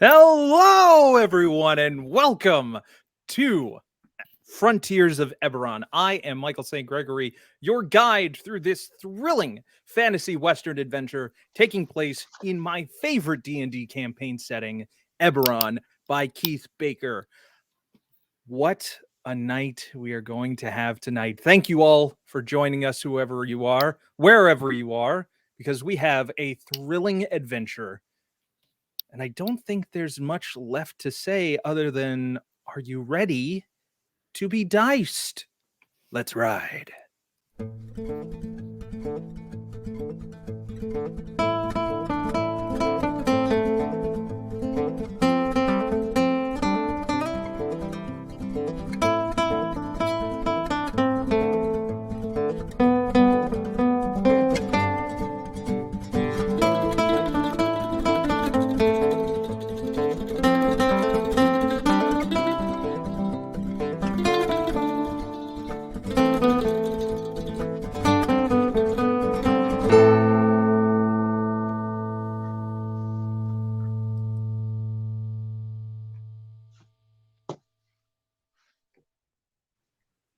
Hello, everyone, and welcome to Frontiers of Eberron. I am Michael St. Gregory, your guide through this thrilling fantasy Western adventure taking place in my favorite D&D campaign setting, Eberron, by Keith Baker. What a night we are going to have tonight. Thank you all for joining us, whoever you are, wherever you are, because we have a thrilling adventure. And I don't think there's much left to say other than, are you ready to be diced? Let's ride.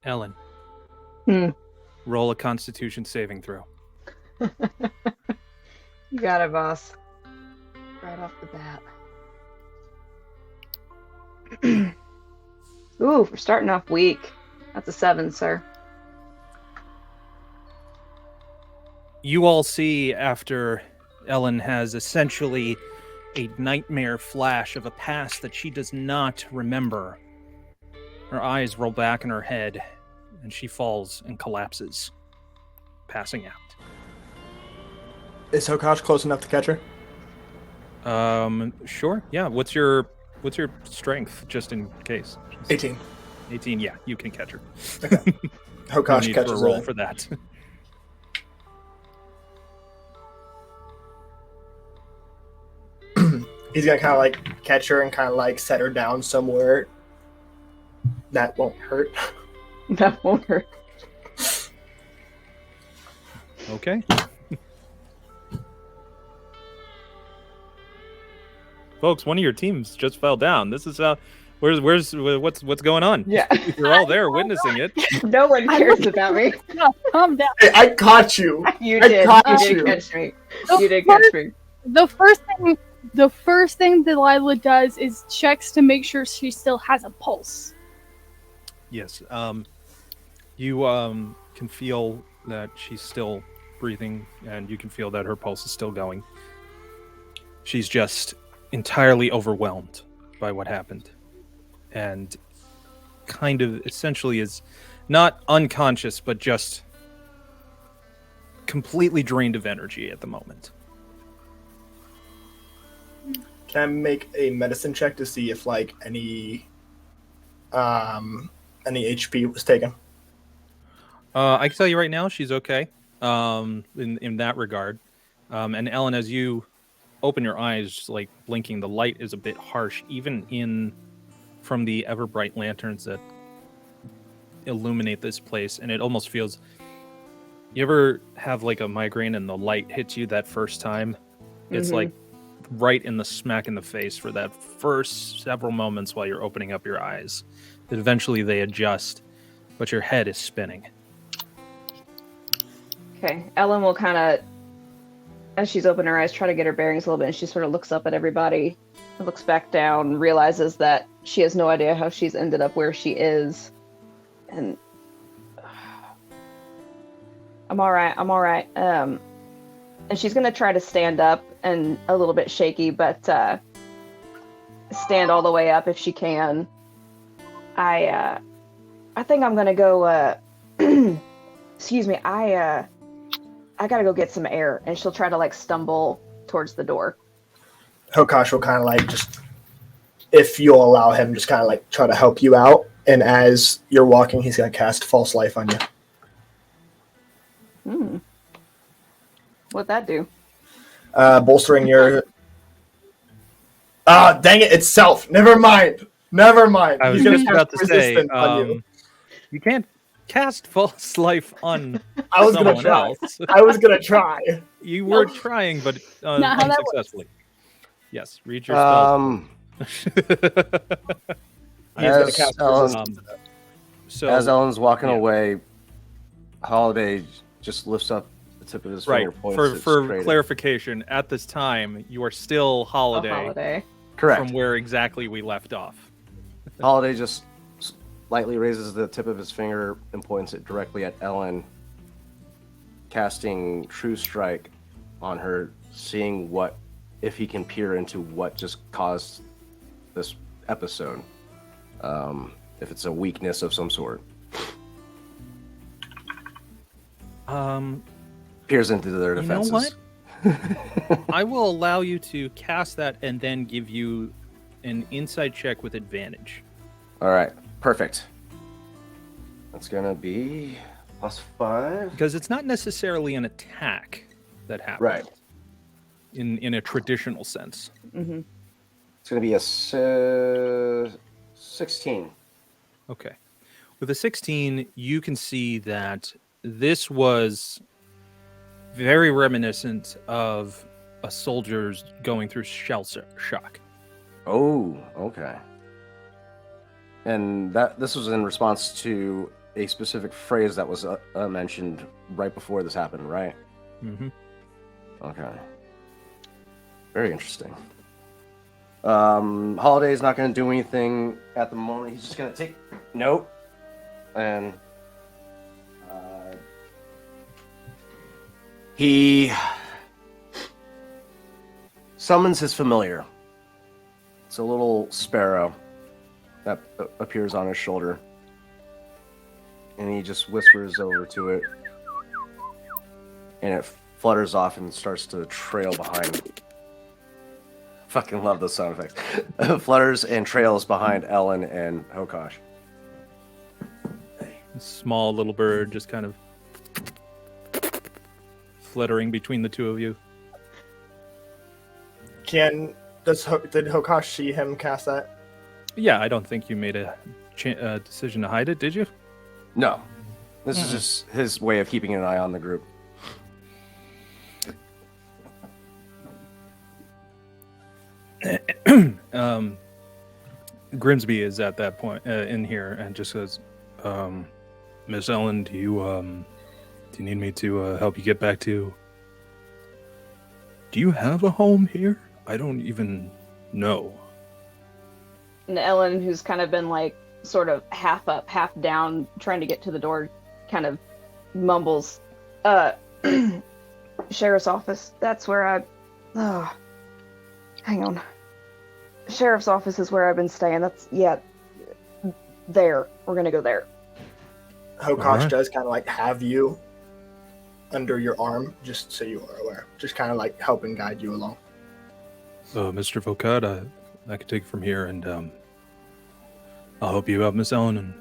Ellen, roll a Constitution saving throw. You got it, boss. Right off the bat. Ooh, we're starting off weak. That's a 7, sir. You all see, after Ellen has essentially a nightmare flash of a past that she does not remember, her eyes roll back in her head, and she falls and collapses, passing out. Is Hokosh close enough to catch her? Sure. Yeah. What's your strength, just in case? 18. 18. Yeah, you can catch her. Okay. No Hokosh need for a catches roll her. for that. He's gonna kind of like catch her and kind of like set her down somewhere that won't hurt. That won't hurt. Okay. Folks, one of your teams just fell down. This is what's going on? Yeah. You're all there witnessing it. No one cares about me. No, calm down. Hey, I caught you. You I did. caught You you. did catch me. The You did first- catch me. The first thing Delilah does is checks to make sure she still has a pulse. Yes. You can feel that she's still breathing, and you can feel that her pulse is still going. She's just entirely overwhelmed by what happened, and kind of essentially is not unconscious, but just completely drained of energy at the moment. Can I make a medicine check to see if like any HP was taken? I can tell you right now, she's okay. In that regard, and Ellen, as you open your eyes, like blinking, the light is a bit harsh, even from the ever bright lanterns that illuminate this place, and it almost feels. You ever have like a migraine and the light hits you that first time? It's like right in the smack in the face for that first several moments while you're opening up your eyes. That eventually they adjust, but your head is spinning. Okay. Ellen will kind of, as she's opening her eyes, try to get her bearings a little bit, and she sort of looks up at everybody, looks back down, realizes that she has no idea how she's ended up where she is, and I'm all right. And she's gonna try to stand up, and a little bit shaky, but stand all the way up if she can. I think I'm gonna go. Excuse me. I gotta go get some air, and she'll try to like stumble towards the door. Hokosh will kind of like just, if you'll allow him, just kind of like try to help you out. And as you're walking, he's gonna cast False Life on you. What'd that do? Bolstering your. Ah, dang it! It's self. Never mind. I was He's gonna just cast about to say, resistance on you. you can't cast false life on I was gonna someone try. else. I was gonna try. You were trying, but Not how that unsuccessfully. Yes, read your spells. He's gonna As cast Ellen- resistance. So As Ellen's walking yeah. away, Holiday just lifts up the tip of his right, finger, points for it straight at- clarification, at this time you are still A holiday holiday. Correct. from where exactly we left off. Holiday just lightly raises the tip of his finger and points it directly at Ellen, casting True Strike on her, seeing what if he can peer into what just caused this episode. If it's a weakness of some sort. Peers into their You know defenses. what? I will allow you to cast that and then give you an insight check with advantage. All right, perfect. That's gonna be +5. Because it's not necessarily an attack that happens. Right. In a traditional sense. It's gonna be a 16. Okay. With a 16, you can see that this was very reminiscent of a soldier's going through shell shock. Oh, okay. And this was in response to a specific phrase that was mentioned right before this happened, right? Mm-hmm. Okay. Very interesting. Holiday's not going to do anything at the moment. He's just going to take note and he summons his familiar. It's a little sparrow that appears on his shoulder. And he just whispers over to it. And it flutters off and starts to trail behind. Fucking love those sound effects. Flutters and trails behind Ellen and Hokosh. A small little bird just kind of fluttering between the two of you. Did Hokosh see him cast that? Yeah, I don't think you made a decision to hide it, did you? No. This is just his way of keeping an eye on the group. Grimsby is at that point in here and just says, Miss Ellen, do you need me to help you get back to... Do you have a home here? I don't even know. And Ellen, who's kind of been like sort of half up, half down, trying to get to the door, kind of mumbles, Sheriff's office. That's where hang on. Sheriff's office is where I've been staying. There. We're gonna go there. Hokosh does kind of like have you under your arm, just so you are aware. Just kind of like helping guide you along. Mr. Vocad, I can take it from here, and I'll help you out, Miss Ellen, and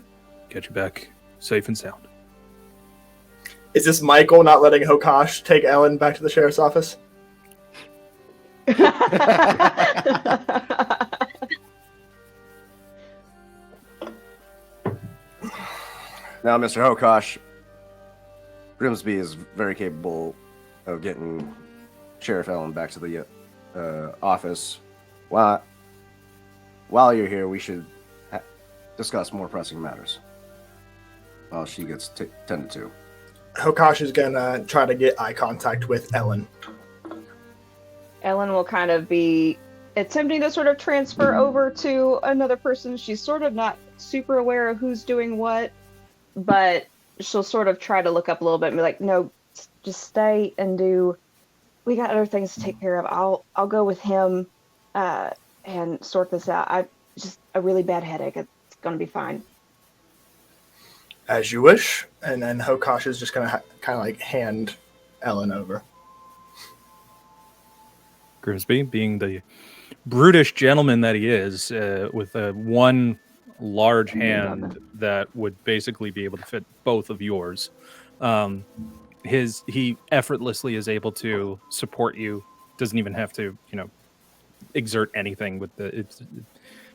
get you back safe and sound. Is this Michael not letting Hokosh take Ellen back to the sheriff's office? Now, Mr. Hokosh, Grimsby is very capable of getting Sheriff Ellen back to the office. While you're here, we should discuss more pressing matters while she gets tended to. Hokosh is gonna try to get eye contact with Ellen. Ellen will kind of be attempting to sort of transfer over to another person. She's sort of not super aware of who's doing what, but she'll sort of try to look up a little bit and be like, no, just stay and do. We got other things to take care of. I'll go with him and sort this out. I just a really bad headache. It's gonna be fine. As you wish. And then Hokosh is just gonna kind of like hand Ellen over. Grimsby, being the brutish gentleman that he is, with one large hand that would basically be able to fit both of yours, he effortlessly is able to support you. Doesn't even have to, exert anything with it's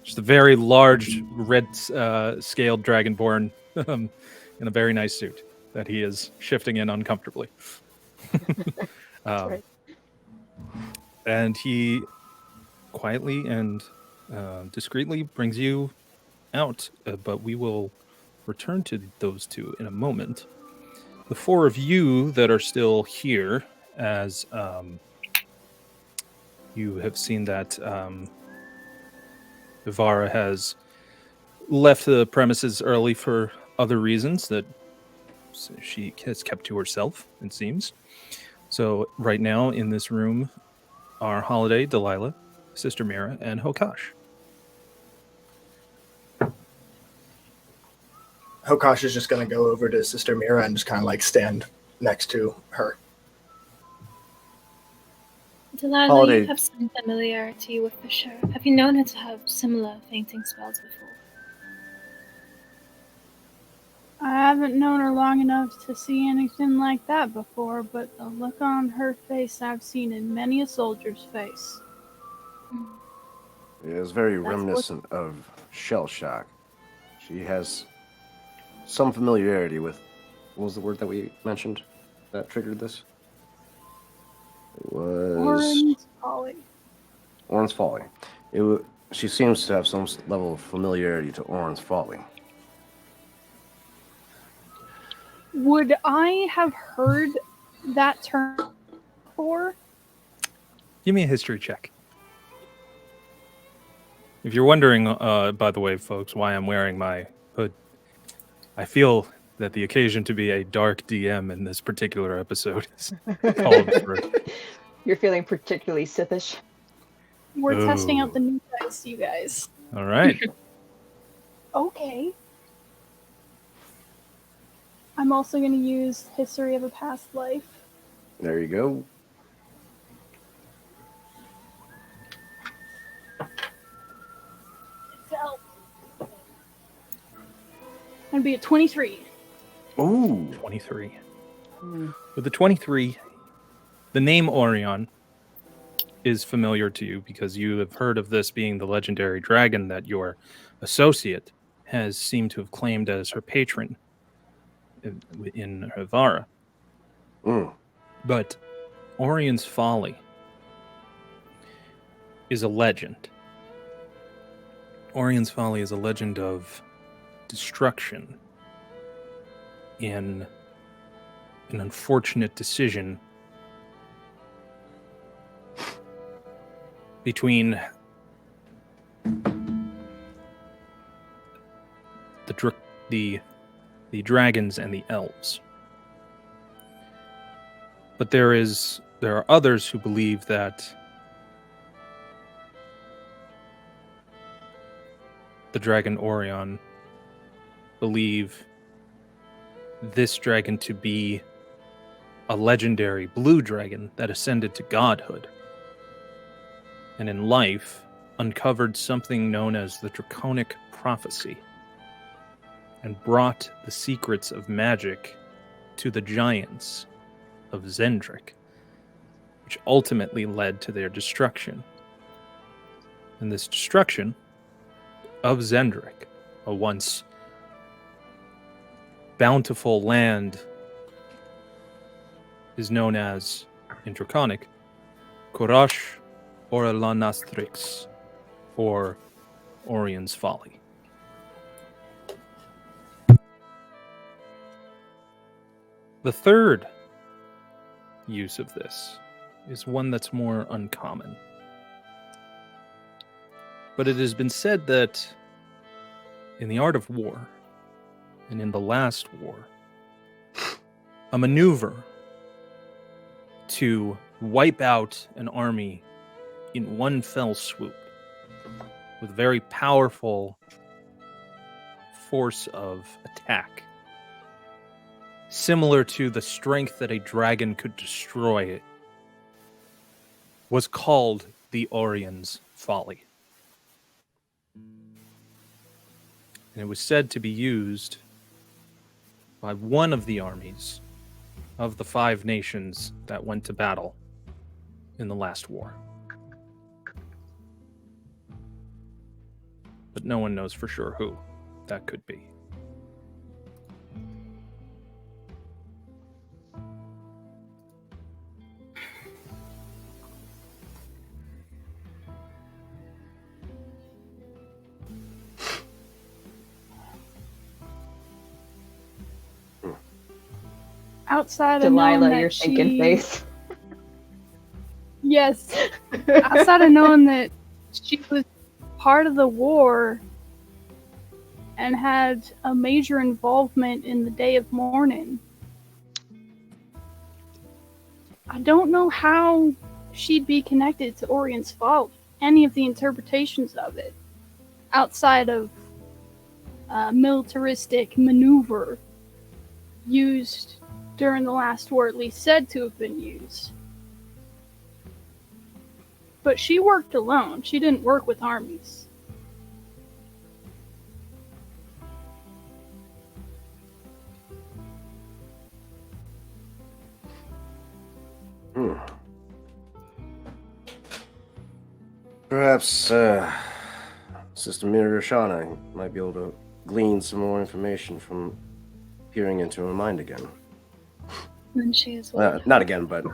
just a very large red scaled dragonborn in a very nice suit that he is shifting in uncomfortably. Right. And he quietly and discreetly brings you out, but we will return to those two in a moment. The four of you that are still here, as you have seen that Ivara has left the premises early for other reasons that she has kept to herself, it seems. So right now in this room are Holiday, Delilah, Sister Mira, and Hokosh. Hokosh is just going to go over to Sister Mira and just kind of like stand next to her. Delilah, Holiday. you have some familiarity with the sheriff. Have you known her to have similar fainting spells before? I haven't known her long enough to see anything like that before, but the look on her face I've seen in many a soldier's face. It is very That's reminiscent of shell shock. She has some familiarity with, what was the word that we mentioned that triggered this? It was Orange Polly. Orin's Folly. She seems to have some level of familiarity to Orin's Folly. Would I have heard that term before? Give me a history check. If you're wondering, by the way, folks, why I'm wearing my hood, I feel that the occasion to be a dark DM in this particular episode is called for. You're feeling particularly Sithish. We're testing out Ooh. the new dice, you guys. All right. Okay. I'm also going to use History of a Past Life There you go. That'd be a 23. Ooh. 23. With the 23, the name Orion is familiar to you because you have heard of this being the legendary dragon that your associate has seemed to have claimed as her patron in Havara. Mm. But Orion's Folly is a legend. Orion's Folly is a legend of destruction in an unfortunate decision between the dragons and the elves. But there are others who believe that the dragon Orion believe this dragon to be a legendary blue dragon that ascended to godhood, and in life uncovered something known as the Draconic Prophecy, and brought the secrets of magic to the giants of Zendrick, which ultimately led to their destruction. And this destruction of Zendrick, a once bountiful land, is known as, in Draconic, Kurash Orelanastrix, or Orion's Folly. The third use of this is one that's more uncommon. But it has been said that in the art of war, and in the last war, a maneuver to wipe out an army in one fell swoop with very powerful force of attack, similar to the strength that a dragon could destroy it, was called the Orion's Folly. And it was said to be used by one of the armies of the 5 nations that went to battle in the last war. But no one knows for sure who that could be. Outside of knowing Delilah, that your thinking she... face. Yes. Outside of knowing that she was part of the war and had a major involvement in the Day of Mourning, I don't know how she'd be connected to Orion's Folly. Any of the interpretations of it, outside of militaristic maneuver used during the last war, at least said to have been used. But she worked alone. She didn't work with armies. Perhaps Sister Mirashana might be able to glean some more information from peering into her mind again. When she is Not again, but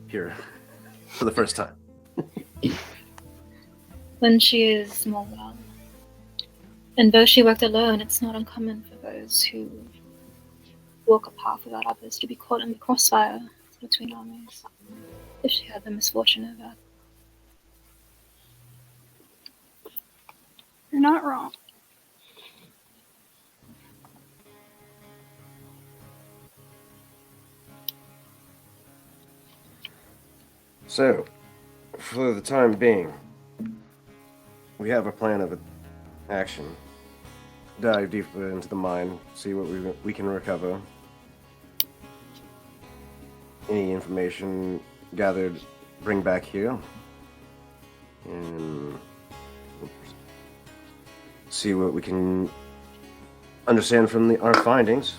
here for the first time. when she is more well. And though she worked alone, it's not uncommon for those who walk a path without others to be caught in the crossfire between armies, if she had the misfortune of that. You're not wrong. So, for the time being, we have a plan of action. Dive deeper into the mine, see what we can recover. any information gathered, bring back here, and see what we can understand from our findings.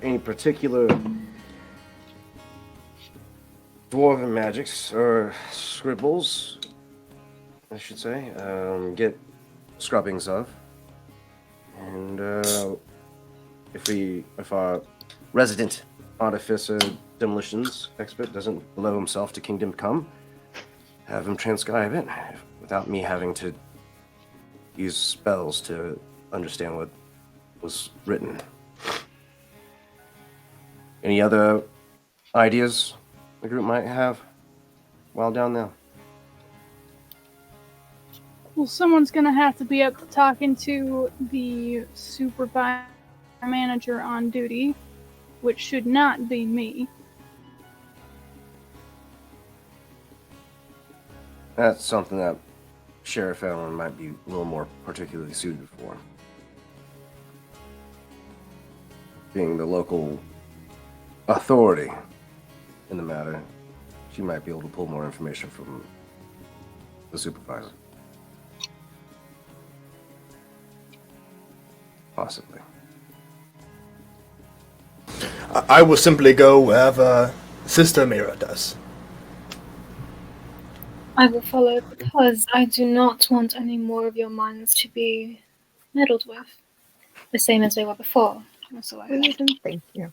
Any particular dwarven magics or scribbles, I should say, get scrubbings of. And if our resident artificer demolitions expert doesn't blow himself to Kingdom Come, have him transcribe it without me having to use spells to understand what was written. Any other ideas the group might have while down there? Well, someone's gonna have to be up to talking to the supervisor manager on duty, which should not be me. That's something that Sheriff Eberron might be a little more particularly suited for. Being the local authority in the matter, she might be able to pull more information from the supervisor. Possibly. I will simply go wherever Sister Mira does. I will follow because I do not want any more of your minds to be meddled with. The same as they were before. So I heard. Thank you.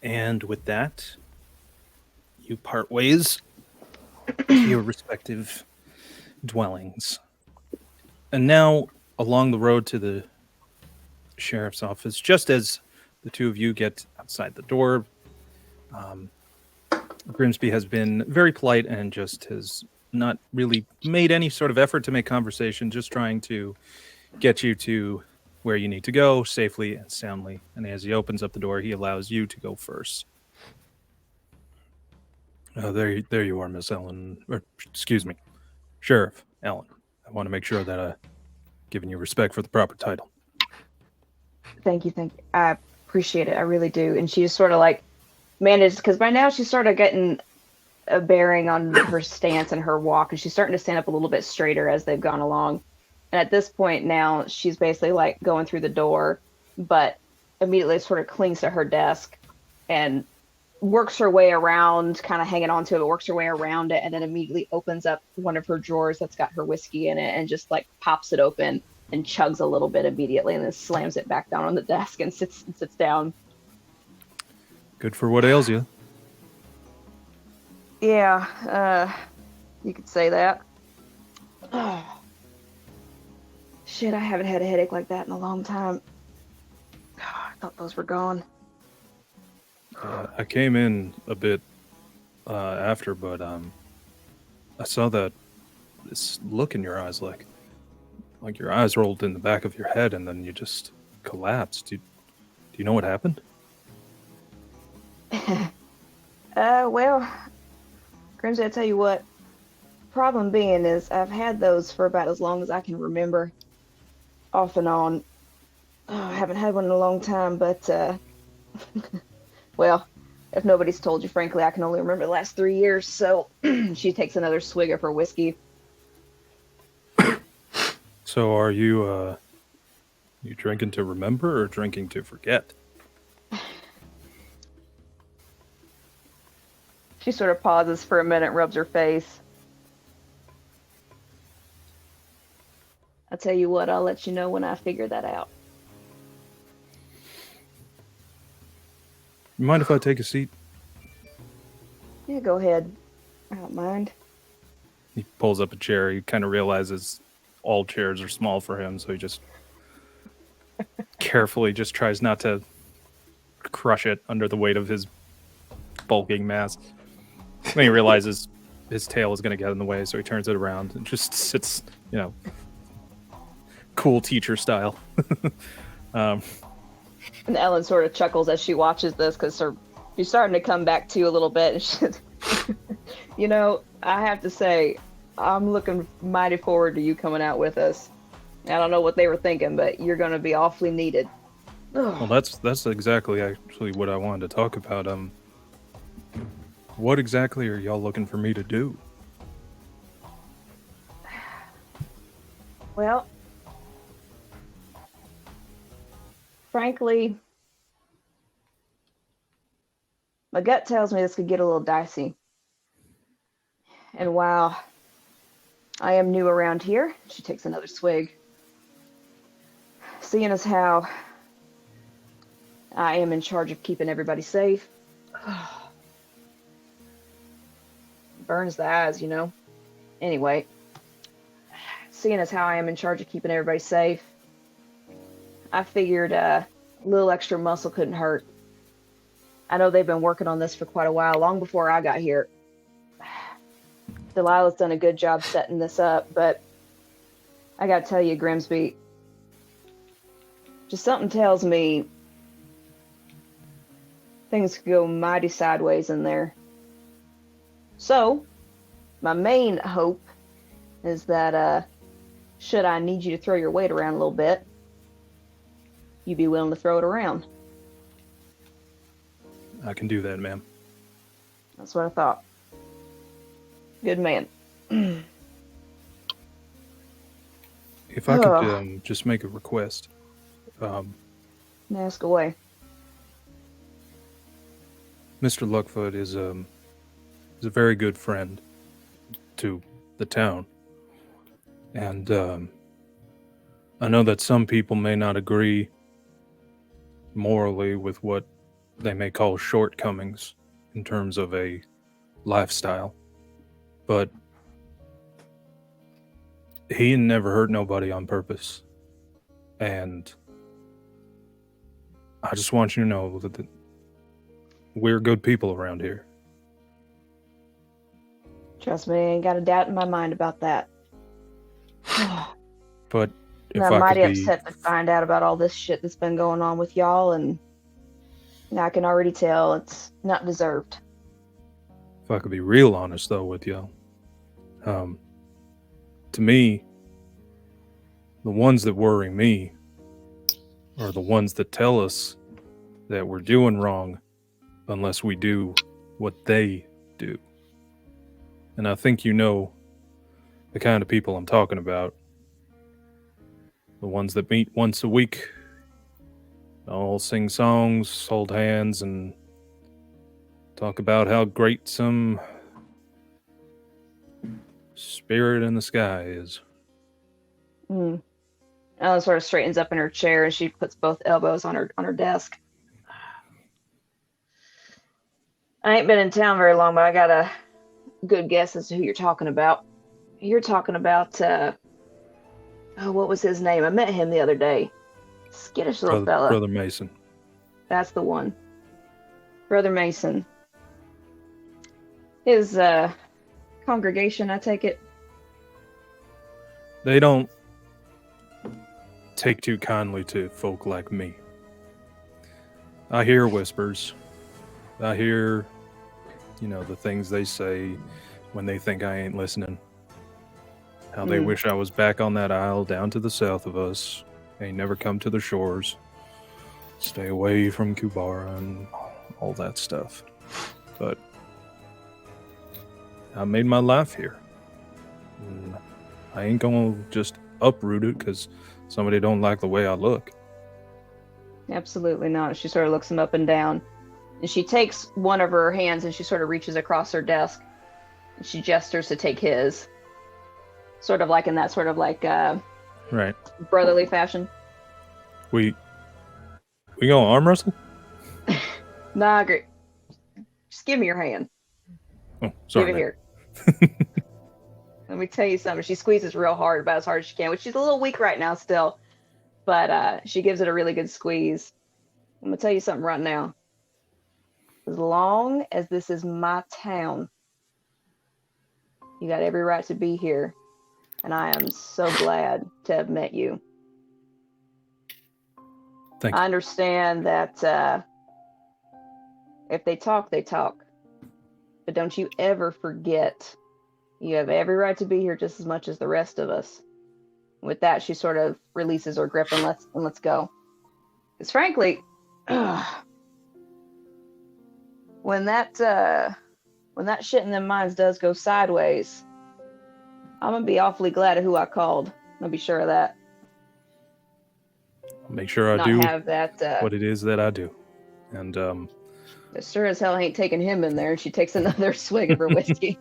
And with that, you part ways to your respective dwellings. And now, along the road to the sheriff's office, just as the two of you get outside the door, Grimsby has been very polite and just has not really made any sort of effort to make conversation, just trying to get you to where you need to go safely and soundly. And as he opens up the door, he allows you to go first. There you are, Miss Ellen. Or, excuse me, Sheriff Ellen. I want to make sure that I'm giving you respect for the proper title. Thank you. I appreciate it. I really do. And she just sort of like managed, because by now she's sort of getting a bearing on her stance and her walk, and she's starting to stand up a little bit straighter as they've gone along. And at this point now, she's basically like going through the door, but immediately sort of clings to her desk and works her way around, kind of hanging on to it, but works her way around it, and then immediately opens up one of her drawers that's got her whiskey in it and just like pops it open and chugs a little bit immediately, and then slams it back down on the desk and sits down. Good for what ails you. Yeah, you could say that. Oh. Shit, I haven't had a headache like that in a long time. Oh, I thought those were gone. I came in a bit after, but I saw that this look in your eyes, like your eyes rolled in the back of your head, and then you just collapsed. Do you know what happened? Well, Grimsby, I tell you what. Problem being is I've had those for about as long as I can remember, off and on. Oh, I haven't had one in a long time, but well, if nobody's told you, frankly, I can only remember the last 3 years. So she takes another swig of her whiskey. So are you drinking to remember or drinking to forget? She sort of pauses for a minute, rubs her face. I'll tell you what, I'll let you know when I figure that out. You mind if I take a seat? Yeah, go ahead. I don't mind. He pulls up a chair. He kind of realizes all chairs are small for him, so he just carefully just tries not to crush it under the weight of his bulking mass. Then he realizes his tail is going to get in the way, so he turns it around and just sits, cool teacher style. And Ellen sort of chuckles as she watches this, because she's starting to come back to a little bit. And I have to say, I'm looking mighty forward to you coming out with us. I don't know what they were thinking, but you're going to be awfully needed. Well, that's exactly actually what I wanted to talk about. What exactly are y'all looking for me to do? Well, frankly, my gut tells me this could get a little dicey. And while I am new around here, she takes another swig. Seeing as how I am in charge of keeping everybody safe, burns the eyes, you know. Anyway, seeing as how I am in charge of keeping everybody safe, I figured a little extra muscle couldn't hurt. I know they've been working on this for quite a while, long before I got here. Delilah's done a good job setting this up, but I gotta tell you, Grimsby, just something tells me things could go mighty sideways in there. So, my main hope is that, should I need you to throw your weight around a little bit, you'd be willing to throw it around. I can do that, ma'am. That's what I thought. Good man. If I could just make a request. Ask away. Mr. Luckfoot is a very good friend to the town. And I know that some people may not agree morally with what they may call shortcomings in terms of a lifestyle. But he never hurt nobody on purpose. And I just want you to know that we're good people around here. Trust me, I ain't got a doubt in my mind about that. But if I'm I mighty could be, upset to find out about all this shit that's been going on with y'all, and I can already tell it's not deserved. if I could be real honest though with y'all, to me, the ones that worry me are the ones that tell us that we're doing wrong unless we do what they do. And I think you know the kind of people I'm talking about. The ones that meet once a week, all sing songs, hold hands, and talk about how great some spirit in the sky is. Ella sort of straightens up in her chair and she puts both elbows on her desk. I ain't been in town very long, but I got a good guess as to who you're talking about. You're talking about what was his name? I met him the other day. Skittish little fella. Brother Mason. That's the one. Brother Mason. His congregation, I take it. They don't take too kindly to folk like me. I hear whispers. I hear, the things they say when they think I ain't listening. How they wish I was back on that isle down to the south of us. Ain't never come to the shores. Stay away from Kubara and all that stuff. But I made my life here. And I ain't gonna just uproot it because somebody don't like the way I look. Absolutely not. She sort of looks him up and down. And she takes one of her hands and she sort of reaches across her desk. And she gestures to take his. Sort of like in that sort of like right, brotherly fashion. We gonna arm wrestle? Nah, great. Just give me your hand. Oh, sorry. Give it here. Let me tell you something. She squeezes real hard, about as hard as she can, which she's a little weak right now still. But she gives it a really good squeeze. I'm going to tell you something right now. As long as this is my town, you got every right to be here. And I am so glad to have met you. Thank you. I understand that if they talk, they talk. But don't you ever forget, you have every right to be here just as much as the rest of us. With that, she sort of releases her grip and lets go. Because frankly, when that shit in them mines does go sideways, I'm gonna be awfully glad of who I called. I'll be sure of that. I'll make sure I Not do have that. what it is that I do. And Sure as hell ain't taking him in there. And she takes another swig of her whiskey.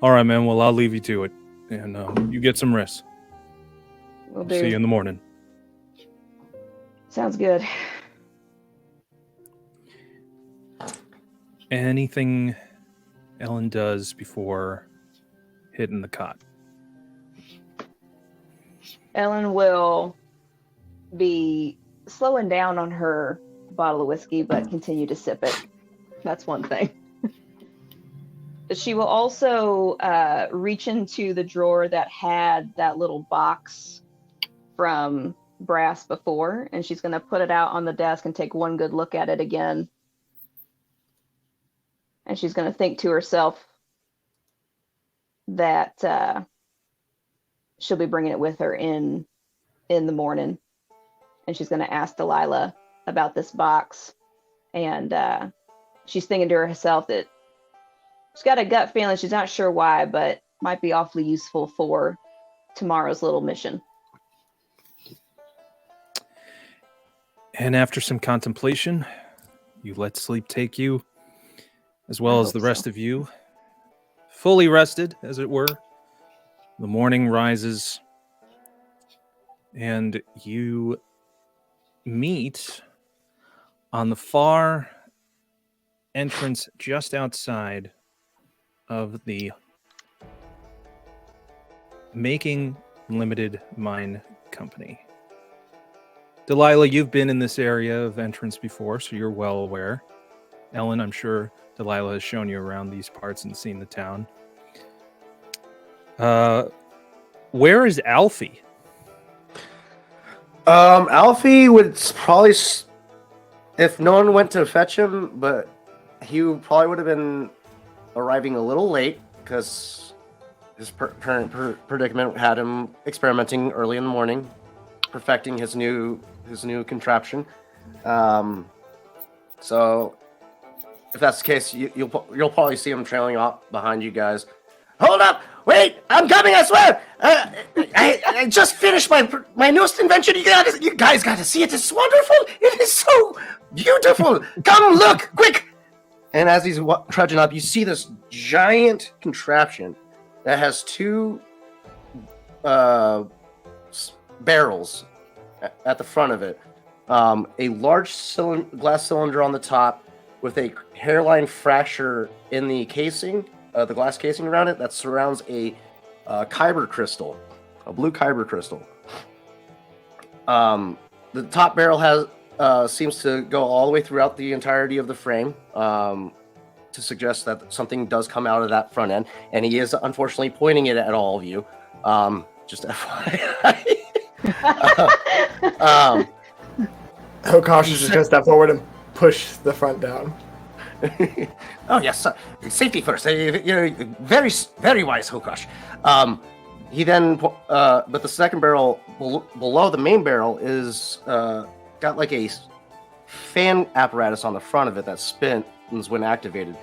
all right, man. Well, I'll leave you to it, and you get some rest. Will do. See you in the morning. Sounds good. Anything Ellen does before hitting the cot? Ellen will be slowing down on her bottle of whiskey, but continue to sip it. That's one thing. She will also reach into the drawer that had that little box from Brass before, and she's going to put it out on the desk and take one good look at it again. And she's going to think to herself that she'll be bringing it with her in the morning. And she's going to ask Delilah about this box. And she's thinking to herself that she's got a gut feeling, she's not sure why, but might be awfully useful for tomorrow's little mission. And after some contemplation, you let sleep take you, as well as the rest of you, fully rested, as it were. The morning rises, and you meet on the far entrance just outside of the Making Limited Mine Company. Delilah, you've been in this area of entrance before, so you're well aware. Ellen, I'm sure Delilah has shown you around these parts and seen the town. Where is Alfie? Alfie would probably, if no one went to fetch him, but he probably would have been arriving a little late because his current predicament had him experimenting early in the morning, perfecting his new contraption. So if that's the case, you'll probably see him trailing off behind you guys. Hold up! Wait! I'm coming! I swear! I just finished my newest invention. You guys got to see it. It's wonderful. It is so beautiful. Come look, quick! And as he's trudging up, you see this giant contraption that has two barrels at the front of it. A large glass cylinder on the top with a hairline fracture in the casing, the glass casing around it that surrounds a kyber crystal, a blue kyber crystal. The top barrel seems to go all the way throughout the entirety of the frame, to suggest that something does come out of that front end, and he is unfortunately pointing it at all of you. Just FYI. Hokosh is just going to step forward and push the front down. Oh yes, safety first. Very, very wise, Hokosh. He then, but the second barrel below the main barrel is got like a fan apparatus on the front of it that spins when activated.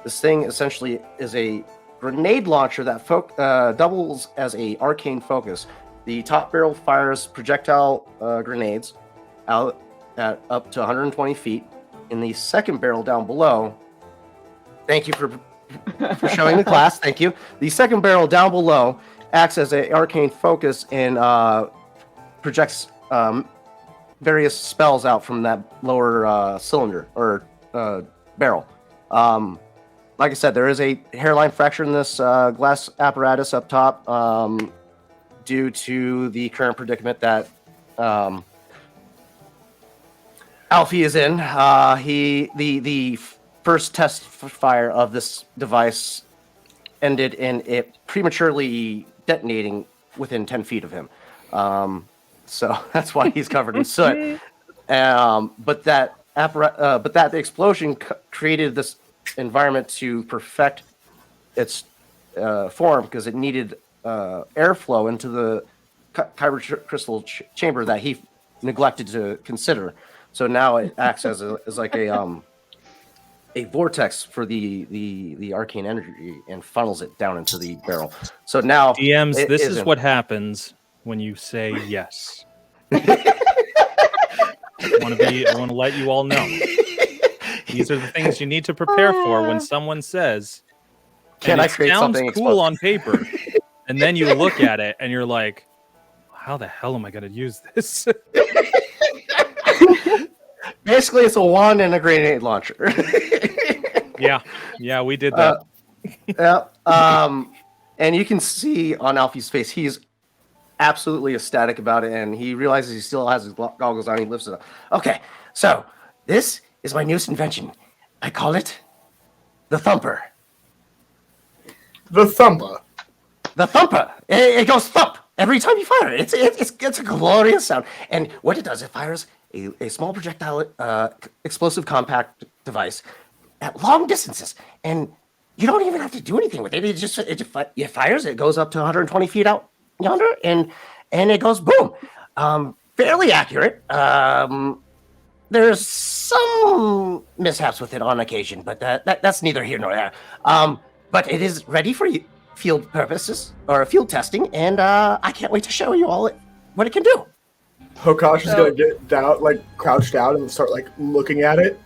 This thing essentially is a grenade launcher that doubles as a arcane focus. The top barrel fires projectile grenades out at up to 120 feet. In the second barrel down below, thank you for showing the class. Thank you. The second barrel down below acts as an arcane focus and projects various spells out from that lower cylinder or barrel. Like I said, there is a hairline fracture in this glass apparatus up top due to the current predicament that Alfie is in. The first test fire of this device ended in it prematurely detonating within 10 feet of him. So that's why he's covered in soot. But that explosion created this environment to perfect its form because it needed airflow into the kyber crystal chamber that he neglected to consider. So now it acts as like a vortex for the arcane energy and funnels it down into the barrel. So now DMs, this is what happens when you say yes. I want to let you all know. These are the things you need to prepare for when someone says, "Can I create something cool on paper?" And then you look at it and you're like, "How the hell am I going to use this?" Basically, it's a wand and a grenade launcher. yeah, we did that. And you can see on Alfie's face, he's absolutely ecstatic about it, and he realizes he still has his goggles on. He lifts it up. Okay, so this is my newest invention. I call it the Thumper. The Thumper. The Thumper. It goes thump every time you fire it. It's a glorious sound. And what it does, it fires a small projectile, explosive compact device at long distances, and you don't even have to do anything with it. It fires. It goes up to 120 feet out yonder, and it goes boom. Fairly accurate. There's some mishaps with it on occasion, but that's neither here nor there. But it is ready for field purposes or field testing, and I can't wait to show you all what it can do. Hokosh is gonna get down, like crouch down, and start like looking at it,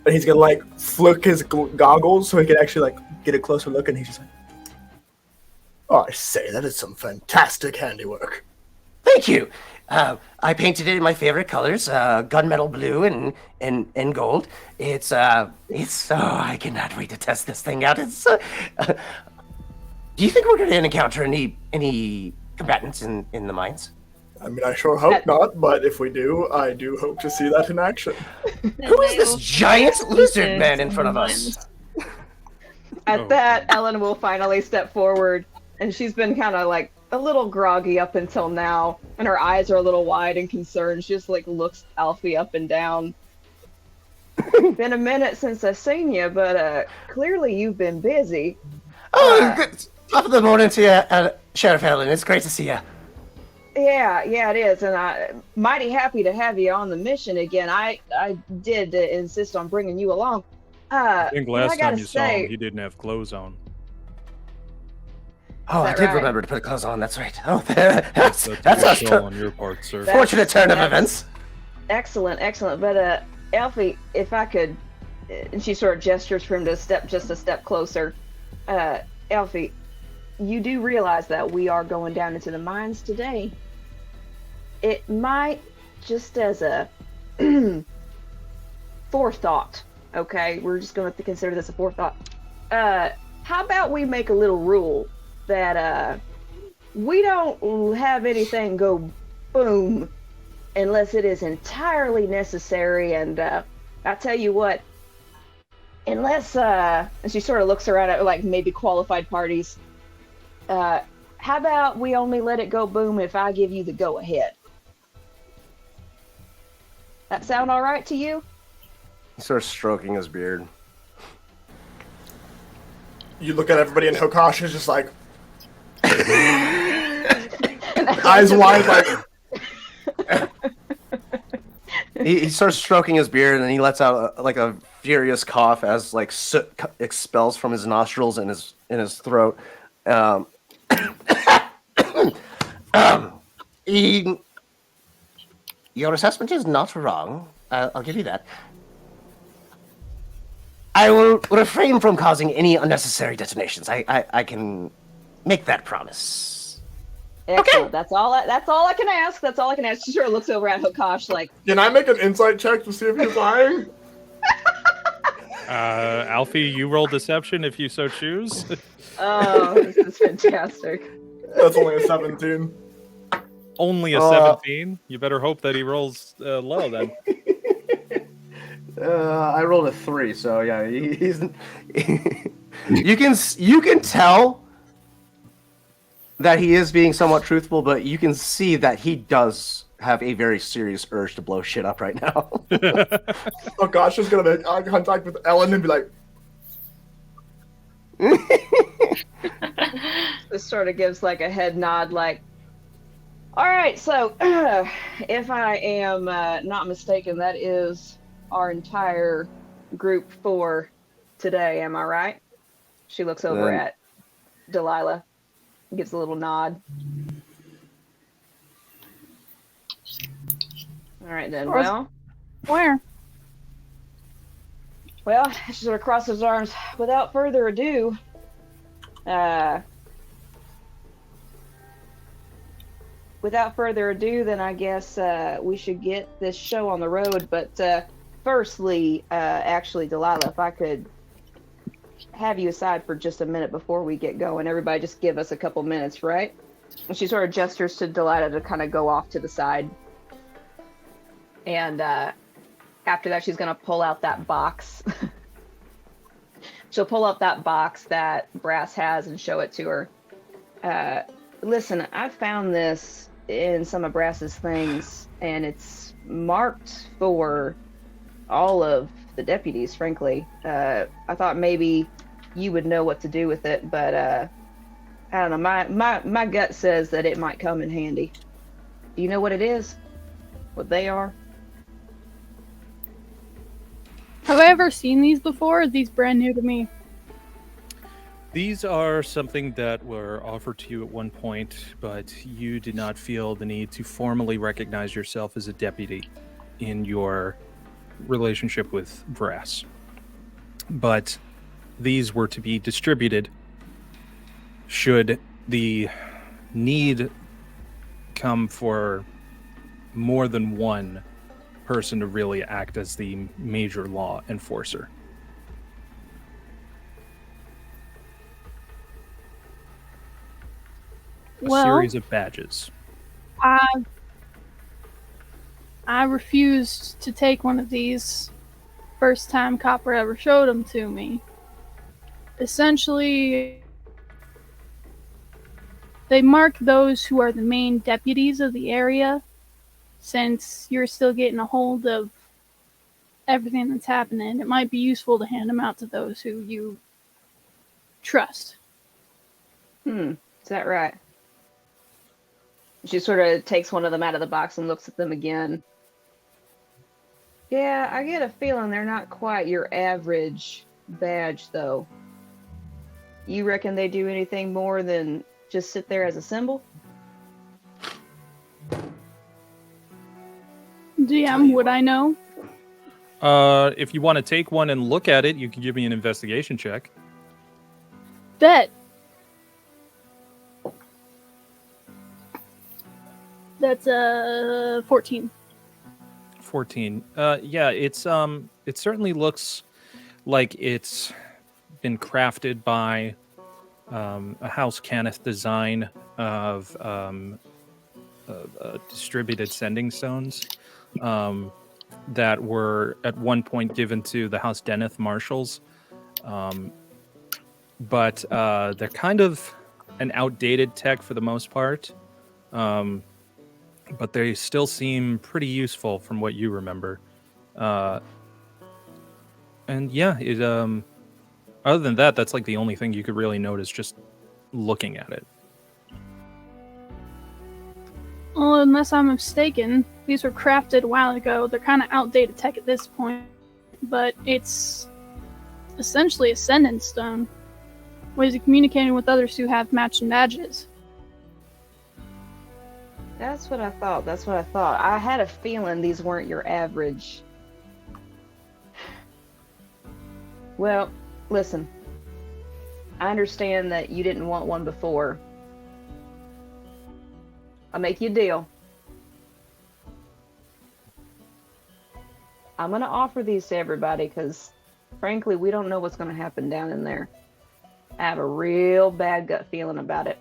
and he's gonna like flick his goggles so he can actually like get a closer look, and he's just like, "Oh, I say, that is some fantastic handiwork." Thank you. I painted it in my favorite colors, gunmetal blue and gold. It's I cannot wait to test this thing out. It's do you think we're going to encounter any combatants in the mines? I mean, I sure hope not, but if we do, I do hope to see that in action. Who is this giant lizard man in front of us? At that, Ellen will finally step forward, and she's been kind of like a little groggy up until now, and her eyes are a little wide and concerned. She just like looks Alfie up and down. Been a minute since I've seen you, but clearly you've been busy. Top of the morning to you, Sheriff Ellen. It's great to see you. Yeah, it is, and I'm mighty happy to have you on the mission again. I did insist on bringing you along. I think last time you saw him, he didn't have clothes on. Oh, I did remember to put clothes on. That's right. Oh, that's on your part, sir. Fortunate turn of events. Excellent. But Alfie, if I could, and she sort of gestures for him to step just a step closer. Alfie, you do realize that we are going down into the mines today. It might, just as a forethought, okay? We're just going to consider this a forethought. How about we make a little rule that we don't have anything go boom unless it is entirely necessary, and I tell you what, unless and she sort of looks around at like maybe qualified parties, how about we only let it go boom if I give you the go ahead? That sound all right to you? He starts stroking his beard. You look at everybody, and Hokosh is just like eyes wide, like. He starts stroking his beard, and then he lets out like a furious cough as like soot expels from his nostrils and his throat. Your assessment is not wrong. I'll give you that. I will refrain from causing any unnecessary detonations. I can make that promise. Excellent. Okay. That's all I can ask. She sort of looks over at Hokosh like, Can I make an insight check to see if he's lying? Alfie, you roll deception if you so choose. oh, this is fantastic. That's only a 17. Only a 17? You better hope that he rolls low then. I rolled a 3, so yeah, he's. You can tell that he is being somewhat truthful, but you can see that he does have a very serious urge to blow shit up right now. Oh gosh, just gonna make eye contact with Ellen and be like, This sort of gives like a head nod, like, all right, so if I am not mistaken, that is our entire group for today, am I right? She looks over Then- at Delilah, gives a little nod. All right then, Or- well, Where? she sort of crosses her arms. Without further ado, then I guess we should get this show on the road. But firstly, actually, Delilah, if I could have you aside for just a minute before we get going. Everybody just give us a couple minutes, right? And she sort of gestures to Delilah to kind of go off to the side. And after that, she's going to pull out that box. She'll pull up that box that Brass has and show it to her. Listen, I found this in some of Brass's things, and it's marked for all of the deputies, frankly. I thought maybe you would know what to do with it, but I don't know. My gut says that it might come in handy. Do you know what it is? What they are? Have I ever seen these before? Or are these brand new to me? These are something that were offered to you at one point, but you did not feel the need to formally recognize yourself as a deputy in your relationship with Brass. But these were to be distributed should the need come for more than one person to really act as the major law enforcer. A Well, series of badges. I refused to take one of these first time Copper ever showed them to me. Essentially, they mark those who are the main deputies of the area, since you're still getting a hold of everything that's happening. It might be useful to hand them out to those who you trust. Is that right? She sort of takes one of them out of the box and looks at them again. Yeah, I get a feeling they're not quite your average badge, though. You reckon they do anything more than just sit there as a symbol? DM, would I know? If you want to take one and look at it, you can give me an investigation check. Bet. That's 14. 14. Yeah, it certainly looks like it's been crafted by a House Cannith design of distributed sending stones that were at one point given to the House Deneth Marshals. But they're kind of an outdated tech for the most part. But they still seem pretty useful from what you remember. And yeah, it other than that, that's like the only thing you could really notice just looking at it. Well, unless I'm mistaken, these were crafted a while ago. They're kind of outdated tech at this point, but it's essentially a sending stone. Ways of communicating with others who have matching badges. That's what I thought. I had a feeling these weren't your average. Well, listen. I understand that you didn't want one before. I'll make you a deal. I'm going to offer these to everybody because, frankly, we don't know what's going to happen down in there. I have a real bad gut feeling about it.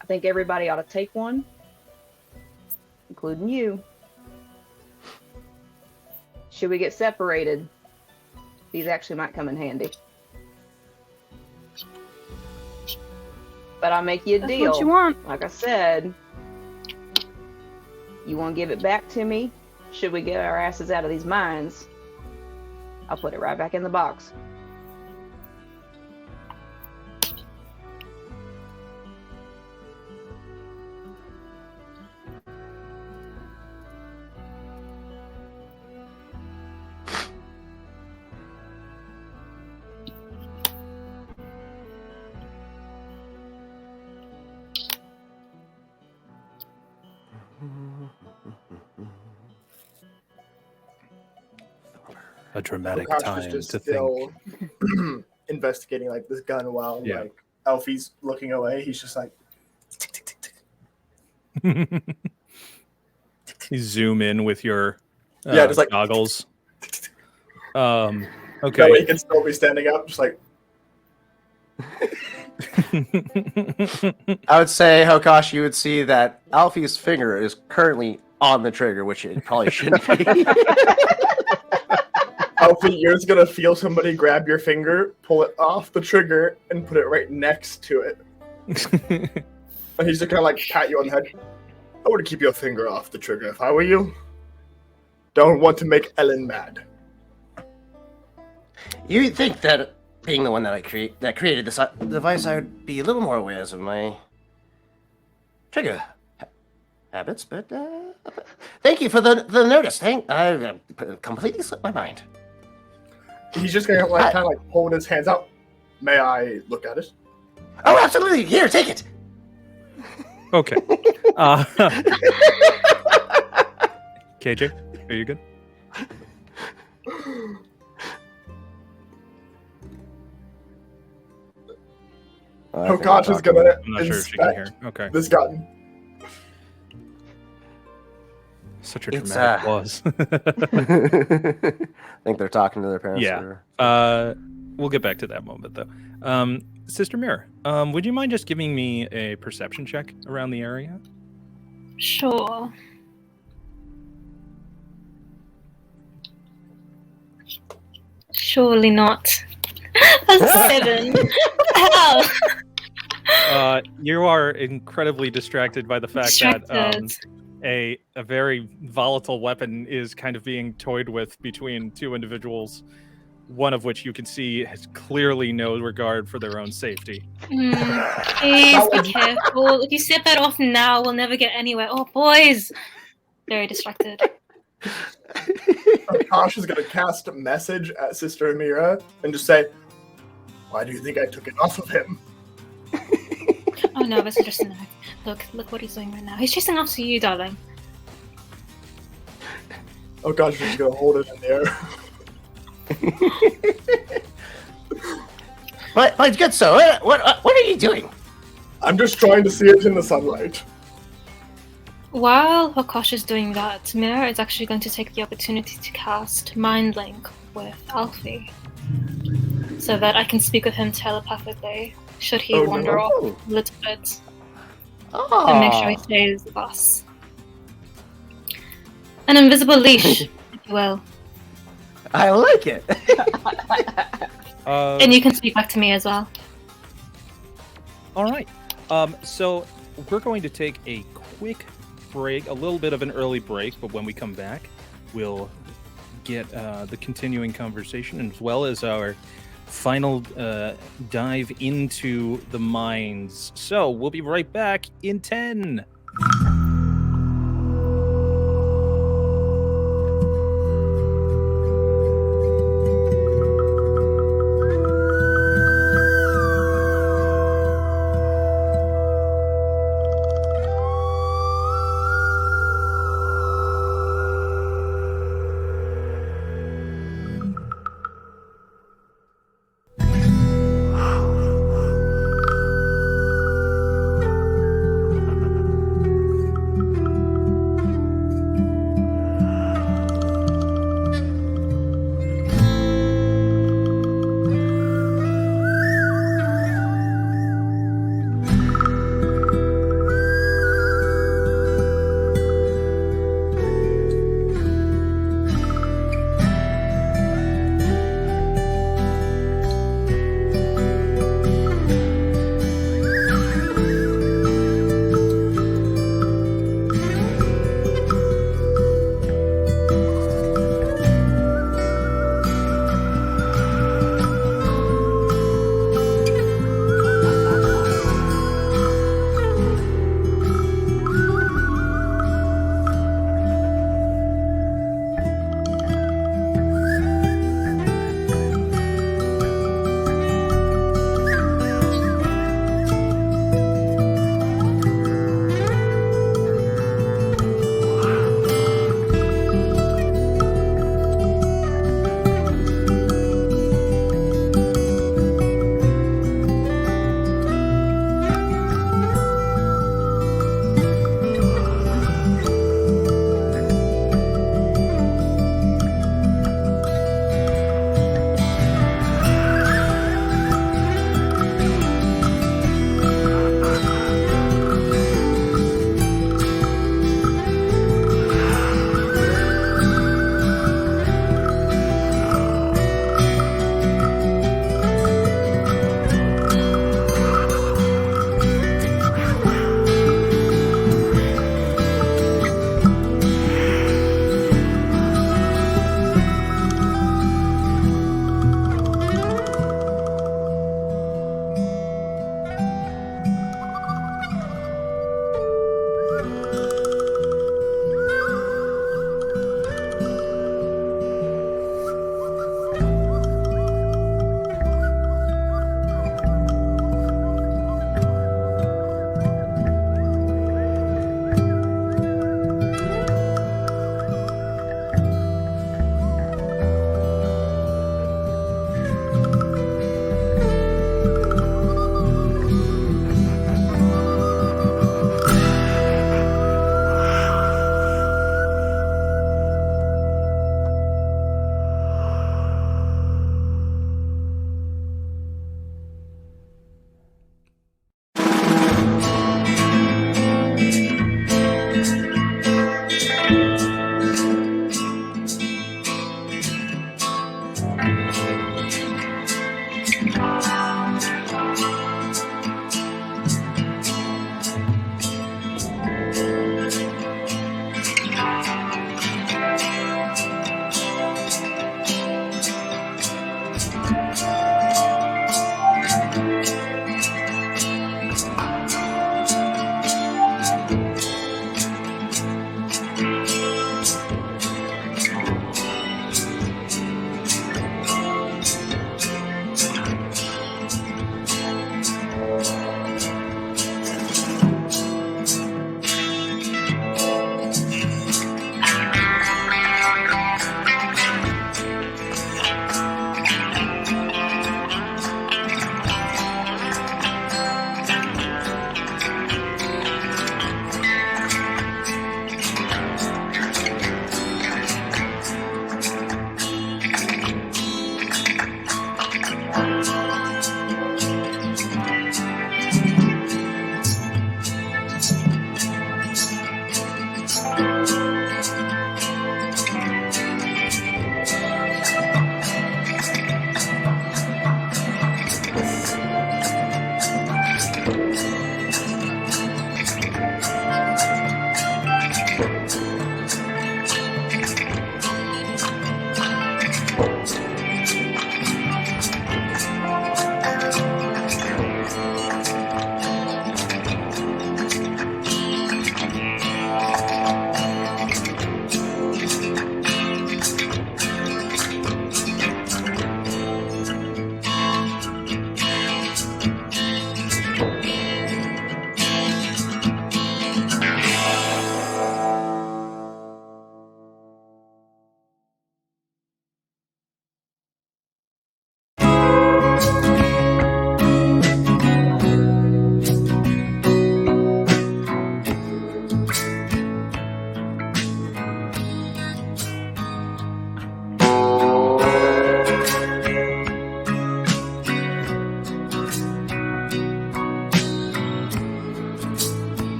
I think everybody ought to take one, including you. Should we get separated, these actually might come in handy. But I'll make you a That's deal. what you want. Like I said, you want to give it back to me? Should we get our asses out of these mines? I'll put it right back in the box. A dramatic Prakash time is to just think. still investigating like this gun while Yeah. like Alfie's looking away. He's just like, tick, tick, tick, tick. You zoom in with your Yeah, just like goggles. That way Okay. he can still be standing up, just like. I would say, Hokosh, you would see that Alfie's finger is currently on the trigger, which it probably shouldn't be. Alfie, you're just gonna feel somebody grab your finger, pull it off the trigger, and put it right next to it. And he's just gonna like pat you on the head. I would keep your finger off the trigger if I were you. Don't want to make Ellen mad. You'd think that being the one that created this device, I would be a little more aware of my trigger habits, but thank you for the notice. I completely slipped my mind. He's just gonna like kind of like hold his hands out. May I look at it? Oh, absolutely! Here, take it. Okay. KJ, are you good? Hokosh is gonna I'm not sure if she can hear. Okay. this gun. Such a It's, dramatic pause. I think they're talking to their parents. Yeah. We'll get back to that moment though. Sister Mirror, would you mind just giving me a perception check around the area? Sure. Surely not. That's 7. How? You are incredibly distracted by the fact that a very volatile weapon is kind of being toyed with between two individuals, one of which you can see has clearly no regard for their own safety. Please be careful. If you set that off now, we'll never get anywhere. Oh, boys! Very distracted. Hokosh is gonna cast a message at Sister Amira and just say, "Why do you think I took it off of him?" Oh no, this is just an act. Look what he's doing right now. He's chasing after you, darling. Hokosh is just gonna hold it in the air. But good so. What are you doing? I'm just trying to see it in the sunlight. While Hokosh is doing that, Mira is actually going to take the opportunity to cast Mind Link with Alfie, so that I can speak with him telepathically, should he wander off a little bit, and make sure he stays with us. An invisible leash, if you will. I like it. And you can speak back to me as well. All right. So we're going to take a quick break, a little bit of an early break, but when we come back, we'll get the continuing conversation as well as our final dive into the mines. So we'll be right back in 10.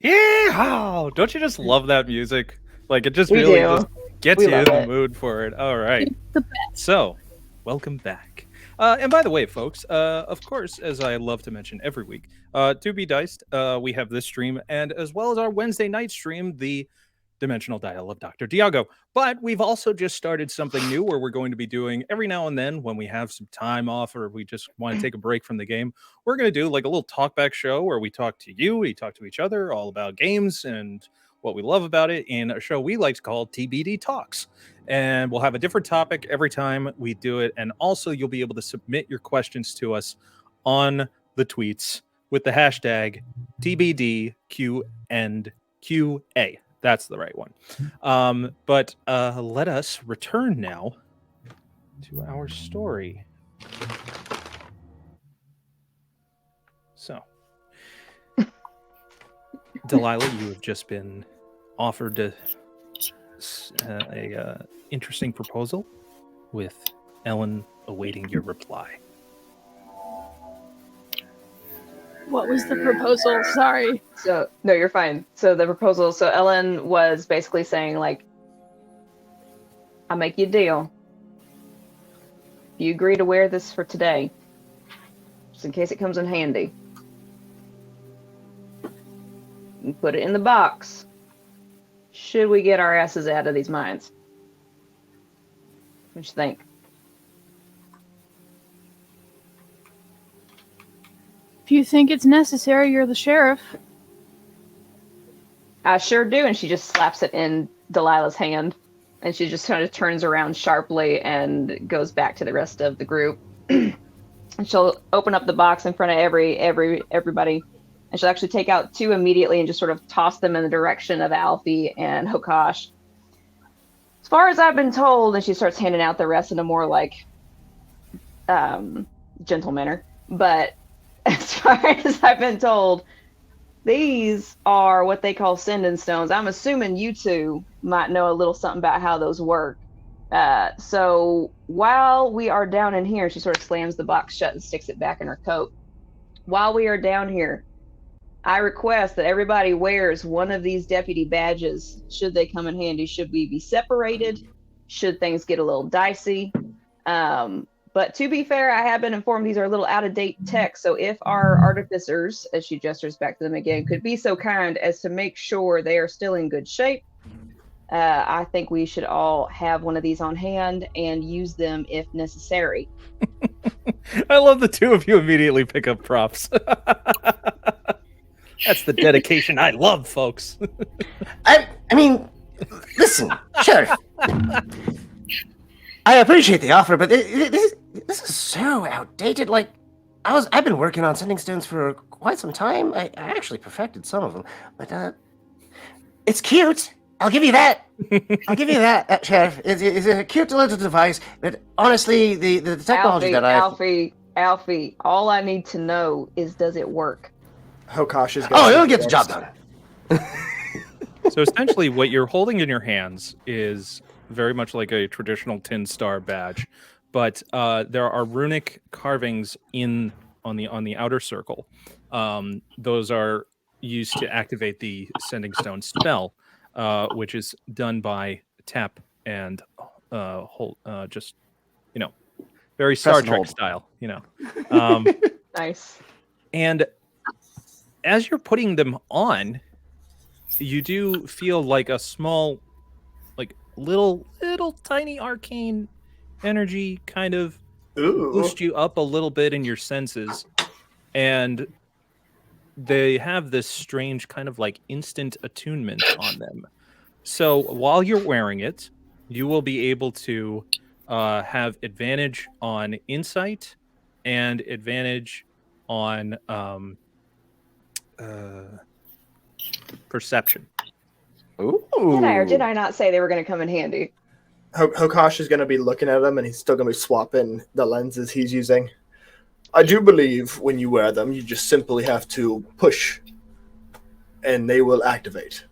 Yeehaw! Don't you just love that music? Like, it just We really do. just gets We you in love the it. mood for it. All right. The best. So, welcome back. And by the way, folks, of course, as I love to mention every week, to be diced, we have this stream, and as well as our Wednesday night stream, the Dimensional Dial of Dr. Diago. But we've also just started something new where we're going to be doing every now and then when we have some time off or we just want to take a break from the game, we're going to do like a little talkback show where we talk to you, we talk to each other all about games and what we love about it in a show we like to call TBD Talks. And we'll have a different topic every time we do it. And also, you'll be able to submit your questions to us on the tweets with the hashtag TBDQandQA. That's the right one. But let us return now to our story. So, Delilah, you have just been offered a interesting proposal with Ellen, awaiting your reply. What was the proposal? Sorry. So, no, you're fine. So the proposal, so Ellen was basically saying, like, I'll make you a deal. If you agree to wear this for today, just in case it comes in handy, you put it in the box. Should we get our asses out of these mines? What you think? If you think it's necessary, you're the sheriff. I sure do. And she just slaps it in Delilah's hand. And she just kind of turns around sharply and goes back to the rest of the group. And she'll open up the box in front of everybody. And she'll actually take out 2 immediately and just sort of toss them in the direction of Alfie and Hokosh. As far as I've been told, and she starts handing out the rest in a more like gentle manner. But as far as I've been told, these are what they call sending stones. I'm assuming you two might know a little something about how those work. So while we are down in here, she sort of slams the box shut and sticks it back in her coat. While we are down here, I request that everybody wears one of these deputy badges should they come in handy. Should we be separated? Should things get a little dicey? But to be fair, I have been informed these are a little out-of-date tech, so if our artificers, as she gestures back to them again, could be so kind as to make sure they are still in good shape, I think we should all have one of these on hand and use them if necessary. I love the 2 of you immediately pick up props. That's the dedication I love, folks. I mean, listen, Sheriff. I appreciate the offer, but this is so outdated. Like, I've been working on sending stones for quite some time. I actually perfected some of them, but it's cute. I'll give you that. I'll give you that, Sheriff. It's a cute little device, but honestly, the technology Alfie, all I need to know is, does it work? Hokosh is it'll get the job done. So essentially what you're holding in your hands is very much like a traditional tin star badge, but there are runic carvings on the outer circle. Those are used to activate the sending stone spell, which is done by tap and hold, just very Star Trek style, Nice. And as you're putting them on, you do feel like a small, like little tiny arcane energy kind of boost you up a little bit in your senses. And they have this strange kind of like instant attunement on them. So while you're wearing it, you will be able to have advantage on insight and advantage on perception. Ooh. Did I not say they were going to come in handy? Hokosh is going to be looking at them, and he's still going to be swapping the lenses he's using. I do believe when you wear them, you just simply have to push, and they will activate.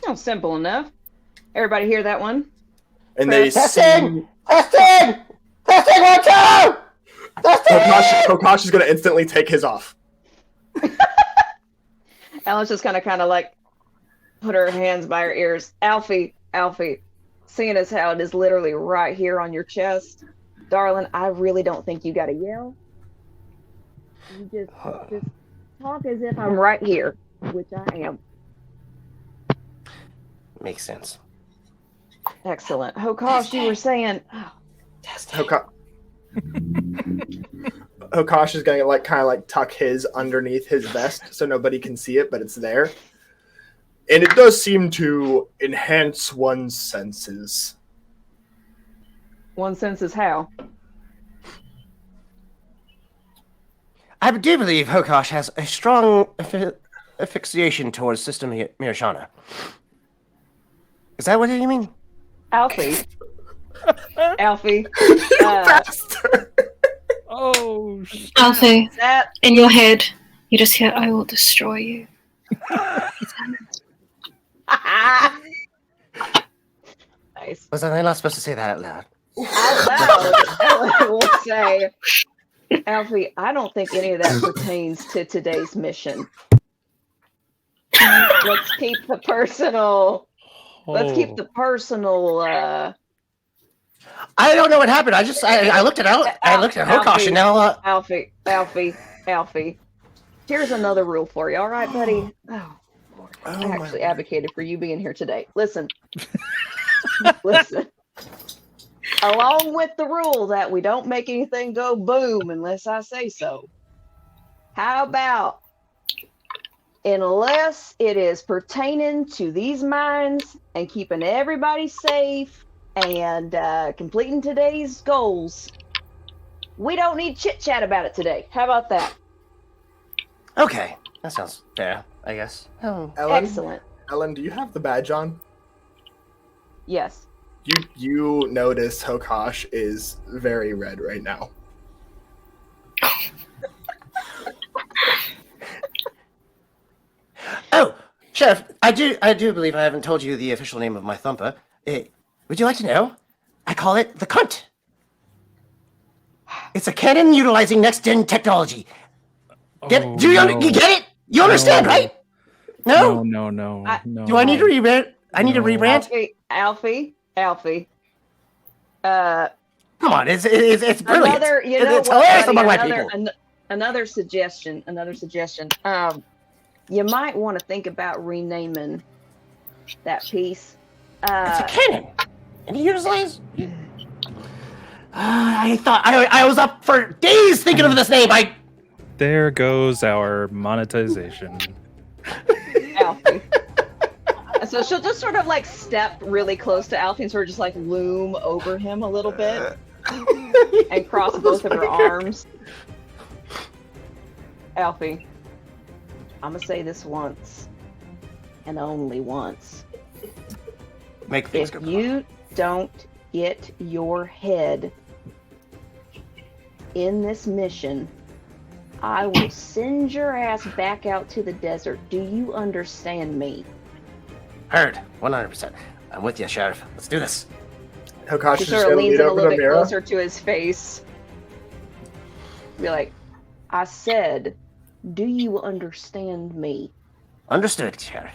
Oh, simple enough. Everybody hear that one? And they Testing! Testing! 1, 2! Testing! Hokosh is going to instantly take his off. Ellen's just kind of like put her hands by her ears. Alfie, seeing as how it is literally right here on your chest, darling, I really don't think you got to yell. You just talk as if I'm right here, which I am. Makes sense. Excellent. Hokosh, you were saying... Hokosh is going to kind of tuck his underneath his vest so nobody can see it, but it's there. And it does seem to enhance one's senses. One's senses how? I do believe Hokosh has a strong asphyxiation towards System Mirashana. Is that what you mean? Alfie. Oh, shit. Alfie, That in your head, you just hear, I will destroy you. nice. Was I not supposed to say that out loud? out loud, Ellen will say, Alfie, I don't think any of that pertains to today's mission. Let's keep the personal. Let's keep the personal. I don't know what happened. I looked at Hokosh and now. Alfie. Here's another rule for you. All right, buddy. Oh, Lord. I actually advocated for you being here today. Listen. Listen. Along with the rule that we don't make anything go boom unless I say so. How about, unless it is pertaining to these mines and keeping everybody safe and completing today's goals, we don't need chit-chat about it today. How about that? Okay, that sounds fair, I guess. Oh. Excellent. Ellen, do you have the badge on? Yes. You notice Hokosh is very red right now. Oh, Sheriff, I do believe I haven't told you the official name of my thumper. Would you like to know? I call it the Cunt. It's a cannon utilizing next-gen technology. You get it? You understand, right? No? No. Do I need to rebrand? I need to rebrand? Alfie. Come on, it's brilliant. It's hilarious buddy, among my people. Another suggestion. You might want to think about renaming that piece. It's a cannon. And he utilizes. I thought I was up for days thinking of this name. There goes our monetization. Alfie. So she'll just sort of like step really close to Alfie and sort of just like loom over him a little bit and cross both of her arms. Alfie, I'm gonna say this once and only once. Make things if go you don't get your head in this mission, I will send your ass back out to the desert. Do you understand me? Heard, 100%. I'm with you, Sheriff. Let's do this. Hokosh She is sort going of to leans lean in a over little the bit mirror. closer to his face. Be like, I said, do you understand me? Understood, Sheriff.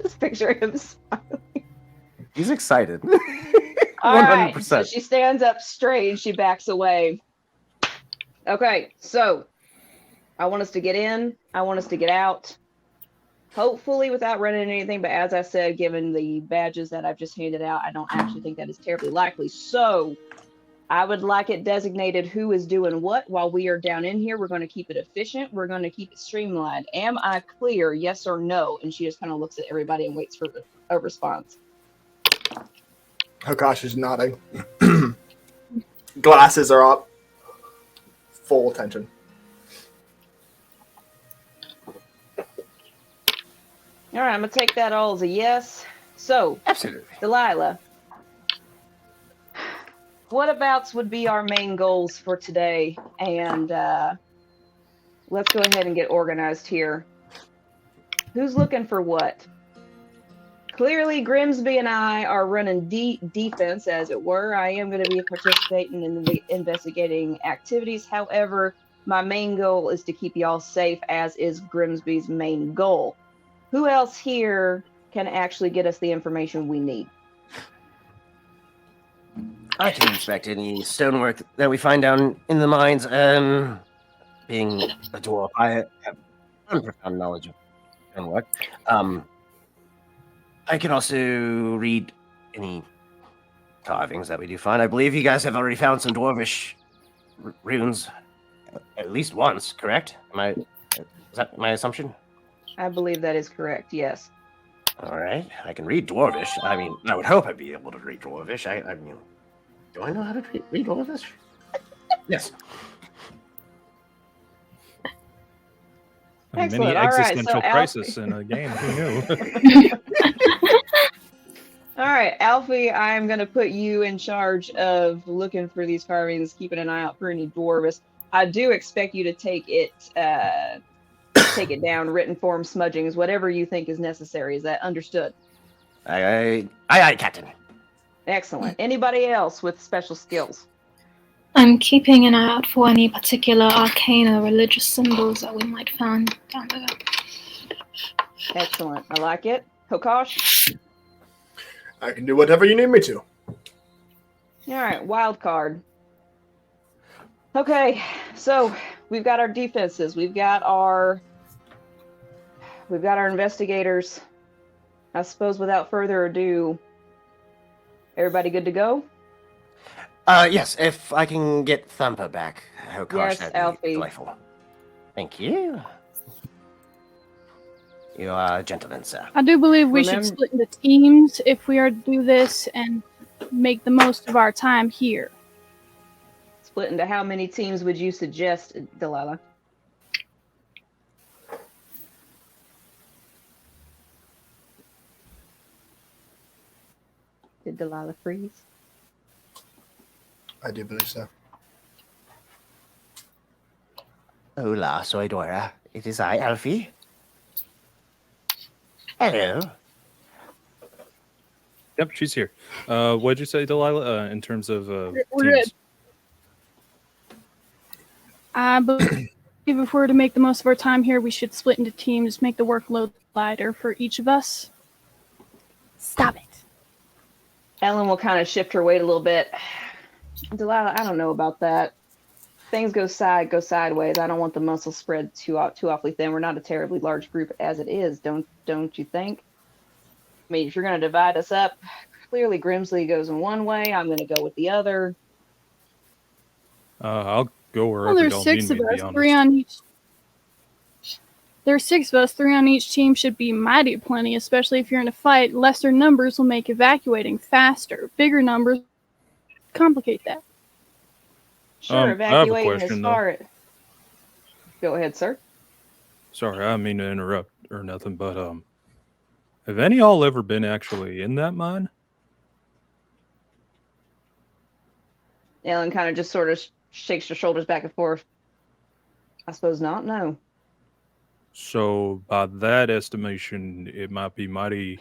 Just picture him smiling. He's excited. All right, 100%. so she stands up straight and she backs away. Okay, so I want us to get in. I want us to get out. Hopefully without running into anything, but as I said, given the badges that I've just handed out, I don't actually think that is terribly likely. So I would like it designated who is doing what while we are down in here. We're going to keep it efficient. We're going to keep it streamlined. Am I clear? Yes or no? And she just kind of looks at everybody and waits for a response. Hokosh is nodding. Glasses are up. Full attention. All right, I'm going to take that all as a yes. So, Absolutely. Delilah, whatabouts would be our main goals for today? And let's go ahead and get organized here. Who's looking for what? Clearly, Grimsby and I are running defense, as it were. I am going to be participating in the investigating activities. However, my main goal is to keep y'all safe, as is Grimsby's main goal. Who else here can actually get us the information we need? I can inspect any stonework that we find down in the mines. Being a dwarf, I have unprofound knowledge of stonework. I can also read any carvings that we do find. I believe you guys have already found some dwarvish runes at least once, correct? Is that my assumption? I believe that is correct, yes. All right, I can read dwarvish. I mean, I would hope I'd be able to read dwarvish. I mean, do I know how to read dwarvish? Yes. A Excellent. mini All right, existential so crisis in a game. Who knew? All right, Alfie, I'm going to put you in charge of looking for these carvings, keeping an eye out for any dwarves. I do expect you to take it down, written form, smudgings, whatever you think is necessary. Is that understood? Aye, Captain. Excellent. Anybody else with special skills? I'm keeping an eye out for any particular arcane or religious symbols that we might find down there. Excellent. I like it. Kokosh? I can do whatever you need me to. All right, wild card. Okay, so we've got our defenses. We've got our investigators. I suppose without further ado, everybody good to go? Yes, if I can get Thumper back. Oh gosh, Yes, that'd be Alfie. delightful. Thank you. You are a gentleman, sir. I do believe we should Remember- split into teams if we are to do this and make the most of our time here. Split into how many teams would you suggest, Delilah? Did Delilah freeze? I do believe so. Hola, soy Dora. It is I, Alfie. Hello. Yep, she's here. What'd you say, Delilah? In terms of We're teams? good. I believe if we're to make the most of our time here, we should split into teams, make the workload lighter for each of us. Stop it. Ellen will kind of shift her weight a little bit. Delilah, I don't know about that. Things go sideways. I don't want the muscle spread too awfully thin. We're not a terribly large group as it is, don't you think? I mean, if you're going to divide us up, clearly Grimsley goes in one way. I'm going to go with the other. I'll go wherever Well, there's y'all six need of me, to be us, three honest. on each. There's 6 of us, 3 on each team should be mighty plenty, especially if you're in a fight. Lesser numbers will make evacuating faster. Bigger numbers complicate that. Sure, I have a evacuating question, as though. far. Go ahead, sir. Sorry, I didn't mean to interrupt or nothing, but have any of y'all ever been actually in that mine? Ellen kind of just sort of shakes her shoulders back and forth. I suppose not. No. So by that estimation, it might be mighty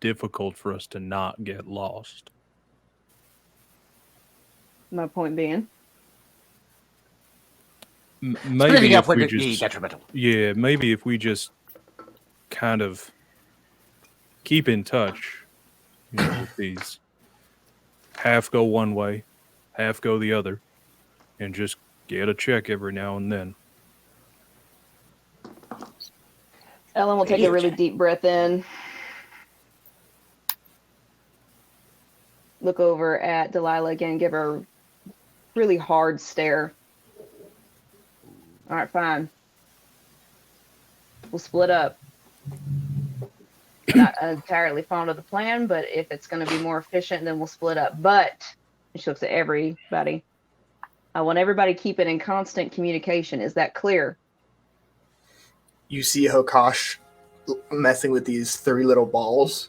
difficult for us to not get lost. My point being. Maybe Splitting up if we would be just, detrimental. yeah, maybe if we just kind of keep in touch, with these, half go one way, half go the other, and just get a check every now and then. Ellen will take a really deep breath in. Look over at Delilah again, give her a really hard stare. All right, fine. We'll split up. Not entirely fond of the plan, but if it's going to be more efficient, then we'll split up. But, and she looks at everybody. I want everybody to keep it in constant communication. Is that clear? You see Hokosh messing with these 3 little balls,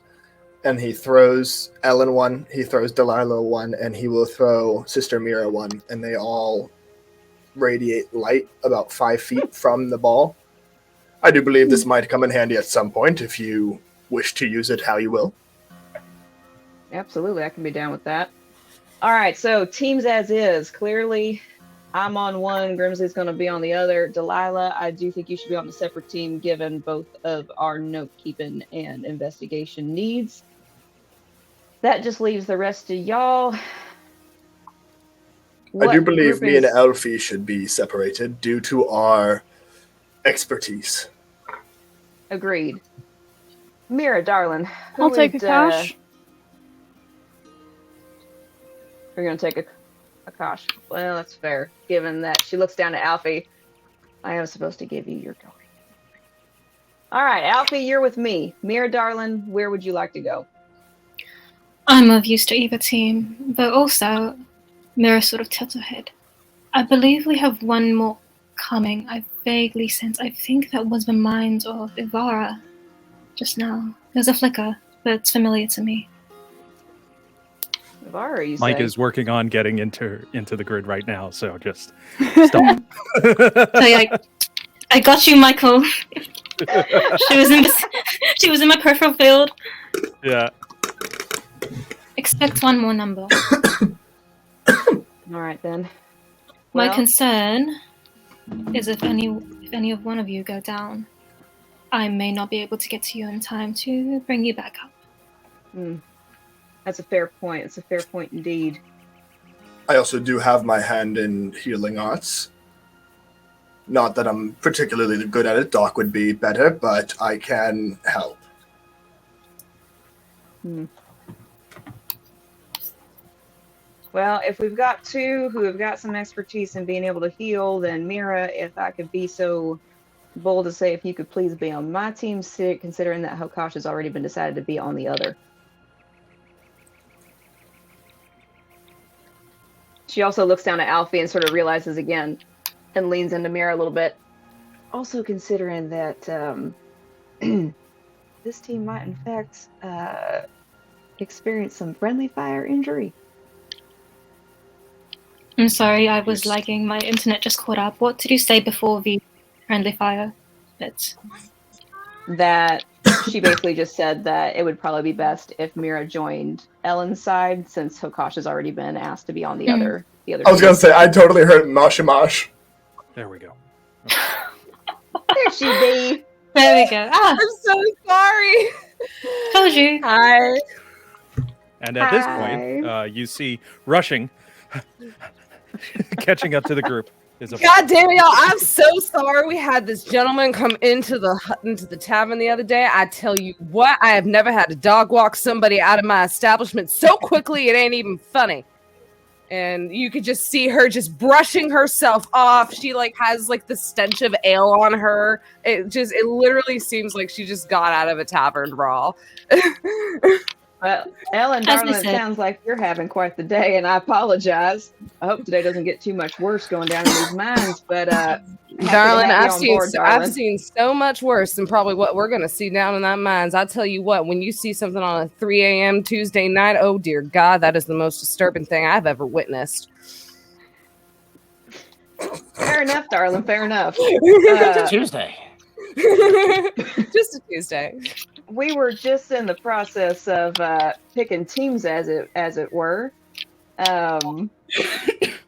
and he throws Ellen one, he throws Delilah one, and he will throw Sister Mira one, and they all radiate light about 5 feet from the ball. I do believe this might come in handy at some point if you wish to use it how you will. Absolutely, I can be down with that. All right, so teams as is. Clearly, I'm on one. Grimsley's going to be on the other. Delilah, I do think you should be on a separate team given both of our note-keeping and investigation needs. That just leaves the rest of y'all. I do believe me and groupings- Elfie should be separated due to our expertise. Agreed. Mira, darling. who I'll take would, Akash. We're going to take Akash. Well, that's fair, given that she looks down at Alfie. I am supposed to give you your daughter. All right, Alfie, you're with me. Mira, darling, where would you like to go? I'm of use to either team, but also, Mira sort of tilts her head. I believe we have one more coming. I vaguely sense. I think that was the mind of Ivara just now. There's a flicker, but it's familiar to me. Ivara, you Mike say? is working on getting into the grid right now, so just stop. So I got you, Michael. She was in my peripheral field. Yeah. Expect one more number. All right then. My Well- concern is if any of one of you go down, I may not be able to get to you in time to bring you back up. That's a fair point. It's a fair point indeed. I also do have my hand in healing arts. Not that I'm particularly good at it. Doc would be better, but I can help. Well, if we've got two who have got some expertise in being able to heal, then Mira, if I could be so bold to say, if you could please be on my team, considering that Hokosh has already been decided to be on the other. She also looks down at Alfie and sort of realizes again and leans into Mira a little bit. Also considering that this team might in fact experience some friendly fire injury. I'm sorry, I was Yes. lagging. My internet just caught up. What did you say before the friendly fire bit? That she basically just said that it would probably be best if Mira joined Ellen's side, since Hokosh has already been asked to be on the other. The other. I was team. gonna say, I totally heard Mosh. There we go. There she be. There we go. Ah, I'm so sorry. told you. Hi. And at this point, you see rushing, catching up to the group. Is a God damn it, y'all. I'm so sorry. We had this gentleman come into the tavern the other day. I tell you what, I have never had to dog walk somebody out of my establishment so quickly it ain't even funny. And you could just see her just brushing herself off. She has the stench of ale on her. It literally seems like she just got out of a tavern brawl. Well, Ellen, As I darling, it said. sounds like you're having quite the day, and I apologize. I hope today doesn't get too much worse going down in these mines, but Darling, have you I've on seen board, darling. I've seen so much worse than probably what we're gonna see down in that mines. I tell you what, when you see something on a 3 a.m. Tuesday night, oh dear God, that is the most disturbing thing I've ever witnessed. Fair enough, darling. Fair enough. Tuesday. Just a Tuesday. We were just in the process of picking teams, as it were.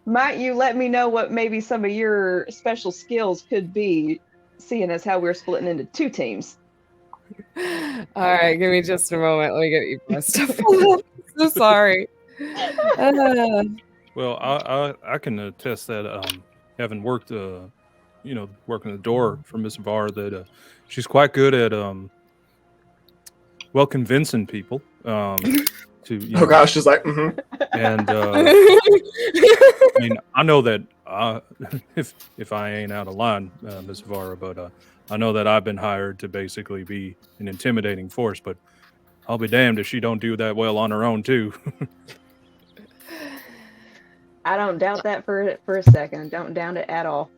Might you let me know what maybe some of your special skills could be, seeing as how we're splitting into two teams? All right, give me just a moment. Let me get you my stuff. So sorry. Well, I can attest that having worked, working the door for Miss Var, that she's quite good at convincing people to. Oh gosh, just like, And I mean, I know that if I ain't out of line, Miss Vara, but I know that I've been hired to basically be an intimidating force. But I'll be damned if she don't do that well on her own too. I don't doubt that for a second. Don't doubt it at all.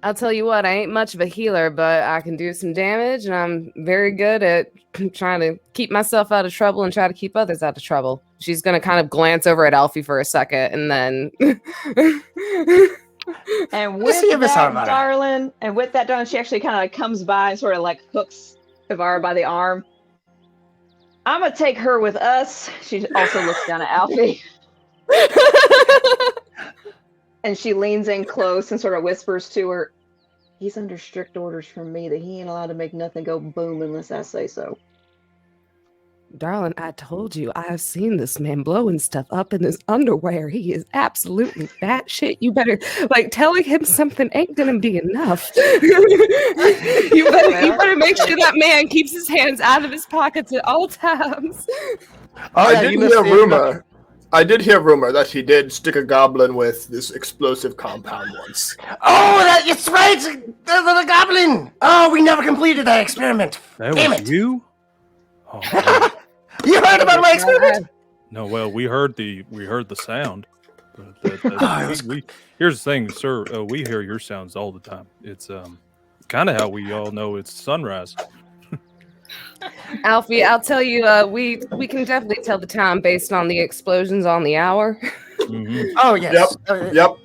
I'll tell you what, I ain't much of a healer, but I can do some damage, and I'm very good at trying to keep myself out of trouble and try to keep others out of trouble. She's going to kind of glance over at Alfie for a second, and then... And with see if it's that, all right. darling, she actually kind of comes by and sort of hooks Ivara by the arm. I'm going to take her with us. She also looks down at Alfie. And she leans in close and sort of whispers to her, he's under strict orders from me that he ain't allowed to make nothing go boom unless I say so. Darling, I told you, I have seen this man blowing stuff up in his underwear. He is absolutely batshit. You better, telling him something ain't gonna be enough. you better make sure that man keeps his hands out of his pockets at all times. I did hear rumor that he did stick a goblin with this explosive compound once. Oh, that's right! The goblin! Oh, we never completed that experiment. That Damn was it. you? Oh, man. You heard about my experiment? No, well, we heard the sound. But Oh, here's the thing, sir. We hear your sounds all the time. It's kind of how we all know it's sunrise. Alfie, I'll tell you, we can definitely tell the time based on the explosions on the hour. Mhm. Oh, yes. Yep.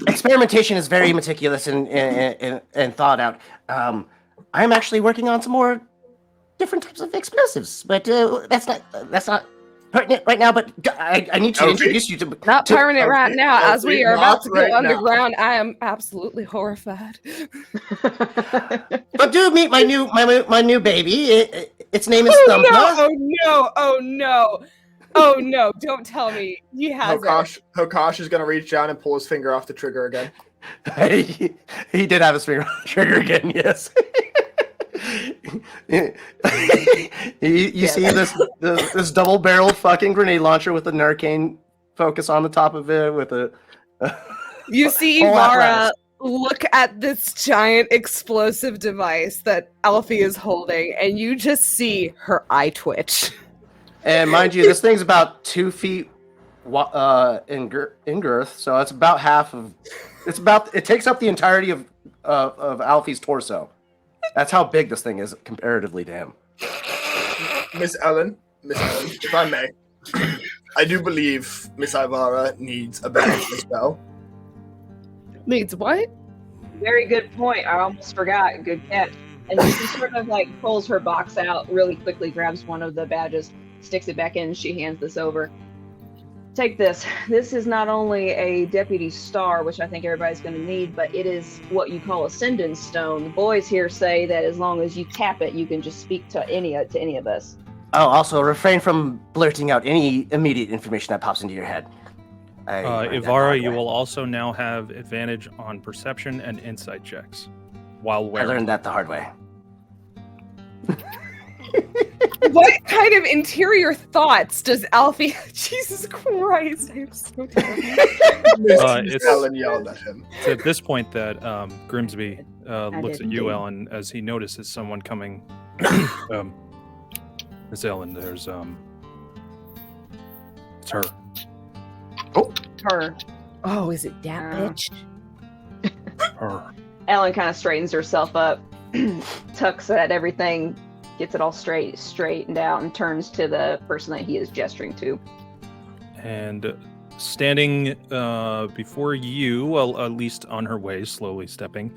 Experimentation is very meticulous and thought out. I'm actually working on some more different types of explosives, but that's not pertinent right now, but I need to Okay. introduce you to. Not permanent right okay, now. As we are not about to go right now. underground, I am absolutely horrified. But do meet my new baby. Its name is Oh Thumpna. no! Oh no! Oh no! Oh no! Don't tell me he has it. Hokosh is gonna reach down and pull his finger off the trigger again. He did have his finger on the trigger again. Yes. you see this double-barreled fucking grenade launcher with a Narcane focus on the top of it with a. You see Whole Ivara apparatus. look at this giant explosive device that Alfie is holding, and you just see her eye twitch. And mind you, this thing's about 2 feet in girth, so it's about half of. It takes up the entirety of Alfie's torso. That's how big this thing is comparatively to him. Miss Ellen, if I may, I do believe Miss Ivara needs a badge as well. Needs what? Very good point. I almost forgot. Good catch. And she sort of like pulls her box out really quickly, grabs one of the badges, sticks it back in. She hands this over. Take this. This is not only a deputy star, which I think everybody's going to need, but it is what you call ascendance stone. The boys here say that as long as you tap it, you can just speak to any of us. Oh, also refrain from blurting out any immediate information that pops into your head. Ivara, you will also now have advantage on perception and insight checks while I wearing. learned that the hard way. What kind of interior thoughts does Alfie? Jesus Christ! I'm so terrible. Miss It's- Ellen yelled at him. It's at this point that Grimsby looks at did you, indeed. Ellen, as he notices someone coming. Miss Ellen, there's it's her. Her. Oh, is it that bitch? Her. Ellen kind of straightens herself up, tucks at everything, gets it all straightened out, and turns to the person that he is gesturing to. And standing before you, well, at least on her way, slowly stepping,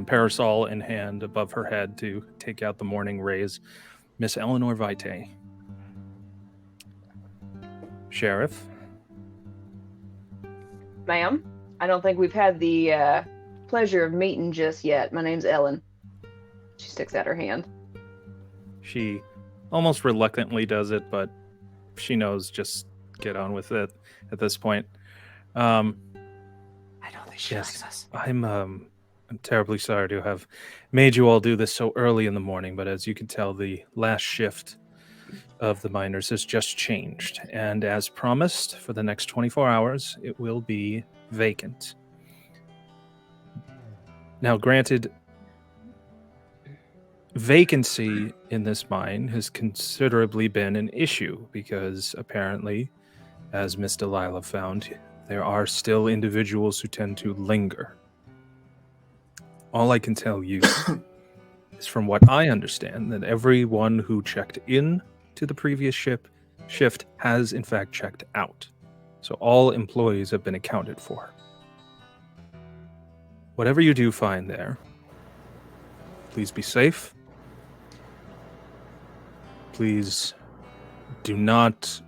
parasol in hand above her head to take out the morning rays, Miss Eleanor Vitae. Sheriff. Ma'am, I don't think we've had the pleasure of meeting just yet. My name's Ellen. She sticks out her hand. She almost reluctantly does it, but she knows just get on with it at this point. I don't think she Yes. likes us. I'm terribly sorry to have made you all do this so early in the morning, but as you can tell, the last shift of the miners has just changed. And as promised, for the next 24 hours, it will be vacant. Now, granted, vacancy in this mine has considerably been an issue because apparently, as Miss Delilah found, there are still individuals who tend to linger. All I can tell you is from what I understand that everyone who checked in to the previous shift has in fact checked out. So all employees have been accounted for. Whatever you do find there, please be safe. Please do not,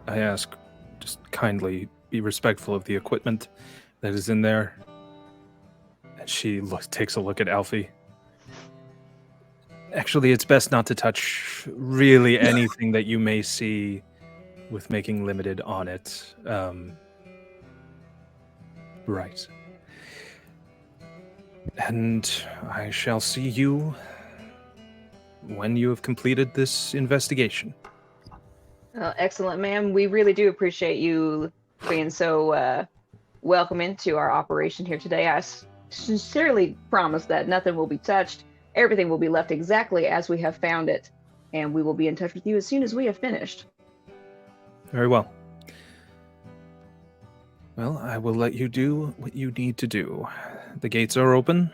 I ask, just kindly be respectful of the equipment that is in there. And she takes a look at Alfie. Actually, it's best not to touch really anything that you may see with making limited on it. Right. And I shall see you when you have completed this investigation. Excellent, ma'am. We really do appreciate you being so welcoming to our operation here today. I sincerely promise that nothing will be touched. Everything will be left exactly as we have found it, and we will be in touch with you as soon as we have finished. Very well. Well, I will let you do what you need to do. The gates are open.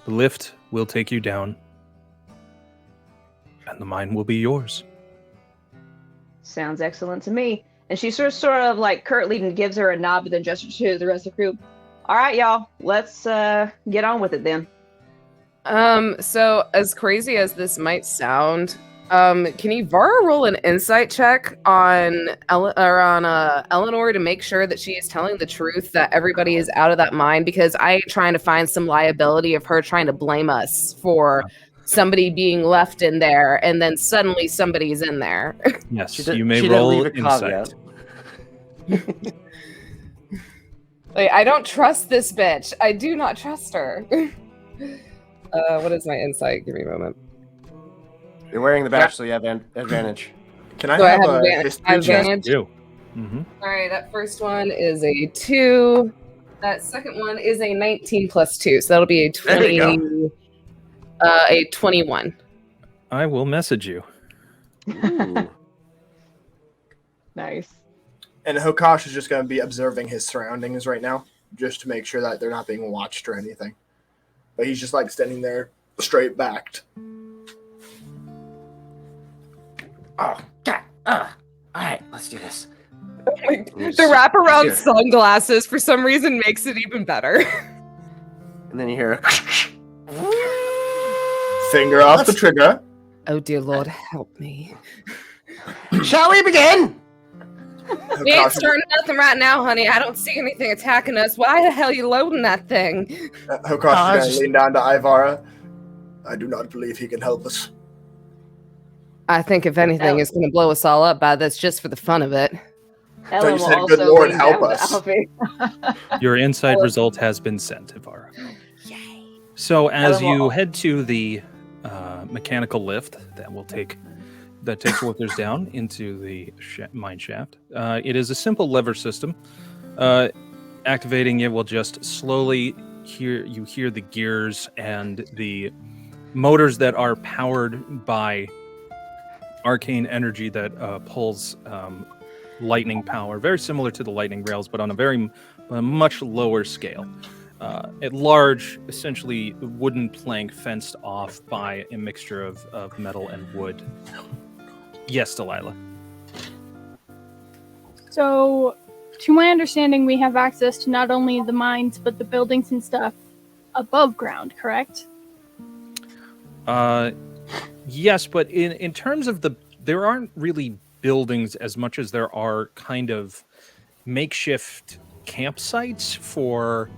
The lift will take you down. And the mine will be yours. Sounds excellent to me. And she sort of like curtly gives her a nod, but then gestures to the rest of the crew. All right, y'all, let's get on with it then. So as crazy as this might sound, Can you Vara roll an insight check on Eleanor to make sure that she is telling the truth, that everybody is out of that mine? Because I ain't trying to find some liability of her trying to blame us for somebody being left in there, and then suddenly somebody's in there. Yes, you may roll insight. Like, I don't trust this bitch. I do not trust her. What is my insight? Give me a moment. You're wearing the badge, so you have advantage. Can I So I have have a advantage. history check? Advantage. You. Mm-hmm. All right, that first one is a 2. That second one is a 19 plus 2, so that'll be a 20. There you A 21. I will message you. Ooh. Nice. And Hokash is just going to be observing his surroundings right now, just to make sure that they're not being watched or anything. But he's just like standing there, straight backed. Oh, God. All right, let's do this. The wraparound sunglasses, for some reason, makes it even better. And then you hear Finger off the trigger. Oh, dear Lord, help me. Shall we begin? We ain't starting nothing right now, honey. I don't see anything attacking us. Why the hell are you loading that thing? Hokash is going to lean down to Ivara. I do not believe he can help us. I think, if anything, it's going to blow us all up by this just for the fun of it. Ellen you will said, also "Good Lord, lean help down to us." Alfie. Your insight result has been sent, Ivara. So as you head to the mechanical lift that takes workers down into the mine shaft, it is a simple lever system. Activating it will just slowly hear the gears and the motors that are powered by arcane energy that pulls lightning power, very similar to the lightning rails, but on a much lower scale. At large, essentially wooden plank fenced off by a mixture of metal and wood. Yes, Delilah. So, to my understanding, we have access to not only the mines, but the buildings and stuff above ground, correct? Yes, but in terms of there aren't really buildings as much as there are kind of makeshift campsites for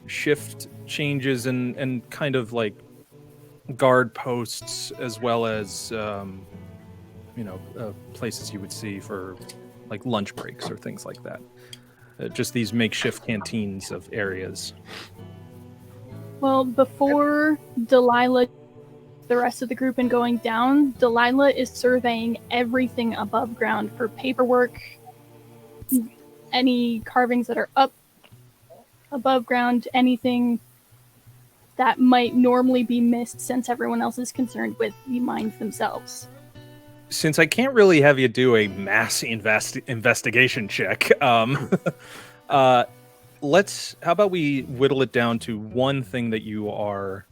shift changes and kind of like guard posts, as well as places you would see for like lunch breaks or things like that. Just these makeshift canteens of areas. Well, before Delilah, the rest of the group, and going down, Delilah is surveying everything above ground for paperwork, any carvings that are up above ground, anything that might normally be missed since everyone else is concerned with the mines themselves. Since I can't really have you do a mass investigation check, how about we whittle it down to one thing that you are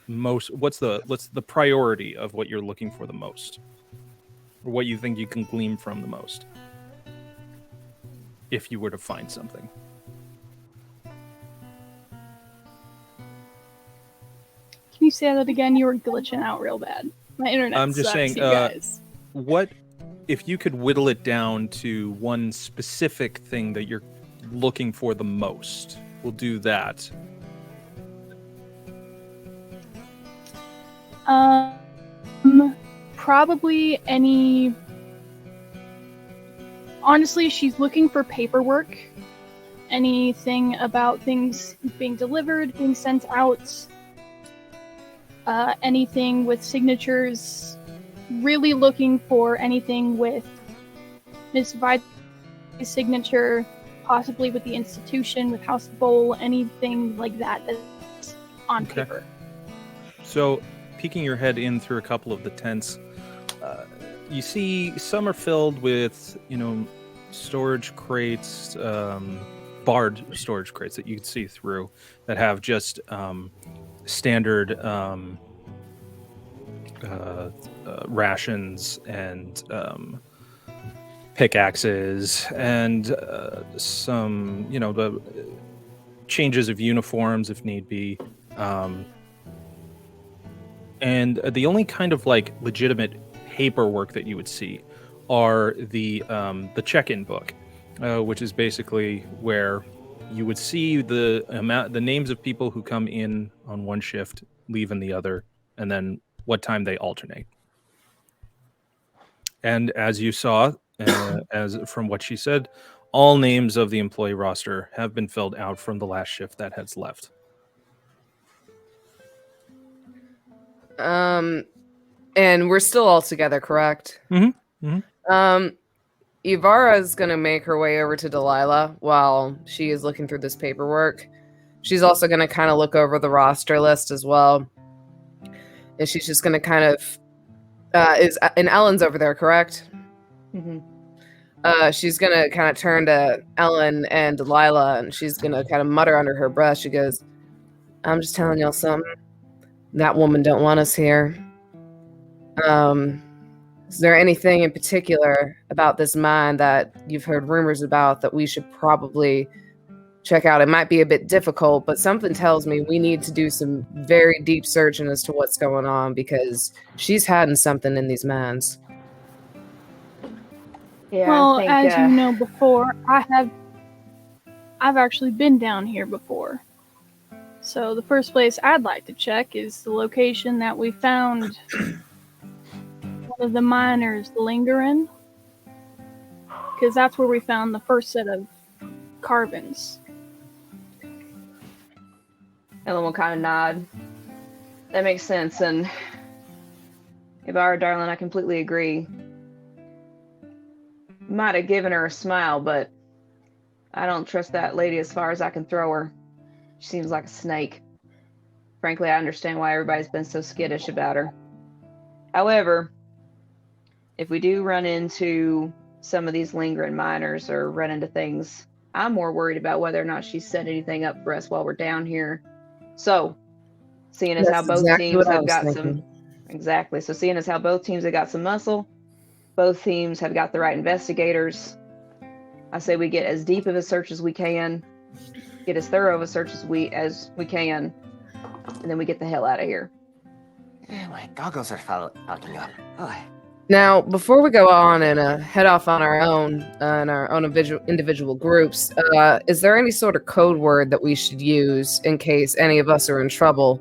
most. What's the priority of what you're looking for the most, or what you think you can glean from the most, if you were to find something. Can you say that again? You were glitching out real bad. My internet I'm just sucks, saying, you guys. What if you could whittle it down to one specific thing that you're looking for the most? We'll do that. Probably any. Honestly, she's looking for paperwork. Anything about things being delivered, being sent out. Anything with signatures. Really looking for anything with Miss Vida's signature, possibly with the institution, with House Bowl, anything like that that's on paper. So, peeking your head in through a couple of the tents, you see some are filled with, storage crates, barred storage crates that you can see through that have just standard rations and pickaxes and some, the changes of uniforms if need be. And the only kind of like legitimate paperwork that you would see are the check-in book, which is basically where you would see the names of people who come in on one shift, leave in the other, and then what time they alternate. And as you saw, as from what she said, all names of the employee roster have been filled out from the last shift that has left. And we're still all together, correct? Mm-hmm. Ivara's gonna make her way over to Delilah while she is looking through this paperwork. She's also gonna kind of look over the roster list as well. And she's just gonna kind of and Ellen's over there, correct? Mm-hmm. She's gonna kind of turn to Ellen and Delilah, and she's gonna kind of mutter under her breath. She goes, "I'm just telling y'all something. That woman don't want us here. Is there anything in particular about this mine that you've heard rumors about that we should probably check out? It might be a bit difficult, but something tells me we need to do some very deep searching as to what's going on, because she's hiding something in these mines." Yeah, Well, I think, as you know before, I've actually been down here before. So the first place I'd like to check is the location that we found one of the miners lingering, because that's where we found the first set of carvings. Ellen will kind of nod. That makes sense, and if I were darling, I completely agree. Might have given her a smile, but I don't trust that lady as far as I can throw her. She seems like a snake. Frankly, I understand why everybody's been so skittish about her. However, if we do run into some of these lingering miners or run into things, I'm more worried about whether or not she's set anything up for us while we're down here. So, seeing as how both teams have got some... Exactly. So seeing as how both teams have got some muscle, both teams have got the right investigators, I say we get as deep of a search as we can, get as thorough of a search as we can, and then we get the hell out of here. My goggles are fogging up. Oh. Now, before we go on and head off on our own individual groups, is there any sort of code word that we should use in case any of us are in trouble?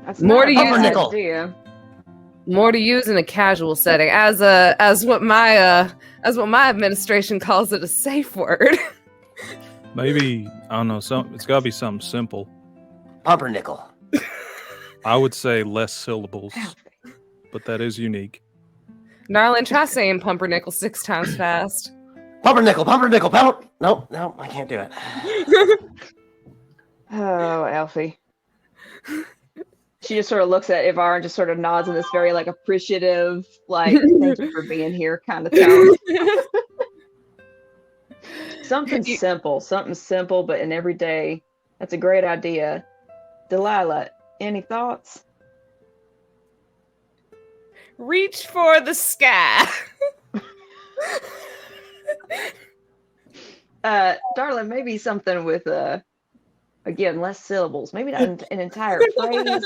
That's More not to a use bad nickel. idea. More to use in a casual setting, as what my administration calls it, a safe word. Maybe, I don't know, it's got to be something simple. Pumpernickel. I would say less syllables, but that is unique. Darling, try saying pumpernickel 6 times fast. Pumpernickel, pumpernickel, pumper. No, I can't do it. Oh, Alfie. She just sort of looks at Ivar and just sort of nods in this very like appreciative, like thank you for being here kind of tone. Something simple, but in every day. That's a great idea. Delilah, any thoughts? Reach for the sky. Darling, maybe something with again, less syllables. Maybe not an entire phrase.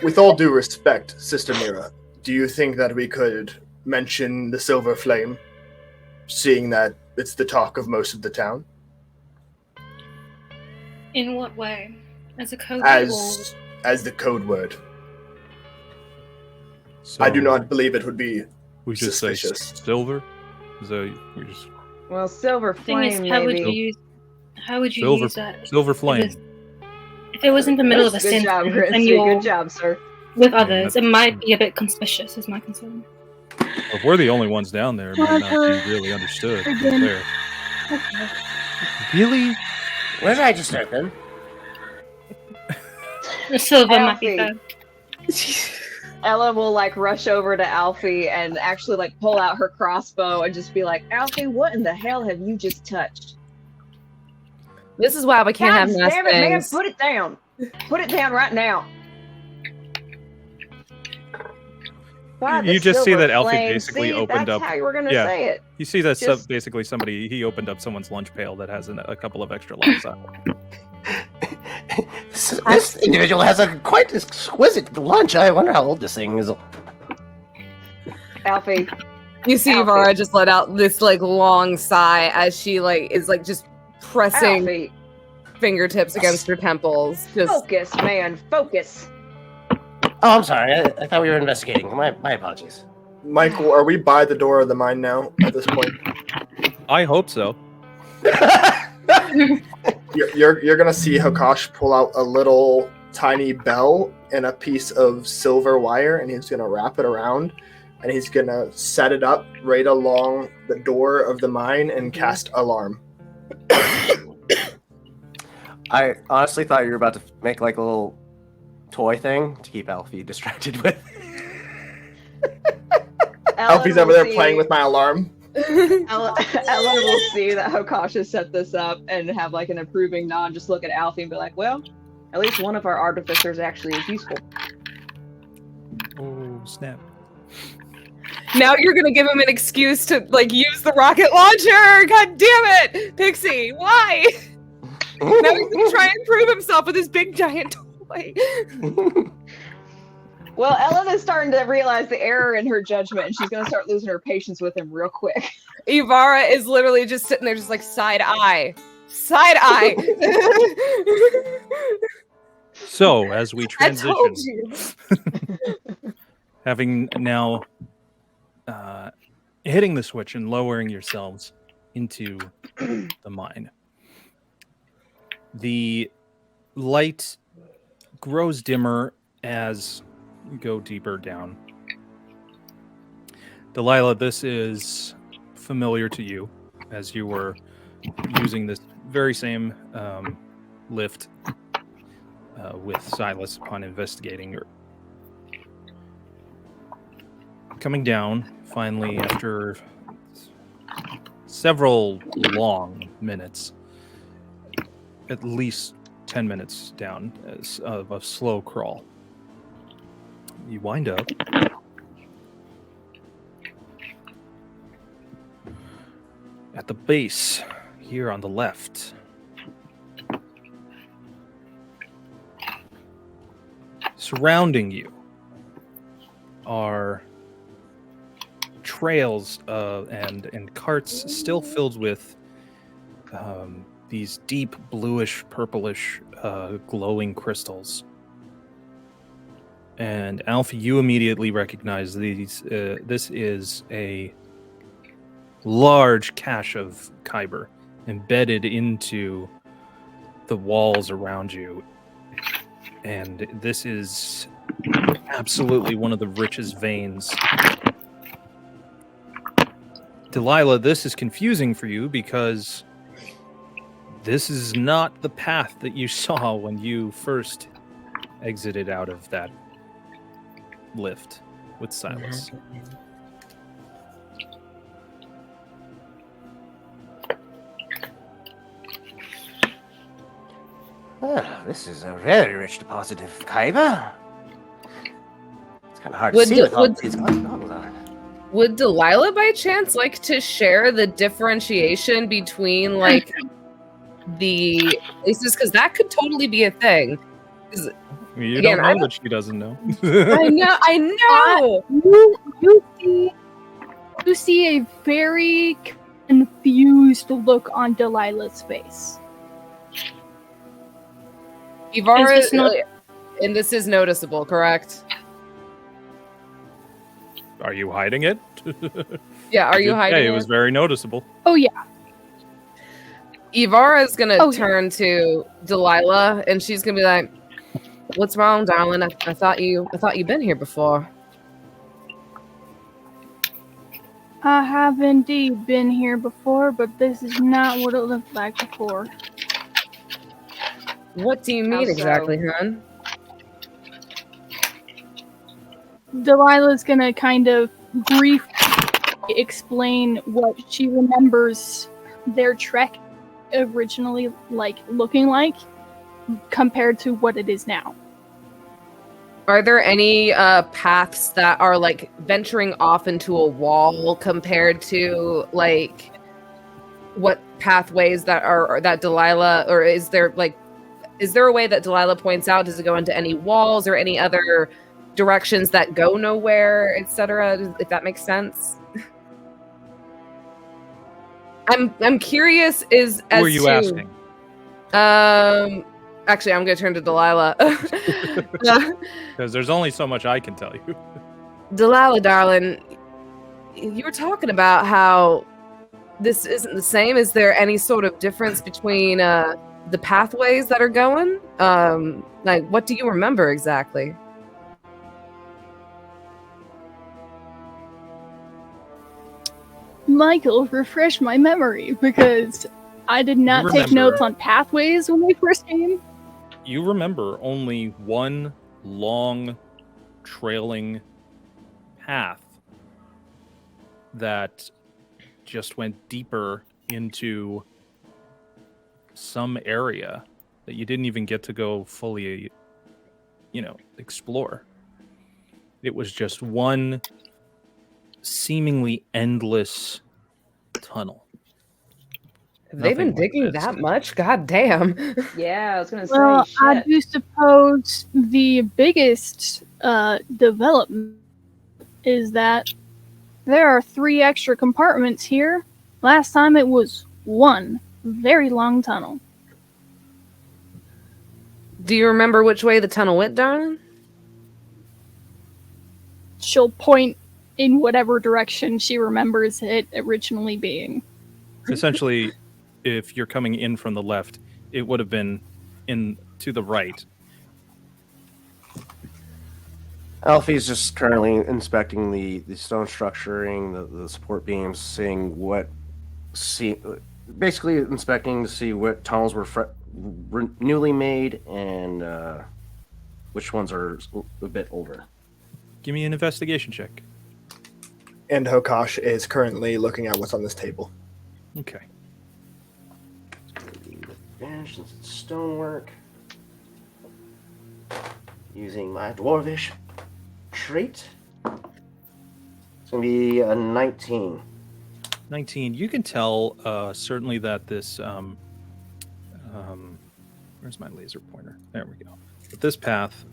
With all due respect, Sister Mira, do you think that we could mention the Silver Flame, seeing that it's the talk of most of the town? In what way? As a code As the code word. So I do not believe it would be we should suspicious. say silver. So we just Well, Silver thing is, Flame, how would maybe. you silver use that? silver flame. If it was in the middle of a Good job, sentence Christy. and you're Good job, sir. with others, it might be a bit conspicuous, is my concern. If we're the only ones down there, it might not be really understood. to be fair. Really? Where did I just open? The silver might be Alfie. good. Ella will like rush over to Alfie and actually like pull out her crossbow and just be like, Alfie, what in the hell have you just touched? This is why we can't have nice damn it, man, things. put it down. Put it down right now. By the You just see Silver that Alfie Flame. basically See, opened that's up. how you were gonna Yeah. say it. You see that Just- basically he opened up someone's lunch pail that has a couple of extra lives out. This individual has a quite exquisite lunch. I wonder how old this thing is. Alfie, You see Alfie. Ivara just let out this like long sigh as she like is like just pressing Alfie, fingertips against her temples. Just focus, man, focus. Oh, I'm sorry. I thought we were investigating. My apologies. Michael, are we by the door of the mine now at this point? I hope so. You're gonna see Hakash pull out a little tiny bell and a piece of silver wire, and he's gonna wrap it around, and he's gonna set it up right along the door of the mine and cast alarm. I honestly thought you were about to make like a little toy thing to keep Alfie distracted with. Alfie's over there playing with my alarm. Ellen will see that Hakash has set this up and have like an approving nod, just look at Alfie and be like, well, at least one of our artificers actually is useful. Oh, snap. now you're gonna give him an excuse to like use the rocket launcher. God damn it, Pixie! Why? Now he's gonna try and prove himself with his big giant toy. Well, Ellen is starting to realize the error in her judgment, and she's going to start losing her patience with him real quick. Ivara is literally just sitting there, just like side eye. So, as we I told transition, you. having now hitting the switch and lowering yourselves into the mine, the light grows dimmer as you go deeper down. Delilah, this is familiar to you, as you were using this very same lift with Silas upon investigating. Coming down, finally, after several long minutes, at least 10 minutes down of a slow crawl, you wind up at the base here on the left. Surrounding you are trails and carts still filled with these deep bluish, purplish, glowing crystals. And Alfie, you immediately recognize these. This is a large cache of kyber embedded into the walls around you. And this is absolutely one of the richest veins. Delilah, this is confusing for you because this is not the path that you saw when you first exited out of that lift with Silas. This is a very rich deposit of kyber. It's kind of hard Would to see the- with all would- these goggles on. Would Delilah by chance like to share the differentiation between like the places? Because that could totally be a thing. You Again, don't I know that she doesn't know. I know. You see a very confused look on Delilah's face. Ivara, Is this not- and this is noticeable, correct? Are you hiding it? Yeah, are you Did hiding say it? It was very noticeable. Oh yeah. Ivara is gonna Oh, yeah. turn to Delilah, and she's gonna be like, "What's wrong, darling? I thought you'd been here before." I have indeed been here before, but this is not what it looked like before. What do you mean How so? exactly, hon? Delilah's gonna kind of briefly explain what she remembers their trek originally looking like compared to what it is now. Are there any paths that are like venturing off into a wall compared to like what pathways that Delilah, or is there like is there a way that Delilah points out? Does it go into any walls or any other directions that go nowhere, etc.? If that makes sense. I'm curious. Who are you asking? Actually, I'm going to turn to Delilah. Because there's only so much I can tell you. Delilah, darling, you were talking about how this isn't the same. Is there any sort of difference between the pathways that are going? Like, what do you remember exactly? Michael, refresh my memory, because I did not take notes on pathways when we first came. You remember only one long, trailing path that just went deeper into some area that you didn't even get to go fully, explore. It was just one seemingly endless tunnel. Have they been digging that much? God damn. Yeah, I was gonna say. Well, shit. I do suppose the biggest development is that there are 3 extra compartments here. Last time it was 1 very long tunnel. Do you remember which way the tunnel went, darling? She'll point in whatever direction she remembers it originally being. Essentially, if you're coming in from the left, it would have been in to the right. Alfie's just currently inspecting the stone structuring, the support beams, basically inspecting to see what tunnels were newly made and which ones are a bit older. Give me an investigation check. And Hokosh is currently looking at what's on this table. Okay. Advantage since it's stonework. Using my dwarvish trait. It's going to be a 19. 19. You can tell certainly that this where's my laser pointer? There we go. But this path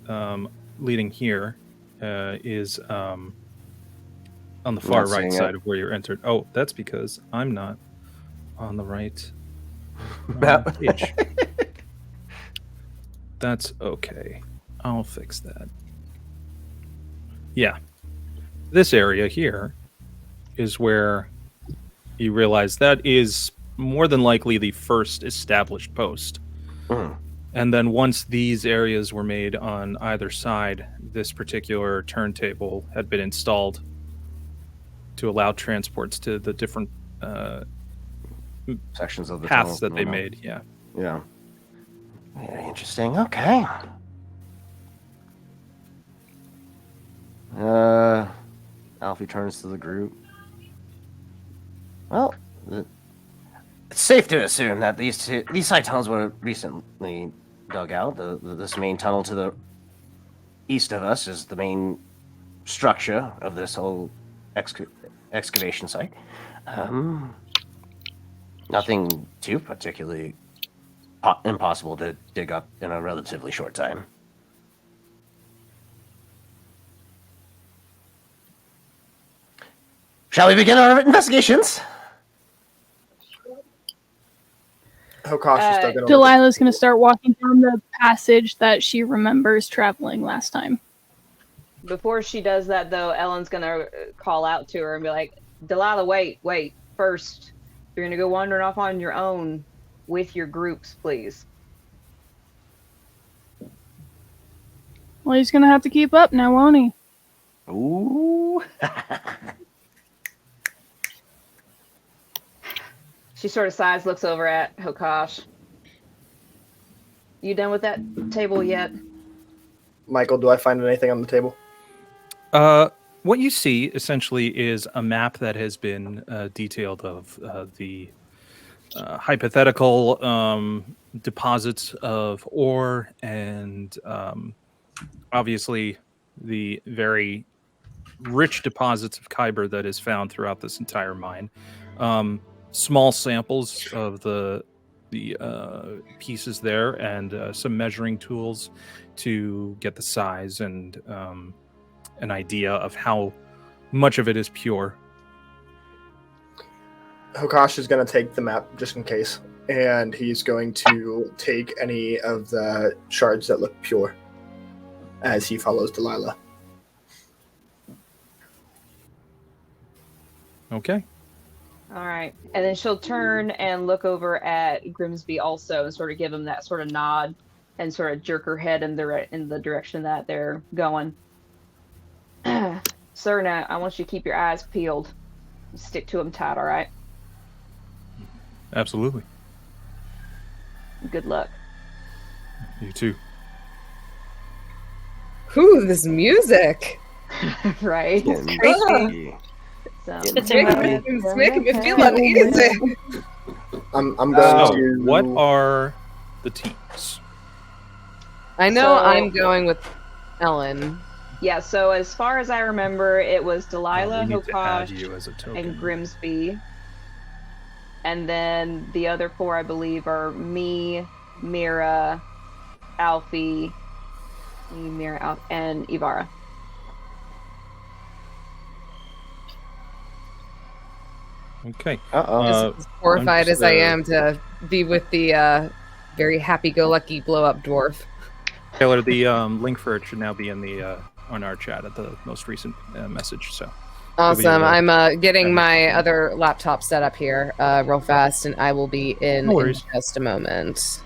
leading here is on the far right side of where you're entered. Oh, that's because I'm not on the right page. That's okay. I'll fix that. Yeah. This area here is where you realize that is more than likely the first established post. And then once these areas were made on either side, this particular turntable had been installed to allow transports to the different sections of the paths tunnel, that they made. Yeah. Yeah. Very interesting. Okay. Alfie turns to the group. Well, it's safe to assume that these side tunnels were recently dug out. This main tunnel to the east of us is the main structure of this whole excavation site. Nothing too particularly impossible to dig up in a relatively short time. Shall we begin our investigations? Hokosh is still going to... Delilah's going to start walking down the passage that she remembers traveling last time. Before she does that, though, Ellen's going to call out to her and be like, Delilah, wait. First, you're going to go wandering off on your own with your groups, please. Well, he's going to have to keep up now, won't he? Ooh. She sort of sighs, looks over at Hokosh. You done with that table yet? Michael, do I find anything on the table? What you see essentially is a map that has been detailed of the hypothetical deposits of ore and obviously the very rich deposits of kyber that is found throughout this entire mine. Small samples of the the pieces there and some measuring tools to get the size and an idea of how much of it is pure. Hokash is going to take the map just in case, and he's going to take any of the shards that look pure as he follows Delilah. Okay. All right. And then she'll turn and look over at Grimsby also and sort of give him that sort of nod and sort of jerk her head in the direction that they're going. Serna, I want you to keep your eyes peeled. Stick to them tight, all right? Absolutely. Good luck. You too. Ooh, this music. Right? Creepy. It's making me feel uneasy. I'm going So, to... what are the teams? I know So- I'm going with Ellen. Yeah, so as far as I remember, it was Delilah, we need to add Hokash, you as a token. and Grimsby. And then the other four, I believe, are me, Mira, Alfie, and Ivara. Okay. Uh-oh. As horrified just, as I am to be with the very happy-go-lucky blow-up dwarf. Taylor, the link for it should now be in the on our chat at the most recent message. So Awesome. I'm getting Yeah. my other laptop set up here real fast, and I will be in No worries. just a moment.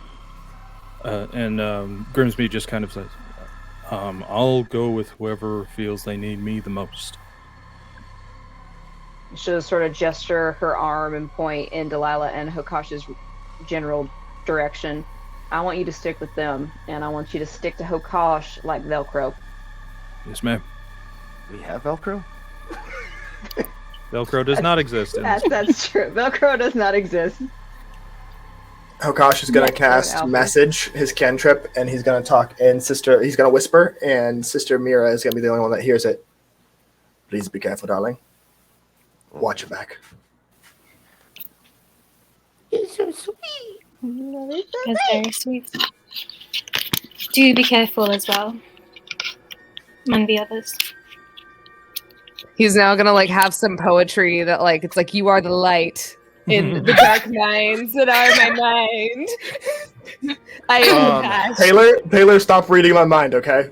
and Grimsby just kind of says, "I'll go with whoever feels they need me the most." She'll sort of gesture her arm and point in Delilah and Hokash's general direction. I want you to stick with them, and I want you to stick to Hokash like Velcro. Yes, ma'am. We have Velcro? Velcro does not exist. In this. That's true. Velcro does not exist. Hokash is going to cast Alfie. Message, his cantrip, and he's going to talk in Sister... He's going to whisper, and Sister Mira is going to be the only one that hears it. Please be careful, darling. Watch your back. It's so sweet. That's very sweet. Do be careful as well. Among the others. He's now gonna like have some poetry that like it's like you are the light in the dark minds that are my mind. I am Hokash. Taylor, stop reading my mind, okay?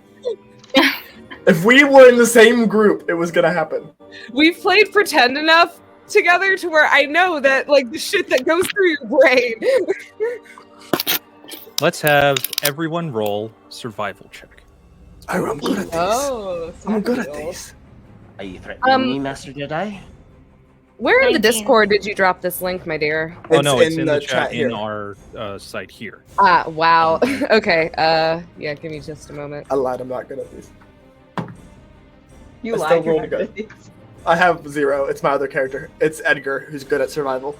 If we were in the same group, it was going to happen. We've played pretend enough together to where I know that like the shit that goes through your brain. Let's have everyone roll survival check. I'm good at this. I'm good at these. Are you threatening me, Master Jedi? Where in the 19. Discord did you drop this link, my dear? Oh no, it's in the chat chat here. in our site here. Ah, wow. Okay. Yeah, give me just a moment. I lied, I'm not good at these. You I lied. still You're rolled not good. good at these. I have 0. It's my other character. It's Edgar, who's good at survival.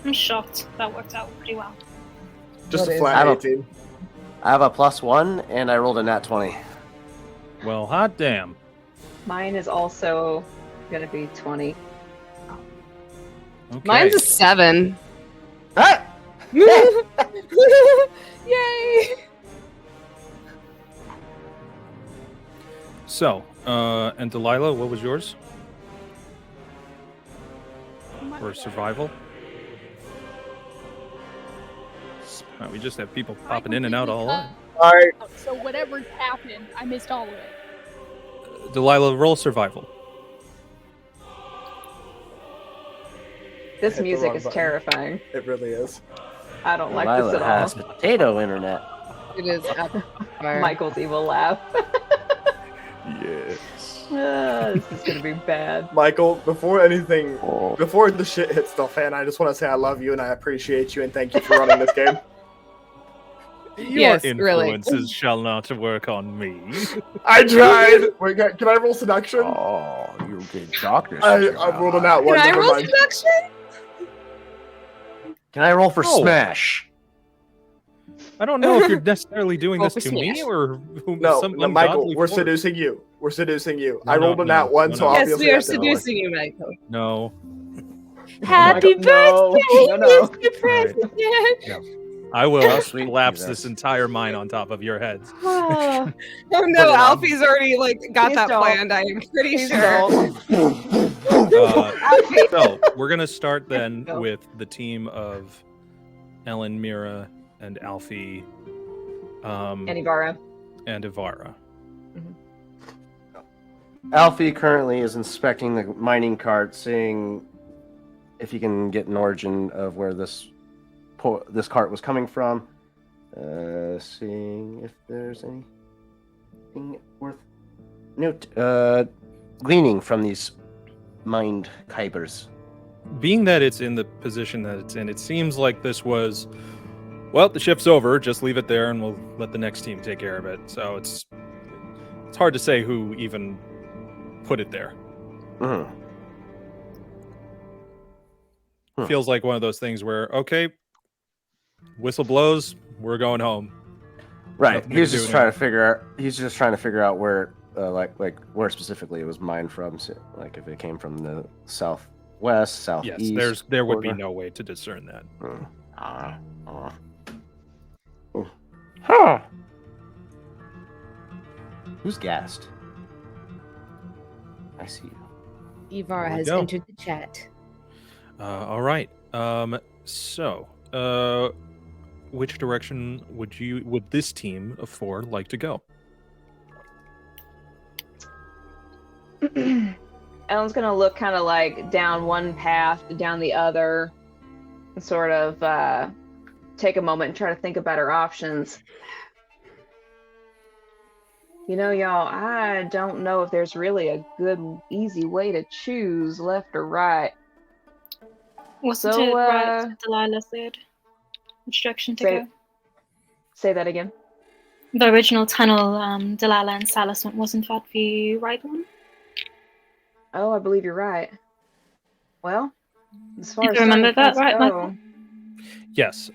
I'm shocked. That worked out pretty well. Just What a is- flat I don't- 18. I have a +1, and I rolled a nat 20. Well, hot damn. Mine is also gonna be 20. Okay. Mine's a 7. Ah! Yay! So, and Delilah, what was yours for survival? We just have people popping in and out all the Alright, So whatever happened, I missed all of it. Delilah, roll survival. This hit the music wrong is button. terrifying. it really is. I don't like Lila this at has all. potato internet. It is up. Michael's evil laugh. Yes. This is gonna be bad. Michael, before anything, Oh. before the shit hits the fan, I just want to say I love you and I appreciate you and thank you for running this game. Your Yes, really. influences shall not work on me. I tried! Wait, can I roll seduction? Oh, you're a good doctor. I rolled an out one. Can I never roll mind. seduction? Can I roll for Oh. Smash? I don't know if you're necessarily doing this Focus to me smash. or No, some no, Michael, ungodly we're force. seducing you. We're seducing you. No, I rolled an no, out one, no, so no. Yes, obviously we are that's it. seducing you, Michael. No. Happy no, birthday, no, no. Mr. President! I will How sweet collapse is this that? entire mine on top of your heads. Oh Put no, it on. Alfie's already got Please that don't. planned. I am pretty Please sure. don't. Uh, so we're gonna start then Go. with the team of Ellen, Mira, and Alfie, And Ibarra. and Ivara. Alfie currently is inspecting the mining cart, seeing if he can get an origin of where this cart was coming from. Seeing if there's anything worth gleaning from these mined kybers. Being that it's in the position that it's in, it seems like this was, well, the shift's over. Just leave it there, and we'll let the next team take care of it. So it's hard to say who even put it there. Mhm. Feels like one of those things where, okay, whistle blows, we're going home. Right. Nothing we He's can just do trying now. to figure out. He's just trying to figure out where, like where specifically it was mined from. So, like if it came from the southwest, southeast. Yes, there would be corner. no way to discern that. Huh. Who's gassed? I see you. Ivar There we has go. entered the chat. All right. So, which direction would this team of four like to go? Ellen's gonna look kind of like down one path, down the other, and sort of take a moment and try to think about her options. You know, y'all, I don't know if there's really a good, easy way to choose left or right. Wasn't So, it right what Delilah said? Which direction to go? Say that again. The original tunnel Delilah and Salas went wasn't that the right one? Oh, I believe you're right. Well, as far You as remember starting that, right, points Michael? go, Yes.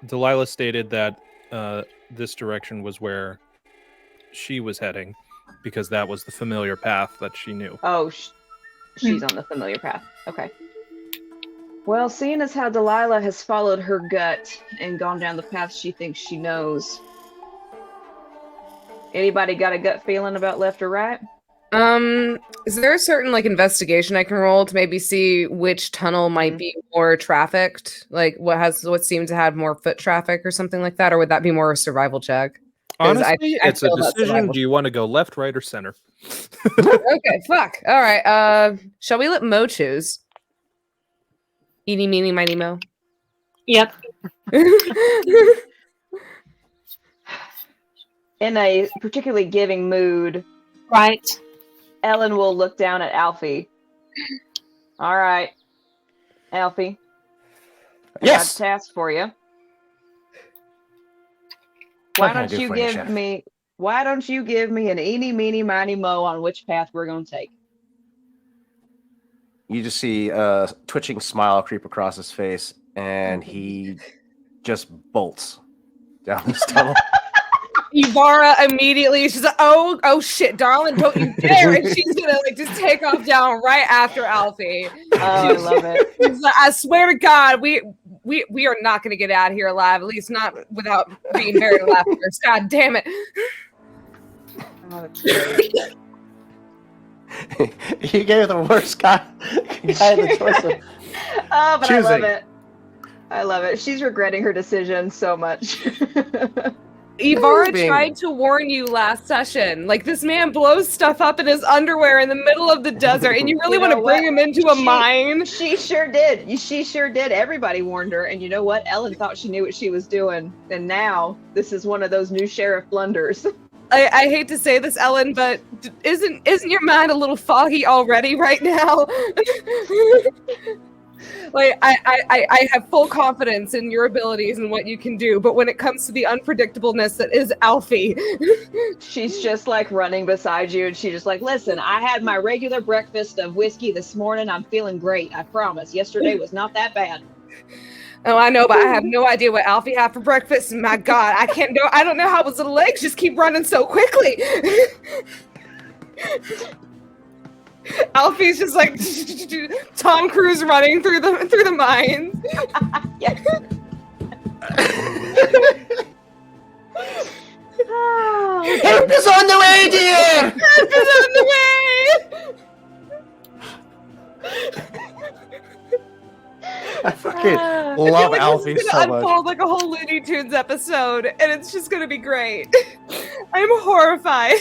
Delilah stated that this direction was where she was heading because that was the familiar path that she knew. oh, she's on the familiar path. Okay. Well, seeing as how Delilah has followed her gut and gone down the path she thinks she knows, anybody got a gut feeling about left or right? Is there a certain investigation I can roll to maybe see which tunnel might be more trafficked? Like what seemed to have more foot traffic or something like that, or would that be more a survival check? 'Cause Honestly, I it's a feel that's decision. survival. Do you want to go left, right, or center? Okay, fuck. All right. Shall we let Mo choose? Eeny, meeny, miny, mo. Yep. In a particularly giving mood, Right. Ellen will look down at Alfie. All right, Alfie. I got Yes. a task for you. What can I do for you, Chef? Why don't you give me an eeny, meeny, miny, mo on which path we're going to take? You just see a twitching smile creep across his face, and he just bolts down this tunnel. Ibarra immediately, she's like, oh shit, darling, don't you dare. And she's gonna just take off down right after Alfie. Oh, I love it. She's like, I swear to God, we are not gonna get out of here alive, at least not without being very laughterous. God damn it. Oh, that's great. You gave the worst guy the choice of Oh, but choosing. I love it. I love it. She's regretting her decision so much. Ibarra Being- tried to warn you last session. Like, this man blows stuff up in his underwear in the middle of the desert, and you really You want to know bring what? him into a mine? She sure did. She sure did. Everybody warned her. And you know what? Ellen thought she knew what she was doing. And now this is one of those new sheriff blunders. I hate to say this, Ellen, but isn't your mind a little foggy already right now? Like, I have full confidence in your abilities and what you can do, but when it comes to the unpredictableness that is Alfie, She's just like running beside you. And she's just like, listen, I had my regular breakfast of whiskey this morning. I'm feeling great. I promise. Yesterday was not that bad. oh, I know, but I have no idea what Alfie had for breakfast. My God, I don't know how his little legs just keep running so quickly. Alfie's just like Tom Cruise running through the mines. Yes. Help is on the way, dear! Help is on the way! I fucking I love feel like Alfie this is so gonna much. unfold like a whole Looney Tunes episode, and it's just gonna be great. I'm horrified.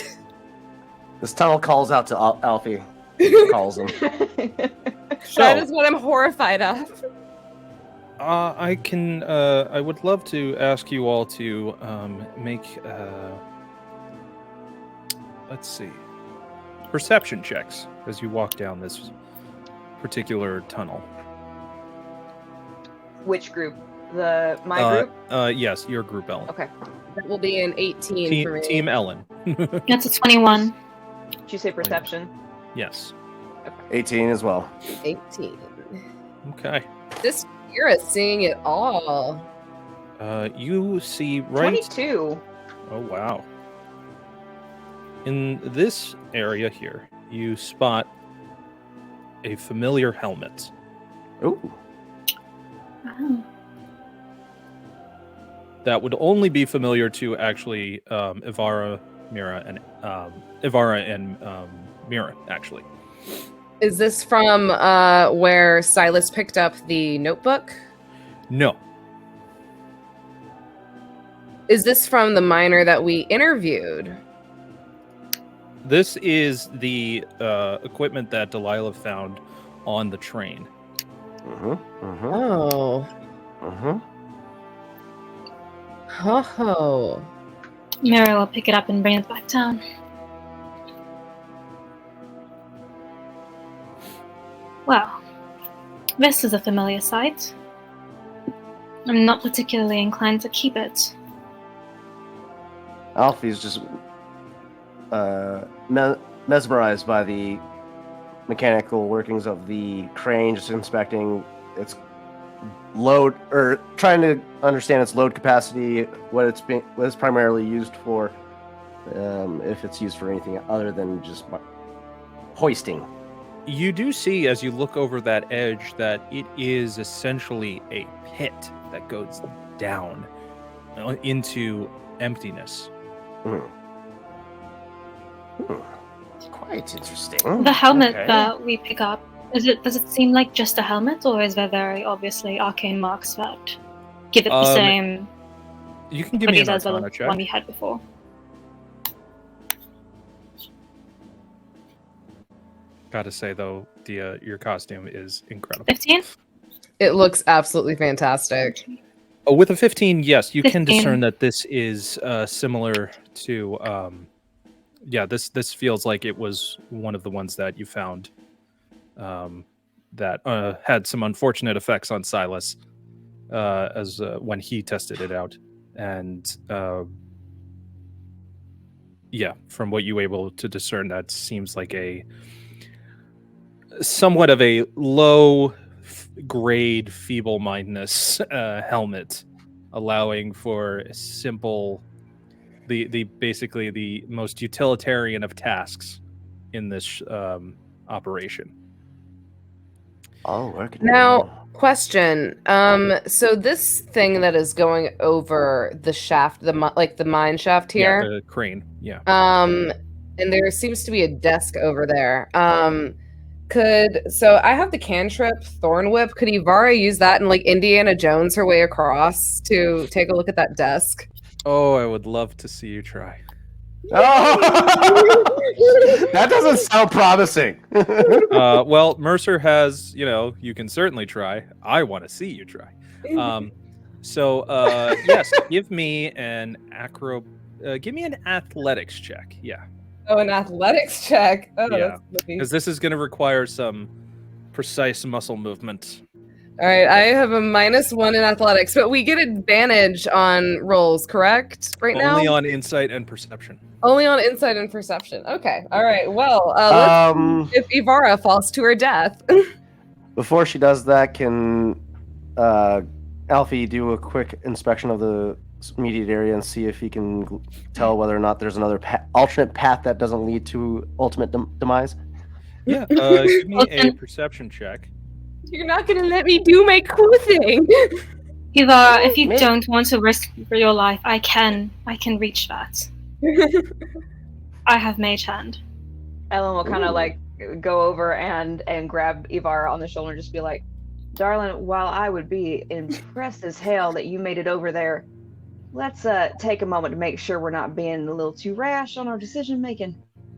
This tunnel calls out to Alfie. Calls him. That is what I'm horrified of. I would love to ask you all to make let's see, perception checks as you walk down this particular tunnel. Which group? My group? Yes, your group, Ellen. Okay. That will be an 18 for me. Team Ellen. That's a 21. Did you say perception? Yes. 18 as well. 18. Okay. This Kira is seeing it all. You see right. 22. Oh wow. In this area here, you spot a familiar helmet. Ooh. Oh. That would only be familiar to actually Ivara, Mira, and Mira, actually. Is this from where Silas picked up the notebook? No. Is this from the miner that we interviewed? This is the equipment that Delilah found on the train. Oh. Oh. Mary will pick it up and bring it back down. Well, this is a familiar sight. I'm not particularly inclined to keep it. Alfie's just mesmerized by the mechanical workings of the crane, just inspecting its load, or trying to understand its load capacity, what it's primarily used for, if it's used for anything other than just hoisting. You do see, as you look over that edge, that it is essentially a pit that goes down into emptiness. Quite interesting. The helmet Okay. that we pick up, does it seem like just a helmet, or is there very obviously arcane marks that give it the same You can give me properties an as the Arcana check. one we had before? Gotta say though, your costume is incredible. 15? It looks absolutely fantastic. Oh, with a 15, yes, you can 15. discern that this is similar to. This feels like it was one of the ones that you found that had some unfortunate effects on Silas as when he tested it out, and from what you were able to discern, that seems like a somewhat of a low grade feeble-mindedness helmet, allowing for simple, the basically the most utilitarian of tasks in this operation. Oh, working. Now, question. So this thing that is going over the shaft, the mine shaft here. Yeah, the crane. Yeah. And there seems to be a desk over there. So I have the cantrip Thorn Whip. Could Ivara use that and like Indiana Jones her way across to take a look at that desk? Oh, I would love to see you try. Oh! That doesn't sound promising. Well, Mercer has, you can certainly try. I want to see you try. Yes, give me an athletics check. Yeah. Oh, an athletics check. Oh, Yeah. that's lucky. Because this is going to require some precise muscle movement. All right, I have a -1 in athletics, but we get advantage on rolls, correct? Right now? Only on insight and perception. Only on insight and perception. Okay. All right. Well, let's see if Ivara falls to her death. Before she does that, can Alfie do a quick inspection of the immediate area and see if he can tell whether or not there's another alternate path that doesn't lead to ultimate demise? Yeah, give me a Okay. perception check. You're not gonna let me do my cool thing. Eva, if you Maybe- don't want to risk for your life, I can reach that. I have Mage Hand. Ellen will kind Ooh. of like go over and grab Ivar on the shoulder and just be like, "Darling, while I would be impressed as hell that you made it over there, let's take a moment to make sure we're not being a little too rash on our decision making."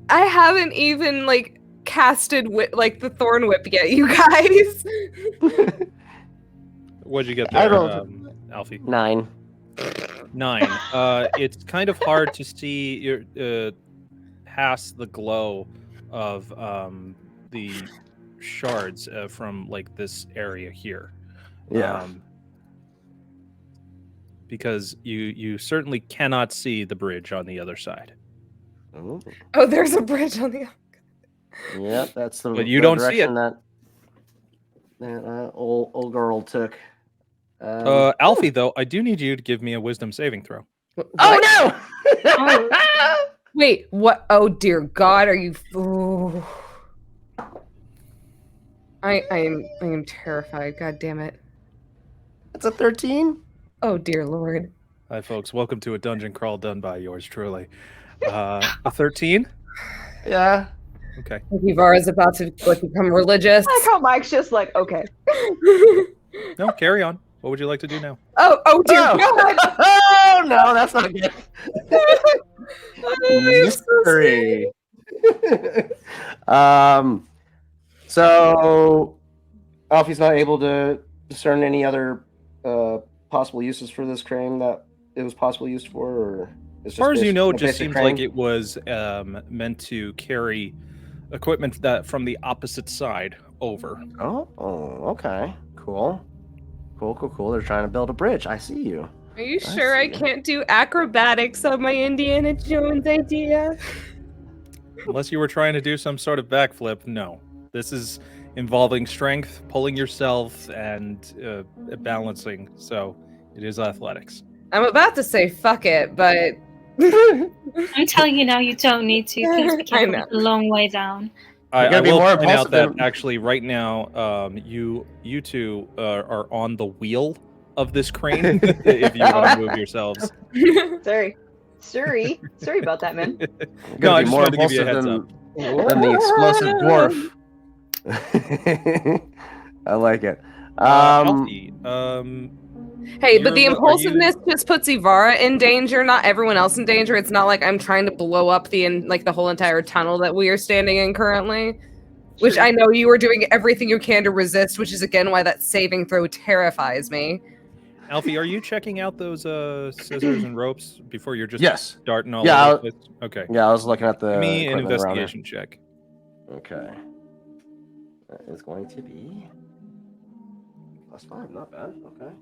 I haven't even like casted the thorn whip yet, you guys. What'd you get I there, rolled Alfie? 9. 9. It's kind of hard to see your past the glow of the shards from like this area here. Yeah. Because you certainly cannot see the bridge on the other side. Ooh. Oh, there's a bridge on the. Yep, that's the, But you the don't see direction that old girl took. Alfie, though, I do need you to give me a wisdom saving throw. Oh no! Wait, what? Oh dear God, are you? Ooh. I am terrified. God damn it. It's a 13. Oh dear Lord. Hi, folks. Welcome to a dungeon crawl done by yours truly. A 13? Yeah. Okay. Ivar is about to become religious. I like how Mike's just like, okay. No, carry on. What would you like to do now? Oh dear Oh. God. Oh no, that's not good. Mystery. So Alfie's not able to discern any other possible uses for this crane that it was possibly used for, or As far as you know, it just basic seems crane? like it was meant to carry equipment that from the opposite side over. Oh, okay. Cool. They're trying to build a bridge. I see you. Are you I sure I see. can't do acrobatics on my Indiana Jones idea? Unless you were trying to do some sort of backflip, no. This is involving strength, pulling yourself, and balancing. So it is athletics. I'm about to say fuck it, but I'm telling you now, you don't need to. Please be I careful. know. It's a long way down. I gotta be will more point out impulsive that than- actually right now, you two are on the wheel of this crane. If you want to move yourselves. Sorry about that, man. No, I Be just more wanted to give you a heads impulsive up. than the explosive dwarf. I like it. Alfie, hey, but the are you- impulsiveness just puts Ivara in danger, not everyone else in danger. It's not like I'm trying to blow up the whole entire tunnel that we are standing in currently. Which True. I know you are doing everything you can to resist, which is again why that saving throw terrifies me. Alfie, are you checking out those scissors and ropes before you're just Yes. darting all Yeah, over the place? Okay. Yeah, I was looking at the Give me an equipment around there. investigation check. Okay. That is going to be +5. Not bad. Okay.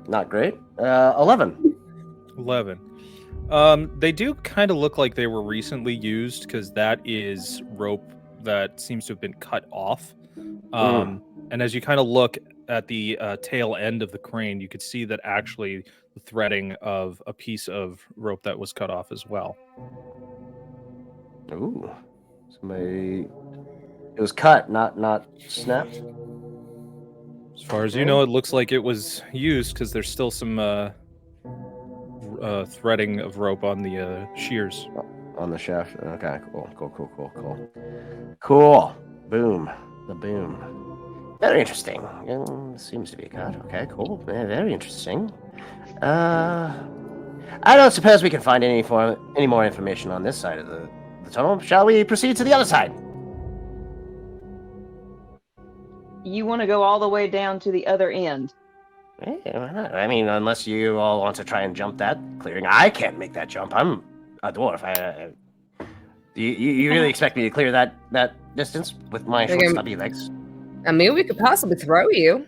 Not great. 11. 11. They do kind of look like they were recently used because that is rope that seems to have been cut off. And as you kind of look at the tail end of the crane, you could see that actually the threading of a piece of rope that was cut off as well. Ooh. Somebody. It was cut, not snapped. As far as you know, it looks like it was used because there's still some threading of rope on the shears. On the shaft. Okay, cool. Boom. The boom. Very interesting. Seems to be a cut. Okay, cool. Very interesting. I don't suppose we can find any more information on this side of the tunnel. Shall we proceed to the other side? You want to go all the way down to the other end? Why not? I mean, unless you all want to try and jump that clearing. I can't make that jump. I'm a dwarf. You really expect me to clear that distance with my short, stubby legs? I mean, we could possibly throw you.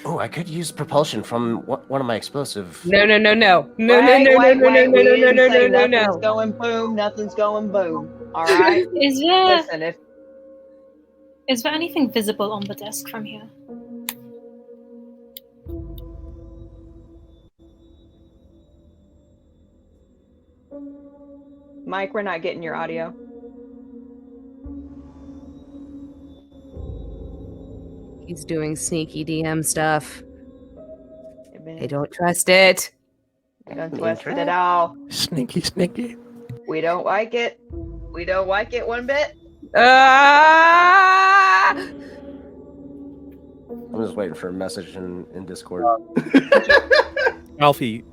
Oh, I could use propulsion from one of my explosive. No. Wait, we didn't say nothing's going boom, nothing's going boom. All right. Listen, if Is there anything visible on the desk from here? Mike, we're not getting your audio. He's doing sneaky DM stuff. I don't trust it. We don't trust it at all. Sneaky, sneaky. We don't like it. We don't like it one bit. Ah! I'm just waiting for a message in Discord. Alfie,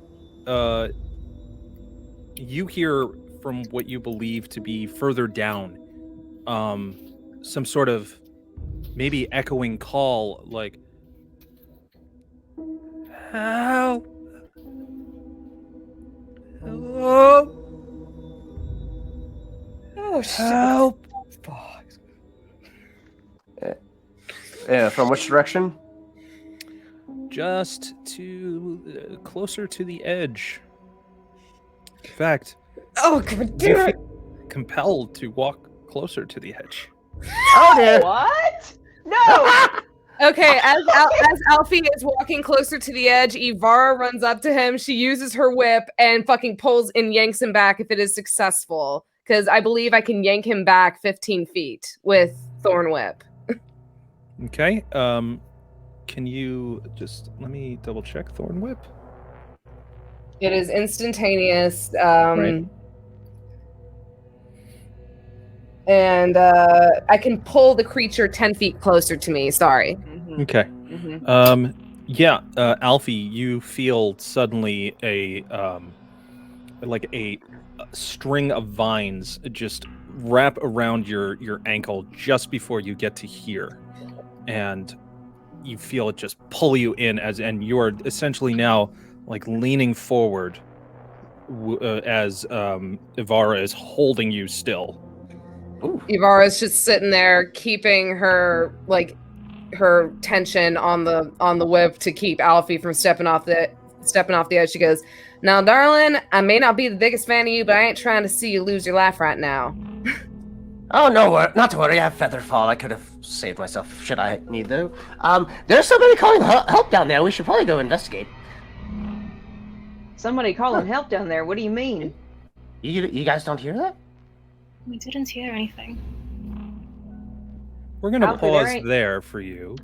you hear from what you believe to be further down, some sort of maybe echoing call, like, help, hello, Oh, shit. help. Yeah, from which direction? Just to closer to the edge. In fact, Oh, god you damn it. feel compelled to walk closer to the edge. Oh dear. What? No! Okay, as Alfie is walking closer to the edge, Ivara runs up to him. She uses her whip and fucking pulls and yanks him back if it is successful. Because I believe I can yank him back 15 feet with Thorn Whip. Okay. Can you just let me double check Thorn Whip? It is instantaneous. Right. And I can pull the creature 10 feet closer to me. Sorry. Okay. Mhm. Yeah, Alfie, you feel suddenly a string of vines just wrap around your ankle just before you get to here, and you feel it just pull you in and you are essentially now like leaning forward as Ivara is holding you still. Ivara's just sitting there keeping her tension on the whip to keep Alfie from stepping off the edge. She goes, "Now, darling, I may not be the biggest fan of you, but I ain't trying to see you lose your life right now." Oh, no, not to worry. I have Featherfall. I could have saved myself should I need to. There's somebody calling help down there. We should probably go investigate. Somebody calling help down there. What do you mean? You guys don't hear that? We didn't hear anything. We're gonna Alfie, there pause ain't- there for you.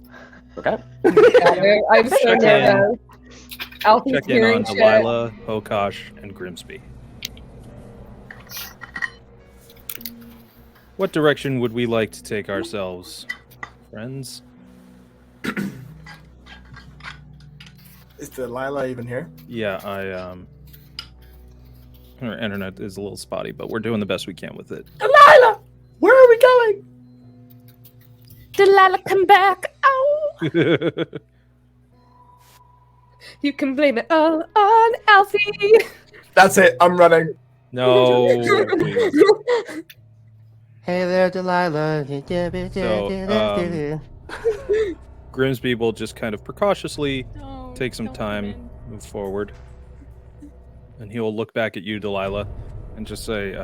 Okay. I'm so Check in. nervous. Alfie's Check in hearing on shit. Delilah, Hokosh, and Grimsby. What direction would we like to take ourselves, friends? Is Delilah even here? Yeah, our internet is a little spotty, but we're doing the best we can with it. Delilah! Where are we going? Delilah, come back. Ow! You can blame it all on Alfie. That's it. I'm running. No. please. Hey there, Delilah. So, Grimsby will just kind of precautiously No, take some don't time, let him. move forward, and he will look back at you, Delilah, and just say,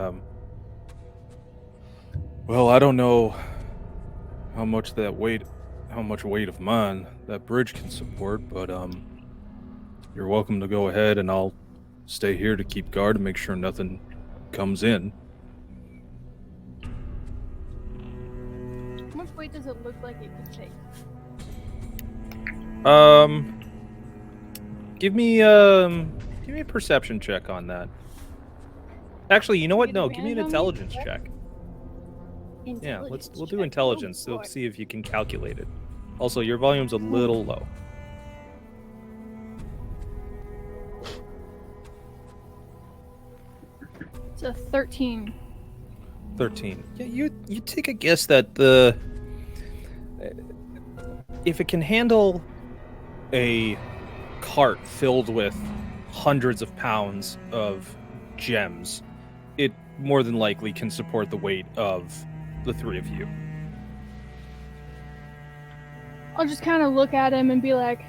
well, I don't know how much weight of mine that bridge can support, but you're welcome to go ahead, and I'll stay here to keep guard and make sure nothing comes in. How much weight does it look like it could take? Give me a perception check on that. Actually, you know what? Get No, give me an advantage on me? intelligence check. Yeah, we'll do check. intelligence. Oh, We'll boy. see if you can calculate it. Also, your volume's a little low. It's a 13. 13. Yeah, you take a guess that if it can handle a cart filled with hundreds of pounds of gems, it more than likely can support the weight of the three of you. I'll just kind of look at him and be like,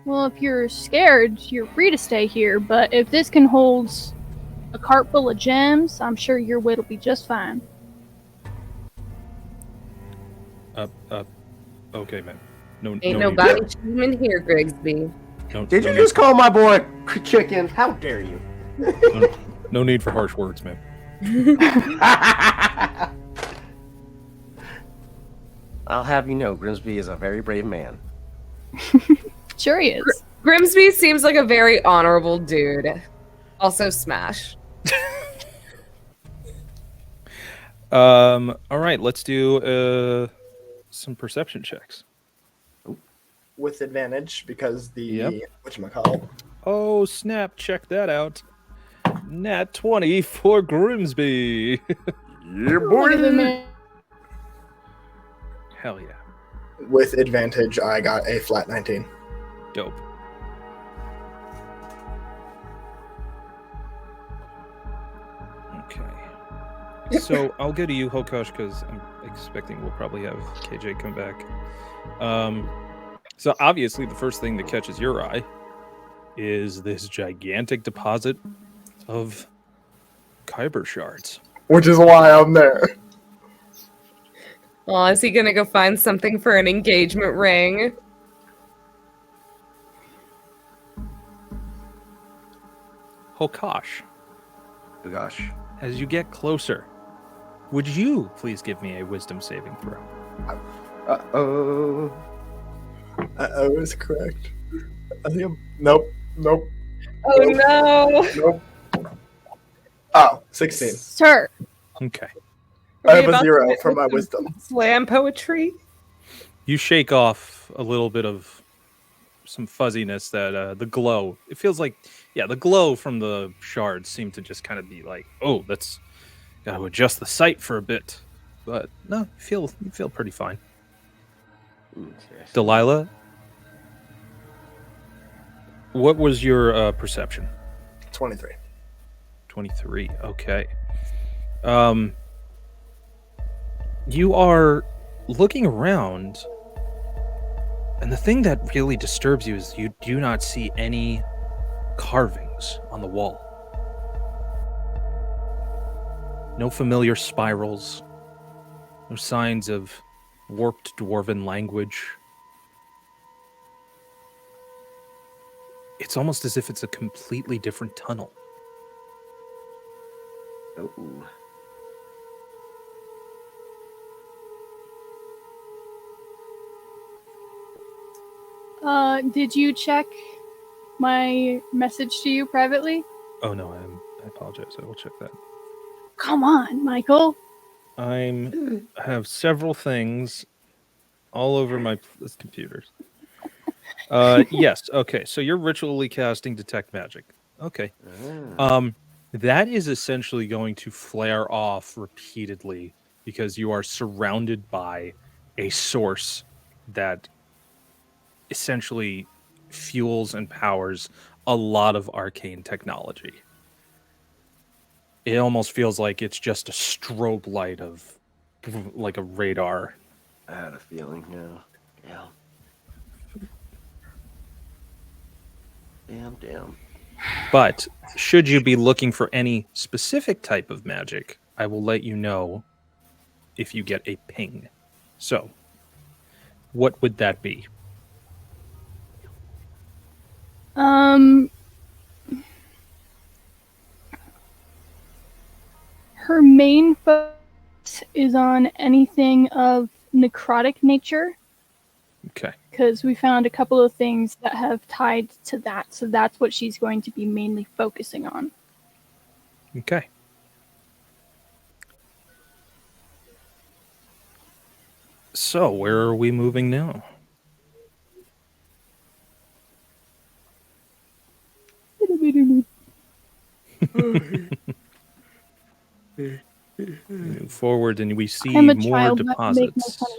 well, if you're scared, you're free to stay here, but if this can hold a cart full of gems, I'm sure your weight will be just fine. Okay, man. No, Ain't no nobody human here, Grigsby. Need, no, Did no you need- just call my boy chicken? How dare you? no need for harsh words, man. I'll have you know, Grimsby is a very brave man. Sure he is. Grimsby seems like a very honorable dude. Also, smash. All right, let's do some perception checks. With advantage because the Yep. whatchamacallit. Oh, snap, check that out. Nat 20 for Grimsby. Yeah, Look at the man. Hell yeah. With advantage, I got a flat 19. Dope. Okay. So I'll go to you, Hokosh, because I'm expecting we'll probably have KJ come back. So obviously the first thing that catches your eye is this gigantic deposit of Kyber shards. Which is why I'm there. Oh, is he gonna go find something for an engagement ring? Hokosh, Oh, gosh. as you get closer, would you please give me a wisdom saving throw? Uh-oh. I was correct. I think I'm... Nope. Oh no! Nope. Oh, 16. Sir. Okay. I have Are we a about 0 to for my make wisdom. Slam poetry? You shake off a little bit of some fuzziness that the glow. It feels like, yeah, the glow from the shards seem to just kind of be like, oh, that's got to adjust the sight for a bit. But no, you feel pretty fine. Delilah, what was your perception? 23. 23. Okay. You are looking around, and the thing that really disturbs you is you do not see any carvings on the wall. No familiar spirals, no signs of warped dwarven language. It's almost as if it's a completely different tunnel. Oh. Did you check my message to you privately? Oh no, I apologize. I will check that. Come on, Michael. I have several things all over my computers. Yes. Okay. So you're ritually casting detect magic. Okay. That is essentially going to flare off repeatedly because you are surrounded by a source that essentially fuels and powers a lot of arcane technology. It almost feels like it's just a strobe light of like a radar. I had a feeling, yeah. Damn. But should you be looking for any specific type of magic, I will let you know if you get a ping. So, what would that be? Her main focus is on anything of necrotic nature, Okay. because we found a couple of things that have tied to that, so that's what she's going to be mainly focusing on. Okay. So, where are we moving now? Move forward and we see I'm a more child, not to make no deposits. fun of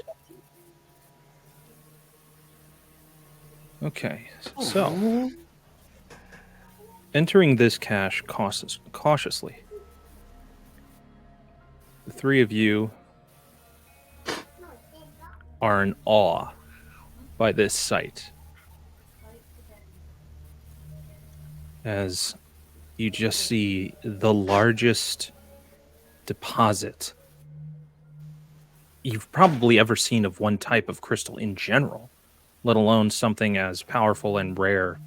it. Okay, so entering this cache cautiously, the three of you are in awe by this sight as you just see the largest deposit you've probably ever seen of one type of crystal in general, let alone something as powerful and rare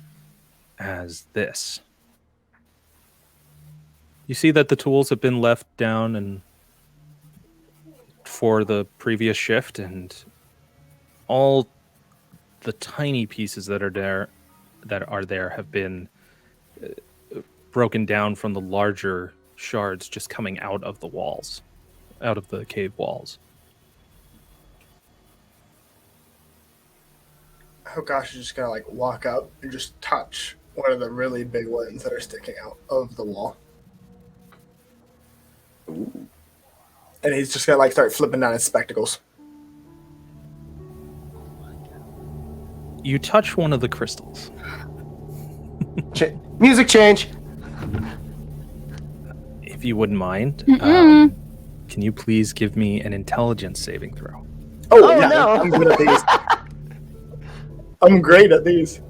as this. You see that the tools have been left down and for the previous shift, and all the tiny pieces that are there have been broken down from the larger shards just coming out of the walls, out of the cave walls. Oh gosh, you're just gonna like walk up and just touch one of the really big ones that are sticking out of the wall. Ooh. And he's just gonna like start flipping down his spectacles. You touch one of the crystals. Music change. If you wouldn't mind, can you please give me an intelligence saving throw? Oh yeah, no. I'm good at these. I'm great at these.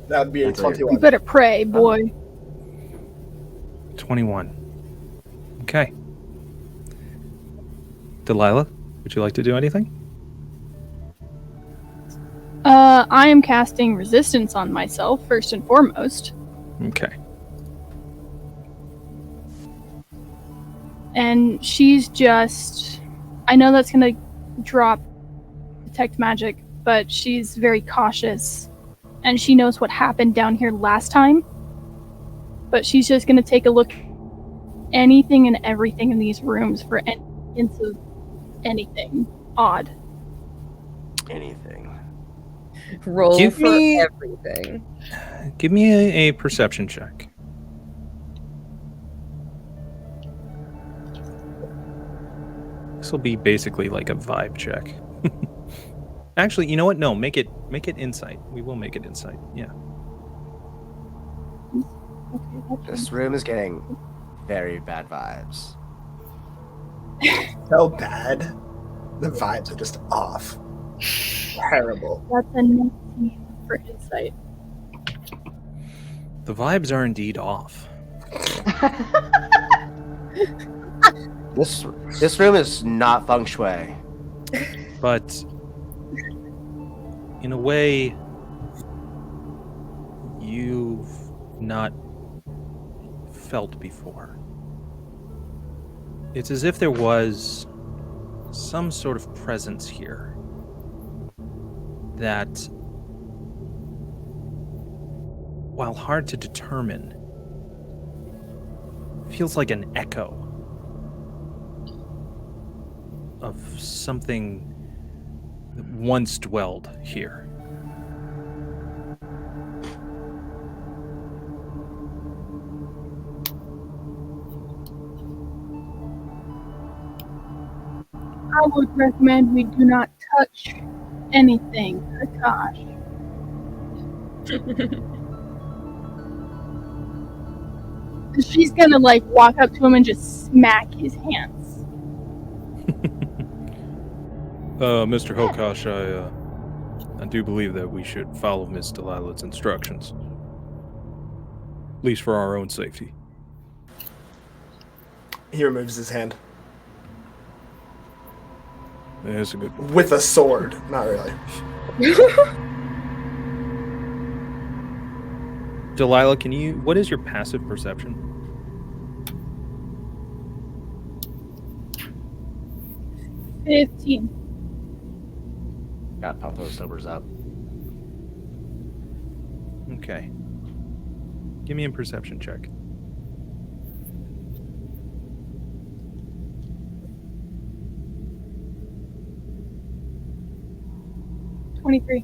That'd be a You 21. better pray, boy. 21. Okay. Delilah, would you like to do anything? I am casting resistance on myself, first and foremost. Okay. And she's just... I know that's going to drop detect magic, but she's very cautious. And she knows what happened down here last time. But she's just going to take a look at anything and everything in these rooms for hints of anything odd. Anything. Roll Give for me- everything. Give me a perception check. This will be basically like a vibe check. Actually, you know what? No, make it insight. We will make it insight. Yeah. Okay, This room is getting very bad vibes. So bad. The vibes are just off. Terrible. that's a 19 for insight. The vibes are indeed off. This room is not feng shui. But in a way, you've not felt before. It's as if there was some sort of presence here that, while hard to determine, feels like an echo of something that once dwelled here. I would recommend we do not touch anything, Akash. She's gonna like walk up to him and just smack his hands. Mr. Hokosh, I do believe that we should follow Miss Delilah's instructions. At least for our own safety. He removes his hand. Yeah, that's a good one. With a sword. Not really. Delilah, what is your passive perception? $15. Got pop those numbers up. Okay. Give me a perception check. $23.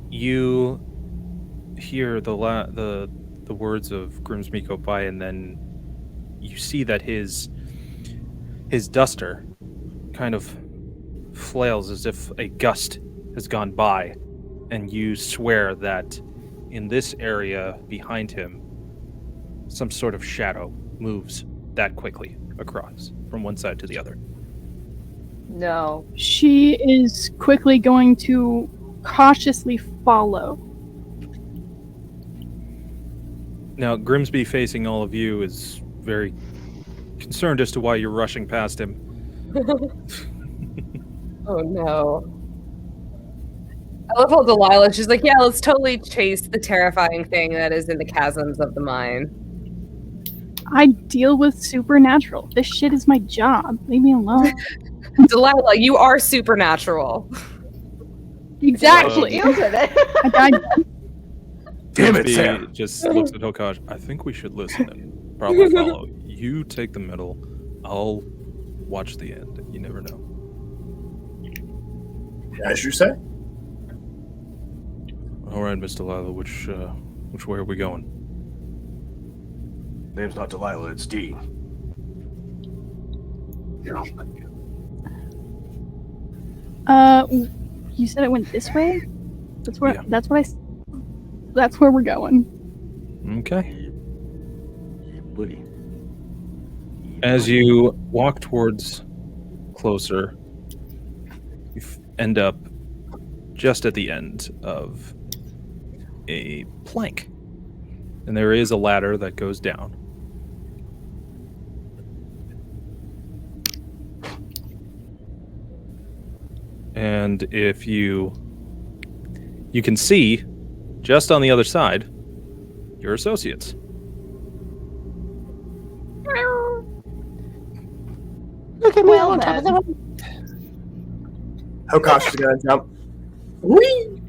You hear the words of Grimsby go by, and then you see that his duster kind of flails as if a gust has gone by, and you swear that in this area behind him, some sort of shadow moves that quickly across from one side to the other. No. She is quickly going to cautiously follow. Now, Grimsby, facing all of you, is very concerned as to why you're rushing past him. Oh no. I love how Delilah, she's like, yeah, let's totally chase the terrifying thing that is in the chasms of the mine. I deal with supernatural. This shit is my job. Leave me alone. Delilah, you are supernatural. Exactly. Deals with it. I died. Damn it, Grimsby Sam. just looks at Hokosh. I think we should listen and probably follow. You take the middle. I'll watch the end. You never know. As you say. All right, Miss Delilah, which way are we going? Name's not Delilah, it's Dee. You said it went this way? That's where. Yeah. That's where we're going. Okay. Woody. As you walk towards closer, you end up just at the end of a plank. And there is a ladder that goes down. And if you can see just on the other side your associates. Look at me Well on top of the then. world. Hokosh is gonna jump. Whee!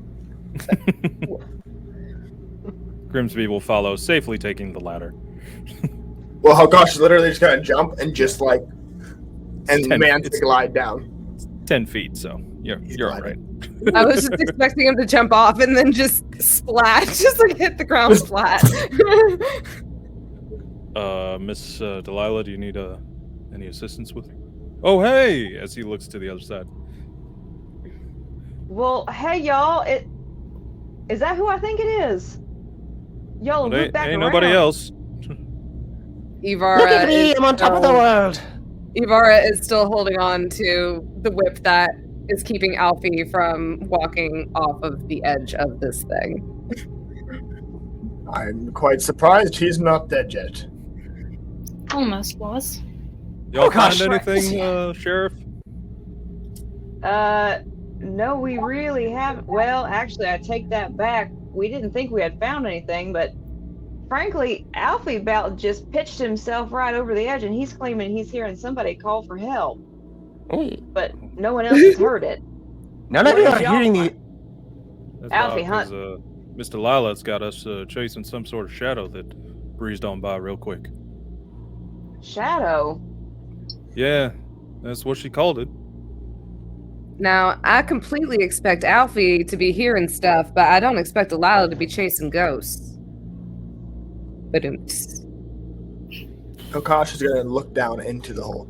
Grimsby will follow, safely taking the ladder. Well, Hokosh is literally just gonna jump and just like, and Ten- man to it's- glide down. 10 feet, so you're all right. I was just expecting him to jump off and then just splat, just like hit the ground flat. Miss Delilah, do you need any assistance with? Oh, hey! As he looks to the other side. Well, hey y'all, is that who I think it is? Y'all Well, look back ain't around. nobody else. Ivara Look at me, is I'm on top of the still- world. Ivara is still holding on to the whip that is keeping Alfie from walking off of the edge of this thing. I'm quite surprised he's not dead yet. Almost was. Y'all Oh, gosh, find right. anything, Sheriff? No, we really haven't. Well, actually, I take that back. We didn't think we had found anything, but frankly, Alfie about just pitched himself right over the edge, and he's claiming he's hearing somebody call for help, Hey, but no one else has heard it. none of What you did are y'all hearing the. find? That's Alfie, odd, 'cause, Miss Delilah's got us chasing some sort of shadow that breezed on by real quick. Shadow. Yeah, that's what she called it. Now, I completely expect Alfie to be hearing stuff, but I don't expect Delilah to be chasing ghosts. But Hokosh is gonna look down into the hole.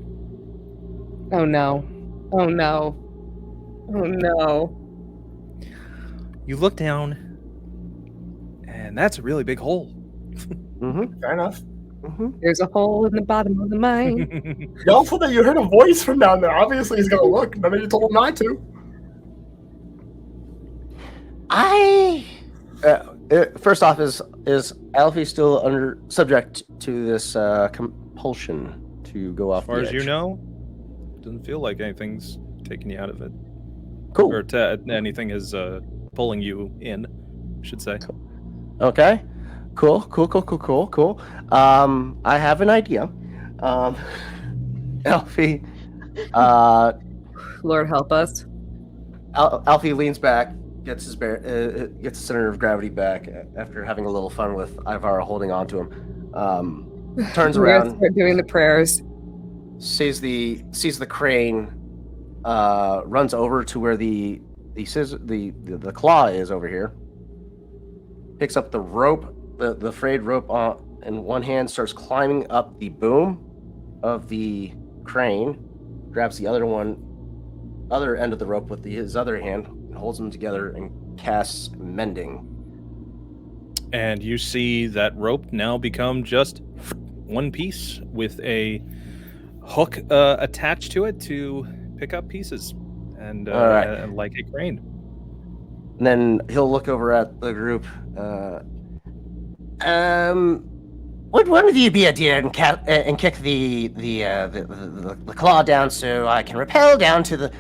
oh no. Oh no. Oh no. You look down, and that's a really big hole. Mm-hmm. Fair enough. Mm-hmm. There's a hole in the bottom of the mine. Y'all said that you heard a voice from down there. Obviously, he's gonna look. None of you told him not to. First off, is Alfie still under subject to this compulsion to go off As far the as you edge? know, doesn't feel like anything's taking you out of it. Cool. Or anything is pulling you in, I should say. Okay. Cool. I have an idea. Alfie, Lord help us. Alfie leans back, gets his gets the center of gravity back after having a little fun with Ivara holding on to him. Turns We're gonna around, start doing the prayers. sees the crane, runs over to where the claw is over here. Picks up the rope, the frayed rope in one hand, starts climbing up the boom of the crane, grabs the other end of the rope with his other hand, and holds them together and casts mending. And you see that rope now become just one piece with a hook attached to it to pick up pieces, and All right. like a crane. And then he'll look over at the group. Would one of you be a dear and kick the claw down so I can rappel down to the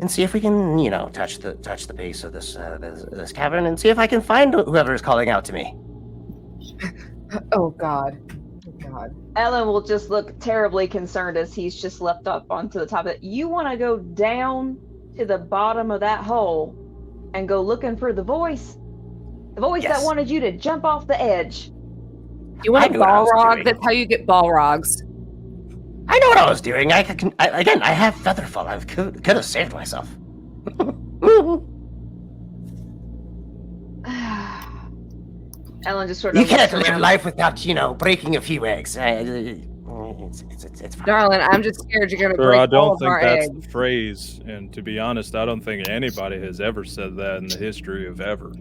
and see if we can, touch the base of this cavern and see if I can find whoever is calling out to me. Oh God. Oh God. Ellen will just look terribly concerned as he's just leapt up onto the top of it. You want to go down to the bottom of that hole and go looking for the voice? The voice Yes. that wanted you to jump off the edge. You want I a knew what I was Balrog? doing. That's how you get Balrogs. I know what I was doing. I have Featherfall. I could have saved myself. Ellen just sort of You can't looks live around. life without, breaking a few eggs. It's fine. Darling, I'm just scared you're gonna Sir, break I all don't of think our that's eggs. the phrase. And to be honest, I don't think anybody has ever said that in the history of ever.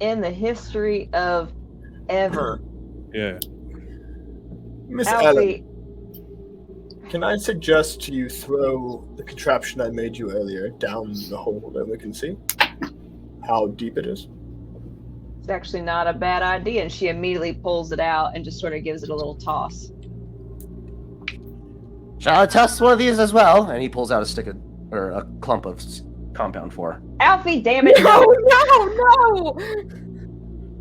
In the history of ever. Yeah. Miss Ellen, Alfie, can I suggest you throw the contraption I made you earlier down the hole that we can see how deep it is? it's actually not a bad idea. And she immediately pulls it out and just sort of gives it a little toss. Shall I test one of these as well? And he pulls out a clump of compound 4. Alfie, damn it. No, no.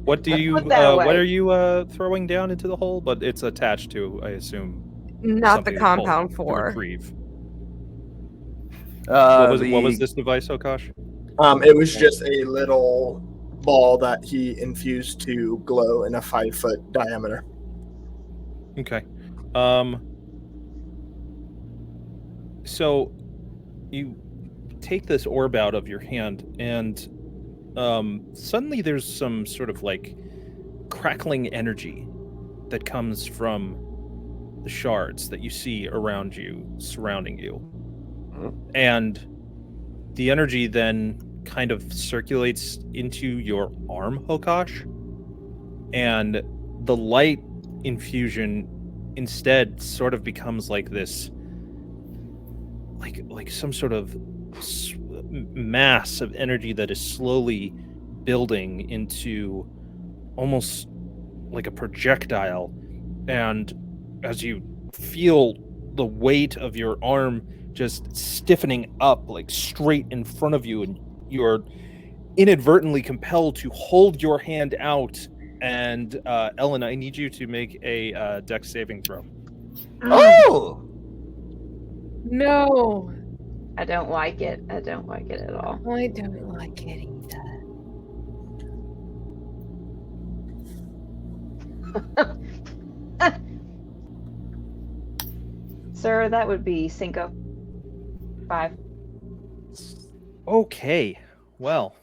What do you? Put that away. What are you throwing down into the hole? But it's attached to, I assume, Not something the to pull compound to 4. retrieve. What was this device, Okash? It was just a little ball that he infused to glow in a 5-foot diameter. Okay. So you take this orb out of your hand, and suddenly there's some sort of like crackling energy that comes from the shards that you see around you, surrounding you. And the energy then kind of circulates into your arm, Hokosh, and the light infusion instead sort of becomes like this, like some sort of mass of energy that is slowly building into almost like a projectile. And as you feel the weight of your arm just stiffening up like straight in front of you, and you're inadvertently compelled to hold your hand out. And Ellen, I need you to make a dex saving throw. Oh! No, I don't like it. I don't like it at all. I don't like it either. Sir, that would be Cinco. 5. Okay, well,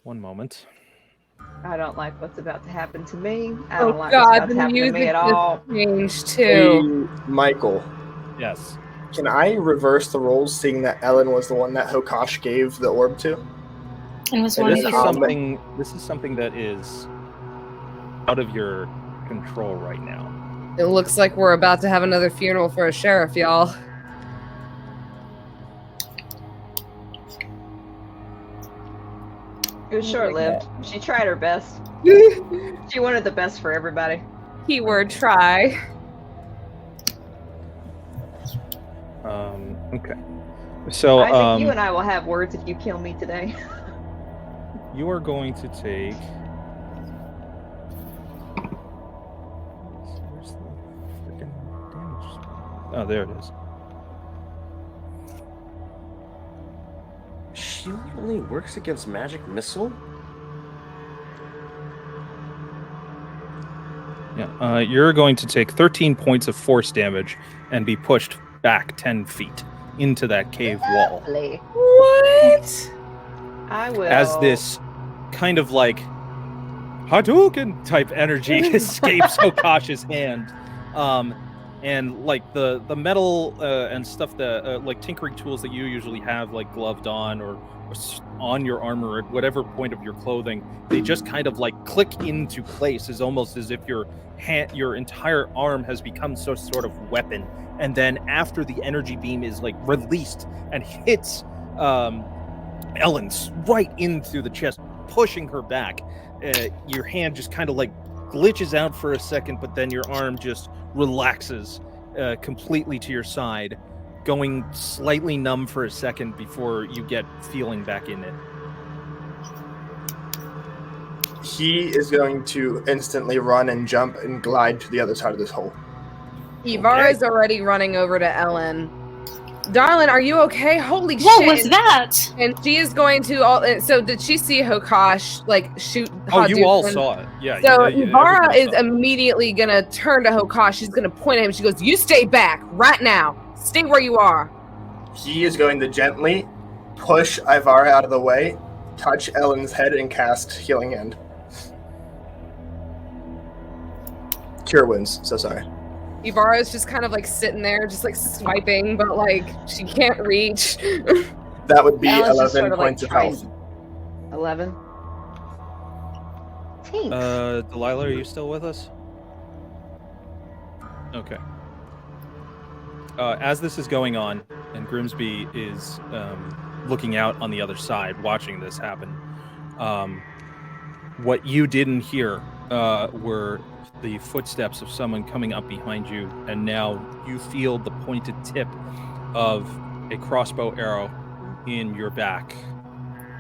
one moment. I don't like what's about to happen to me. I Oh don't like what's God, about the to happen to music me at all. just changed too. Hey, Michael, Yes. can I reverse the roles, seeing that Ellen was the one that Hokosh gave the orb to? And was It one This is of is your something. This is something that is out of your control right now. It looks like we're about to have another funeral for a sheriff, y'all. It was short-lived. She tried her best. She wanted the best for everybody. Keyword try. Okay. So Isaac, you and I will have words if you kill me today. you are going to take. Where's the freaking damage? Oh, there it is. Shield only works against magic missile? Yeah. You're going to take 13 points of force damage and be pushed back 10 feet into that cave wall. Lovely. What? I will. As this kind of like Hadouken type energy escapes Hokosh's hand. And like the metal and stuff that like tinkering tools that you usually have like gloved on or on your armor at whatever point of your clothing, they just kind of like click into place, as almost as if your entire arm has become some sort of weapon. And then after the energy beam is like released and hits Ellen's right in through the chest, pushing her back, your hand just kind of like glitches out for a second, but then your arm just relaxes completely to your side, going slightly numb for a second before you get feeling back in it. He is going to instantly run and jump and glide to the other side of this hole. Ivara is already running over to Ellen. Darling, are you okay? Holy What shit! was that? And she is going to. So did she see Hokash like shoot? Oh, you all Hadouken? saw it. Yeah. So Ivara Ivara is immediately gonna turn to Hokash. She's gonna point at him. She goes, "You stay back right now. Stay where you are." He is going to gently push Ivara out of the way, touch Ellen's head, and cast Healing Hand. Cure wins, so sorry. Ivara is just kind of like sitting there, just like swiping, but like she can't reach. That would be Ellen's 11 just sort of, like, points of trying- health. 11. Thanks. Delilah, are you still with us? Okay. As this is going on, and Grimsby is looking out on the other side, watching this happen, what you didn't hear were the footsteps of someone coming up behind you, and now you feel the pointed tip of a crossbow arrow in your back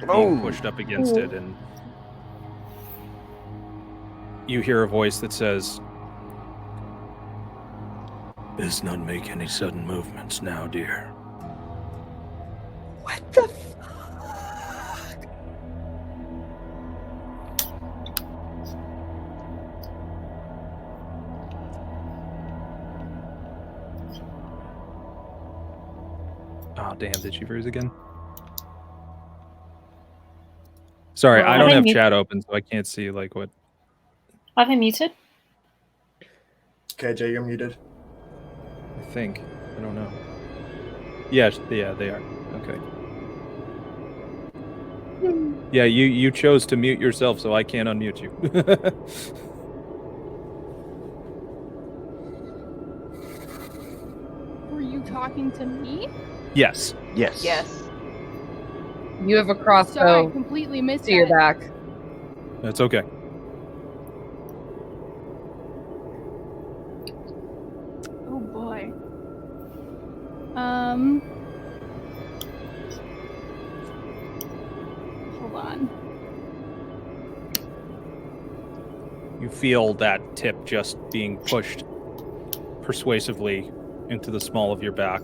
being pushed up against it, and you hear a voice that says, "Best not make any sudden movements now, dear." What the fuck? Oh, damn, did she freeze again? Sorry, Well, I don't I have think chat open, so I can't see, like, what... Are they muted? KJ, you're muted. I think. I don't know. Yeah, they are. Okay. Yeah, you chose to mute yourself, so I can't unmute you. Were you talking to me? Yes. Yes. Yes. You have a Sorry, I crossbow completely missed to your that. back. That's okay. Oh boy. Hold on. You feel that tip just being pushed persuasively into the small of your back.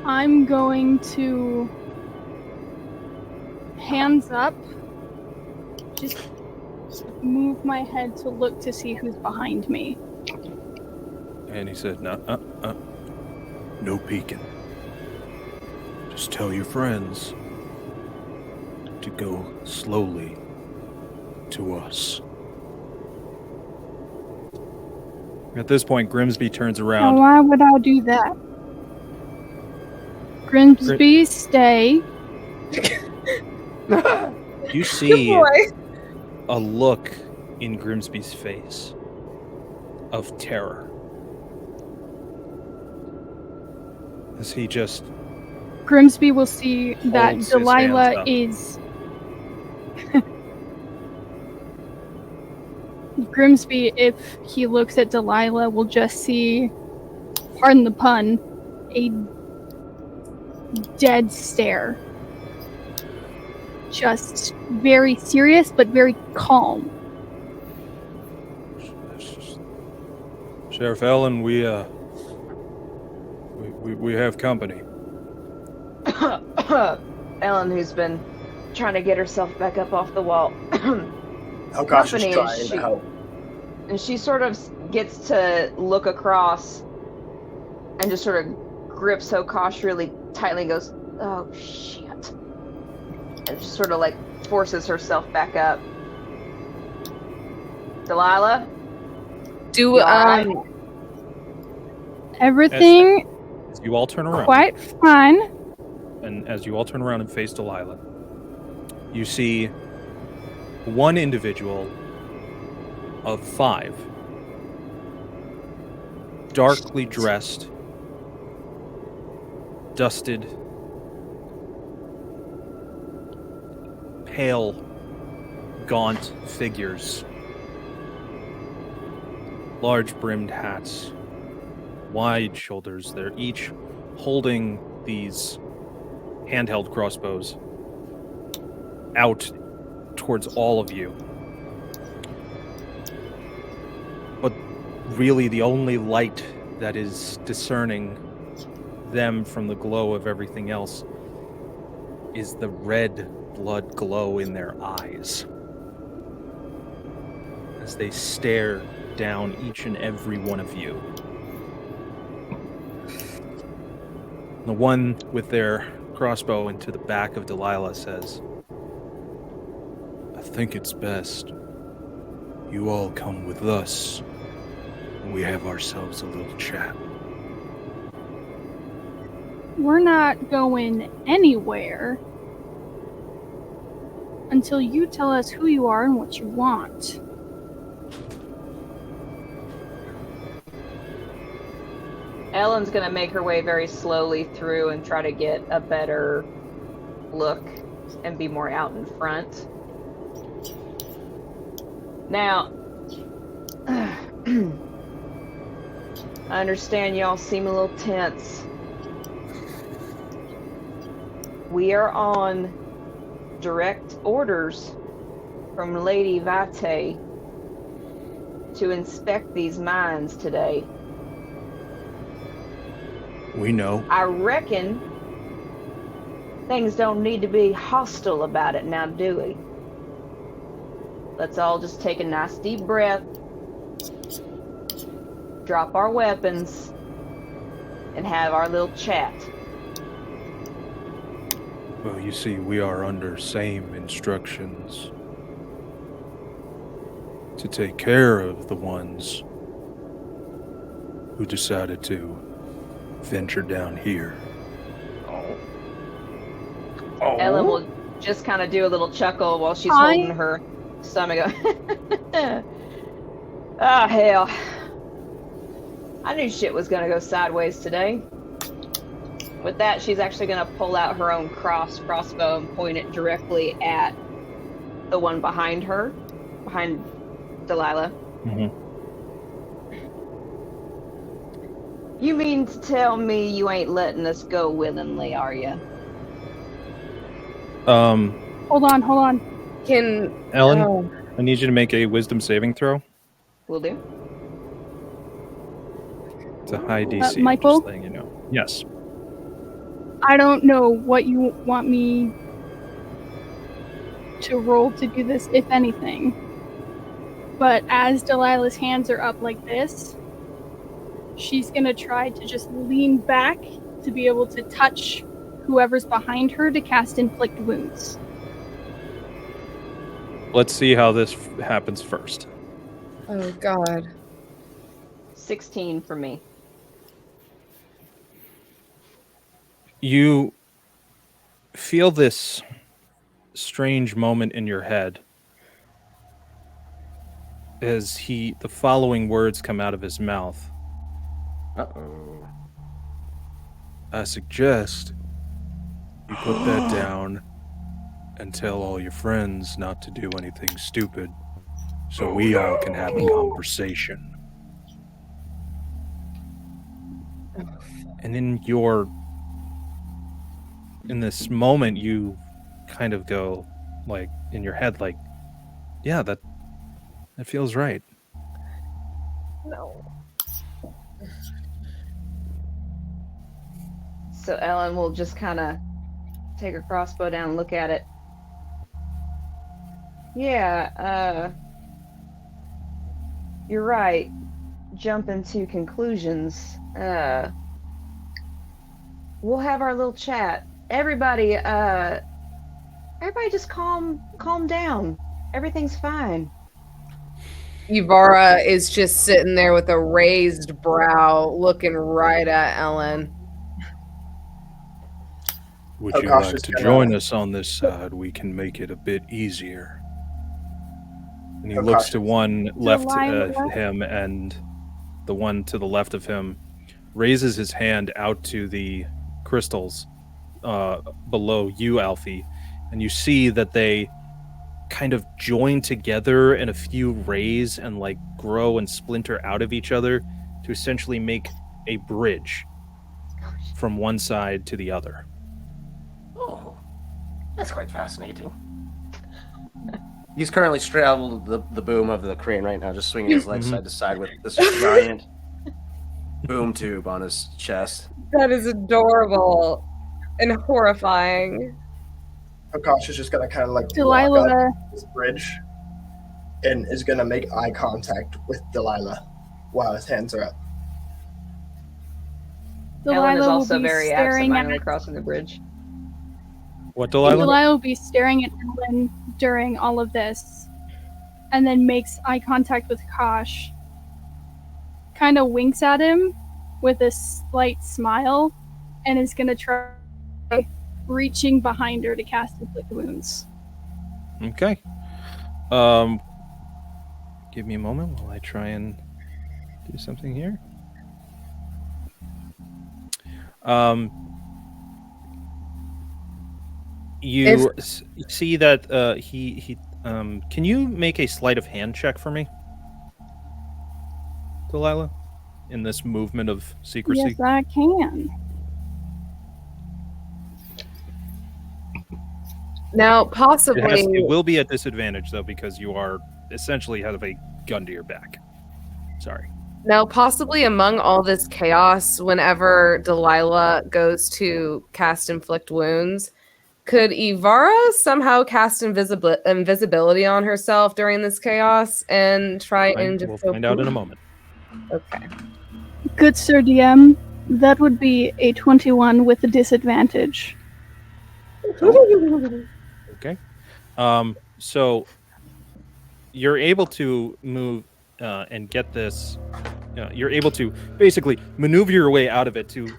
I'm going to hands up. Just move my head to look to see who's behind me. And he said, no peeking. Just tell your friends to go slowly to us. At this point, Grimsby turns Now, around. why would I do that? Grimsby, stay. You see Good boy. a look in Grimsby's face of terror. As he just Grimsby will see that holds his hands Delilah up. is. Grimsby, if he looks at Delilah, will just see, pardon the pun, a dead stare. Just very serious, but very calm. Sheriff Ellen, we have company. Ellen, who's been trying to get herself back up off the wall. Oh gosh, Company she's is trying she- to help. And she sort of gets to look across and just sort of grips Hokash really tightly and goes, "Oh, shit." And just sort of like forces herself back up. Delilah? Do You alright? Everything As you all turn around, quite fine. and as you all turn around and face Delilah, you see one individual of 5, darkly dressed, dusted, pale, gaunt figures large brimmed hats, wide shoulders. They're each holding these handheld crossbows out towards all of you. But really the only light that is discerning them from the glow of everything else is the red blood glow in their eyes as they stare down each and every one of you. The one with their crossbow into the back of Delilah says, "I think it's best you all come with us and we have ourselves a little chat." We're not going anywhere until you tell us who you are and what you want. Ellen's gonna make her way very slowly through and try to get a better look and be more out in front. Now, I understand y'all seem a little tense. We are on direct orders from Lady Vate to inspect these mines today. We know. I reckon things don't need to be hostile about it now, do we? Let's all just take a nice deep breath, drop our weapons, and have our little chat. Well, you see, we are under same instructions to take care of the ones who decided to venture down here. Ellen will just kind of do a little chuckle while she's holding her stomach. Ah, hell. I knew shit was gonna go sideways today. With that, she's actually gonna pull out her own crossbow and point it directly at the one behind her, behind Delilah. Mm-hmm. You mean to tell me you ain't letting us go willingly, are you? Hold on. Can Ellen, I need you to make a wisdom saving throw. Will do. It's a high DC. Michael? Just letting you know. Yes. I don't know what you want me to roll to do this, if anything. But as Delilah's hands are up like this, she's gonna try to just lean back to be able to touch whoever's behind her to cast Inflict Wounds. Let's see how this happens first. Oh God. 16 for me. You feel this strange moment in your head as the following words come out of his mouth. Uh-oh. I suggest you put that down and tell all your friends not to do anything stupid so we all can have a conversation. And in this moment, you kind of go, like, in your head, like, yeah, that feels right. No. So Ellen will just kind of take her crossbow down and look at it. Yeah, you're right. Jumping to conclusions. We'll have our little chat. Everybody just calm down. Everything's fine. Yvara is just sitting there with a raised brow, looking right at Ellen. Would you gosh, like it's to gonna- join us on this side? We can make it a bit easier. And he looks to one left of him, and the one to the left of him raises his hand out to the crystals below you, Alfie, and you see that they kind of join together in a few rays and like grow and splinter out of each other to essentially make a bridge from one side to the other. Oh, that's quite fascinating. He's currently straddled the boom of the crane right now, just swinging his legs side to side with this giant boom tube on his chest. That is adorable and horrifying. Akash is just gonna kind of like walk Delilah, up this bridge and is gonna make eye contact with Delilah while his hands are up. Ellen is Delilah will also be very staring absent-mindedly at crossing the bridge. What, Delilah? Delilah will be staring at Ellen during all of this, and then makes eye contact with Kosh. Kind of winks at him with a slight smile, and is gonna try reaching behind her to cast Inflict Wounds. Okay. Give me a moment while I try and do something here. You see that he can you make a sleight of hand check for me, Delilah, in this movement of secrecy? Yes, I can. Now, possibly, It will be at disadvantage though, because you are essentially have a gun to your back. Sorry. among all this chaos, whenever Delilah goes to cast Inflict Wounds, could Ivara somehow cast invisibility on herself during this chaos and try and just... We'll find out in a moment. Okay. Good Sir DM, that would be a 21 with a disadvantage. Okay. So you're able to move and get this. You're able to basically maneuver your way out of it to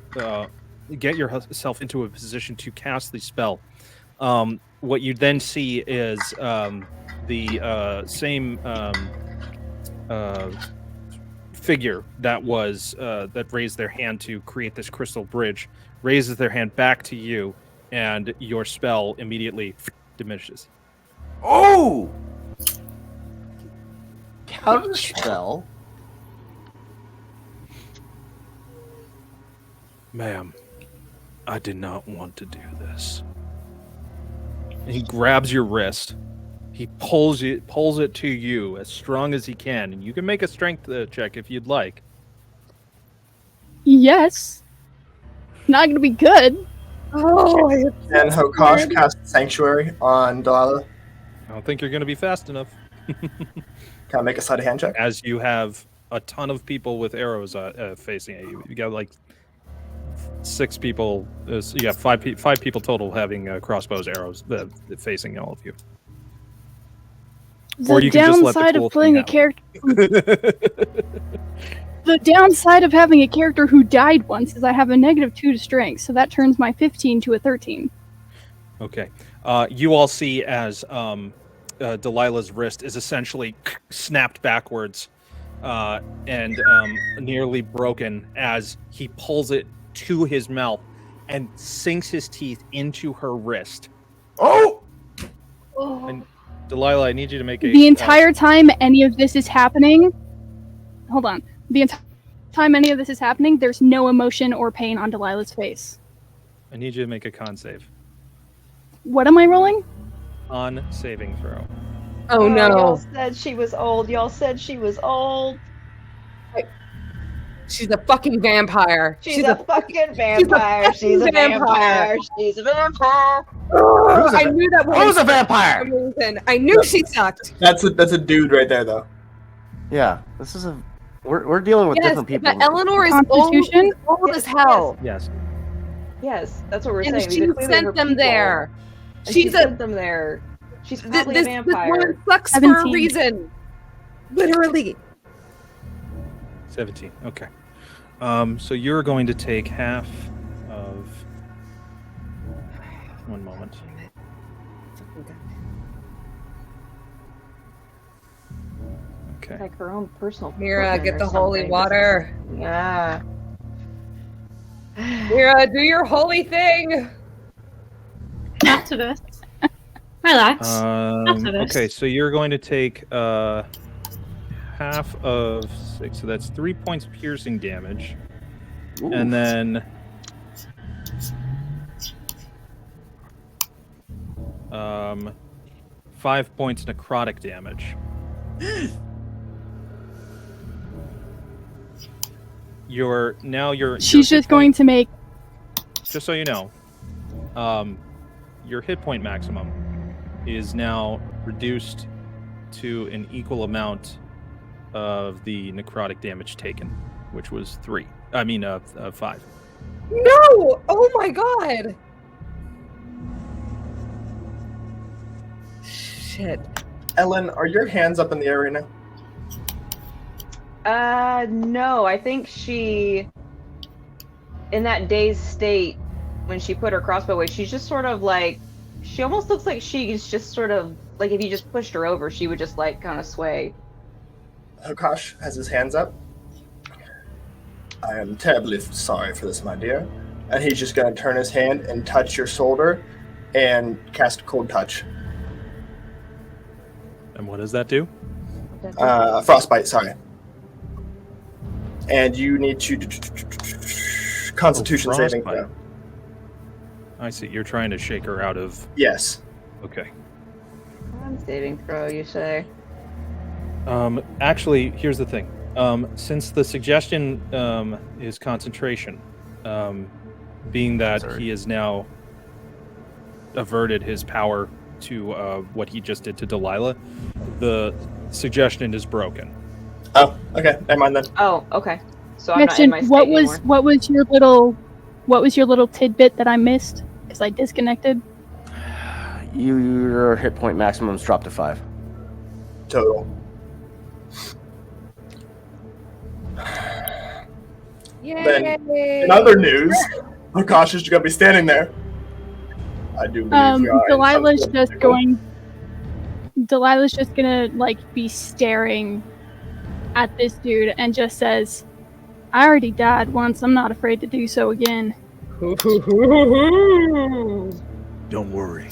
get yourself into a position to cast the spell. What you then see is the same figure that was that raised their hand to create this crystal bridge raises their hand back to you, and your spell immediately diminishes. Oh! Counter spell? Ma'am, I did not want to do this. And he grabs your wrist. He pulls it to you as strong as he can, and you can make a strength check if you'd like. Yes. Not gonna be good. Oh, And Hokosh casts Sanctuary on Delilah. I don't think you're going to be fast enough, Can I make a sleight of hand check? as you have a ton of people with arrows facing at you. You got like 6 people. You got 5 people total having crossbows, arrows facing all of you. The Or you can just let the downside cool of playing thing a character. The downside of having a character who died once is I have a -2 to strength, so that turns my 15 to a 13. Okay. You all see as Delilah's wrist is essentially snapped backwards and nearly broken as he pulls it to his mouth and sinks his teeth into her wrist. Oh! And Delilah, I need you to make a... The entire time any of this is happening... Hold on. The entire time any of this is happening, there's no emotion or pain on Delilah's face. I need you to make a con save. What am I rolling? On saving throw. Oh no. Y'all said she was old. Y'all said she was old. She's a fucking vampire. She's a fucking vampire. She's a vampire. She's a vampire. I knew that was Who's a vampire? reason. I knew she sucked. That's a dude right there, though. Yeah, this is a... We're dealing with Yes, different people. but Eleanor is Constitution? old as hell. Yes. Yes, that's what we're And saying. she These are clearly her sent them people. there. And she She's sent them there. She's probably a this vampire. woman sucks for a 17. reason. Literally. 17. Okay. So you're going to take half of... One moment. Okay. Like her own personal. Mira, potion get or the holy something. water. Yeah. Mira, do your holy thing. Activist. Relax. After this. Okay, so you're going to take half of 6, so that's 3 points piercing damage. Ooh. And then 5 points necrotic damage. She's just going to make. Just so you know, your hit point maximum is now reduced to an equal amount of the necrotic damage taken, which was 5. No! Oh my god! Shit. Ellen, are your hands up in the air right now? No, I think she, in that dazed state, when she put her crossbow away, she's just sort of like, she almost looks like she's just sort of, like if you just pushed her over, she would just like kind of sway. Hokosh has his hands up. I am terribly sorry for this, my dear. And he's just going to turn his hand and touch your shoulder and cast Cold Touch. And what does that do? Frostbite, sorry. And you need to Constitution saving throw. I see. You're trying to shake her out of... Yes. Okay. Saving throw, you say? Actually, here's the thing. Since the suggestion is concentration, being that he has now averted his power to what he just did to Delilah, the suggestion is broken. Oh, okay. Never mind then. Oh, okay. So I'm not in my state what anymore. was your little tidbit that I missed because I disconnected? Your hit point maximums dropped to 5. Total. Yay! Then, in other news, Hokosh is going to be standing there. I do believe Delilah's just gonna like be staring at this dude and just says, "I already died once. I'm not afraid to do so again." Don't worry.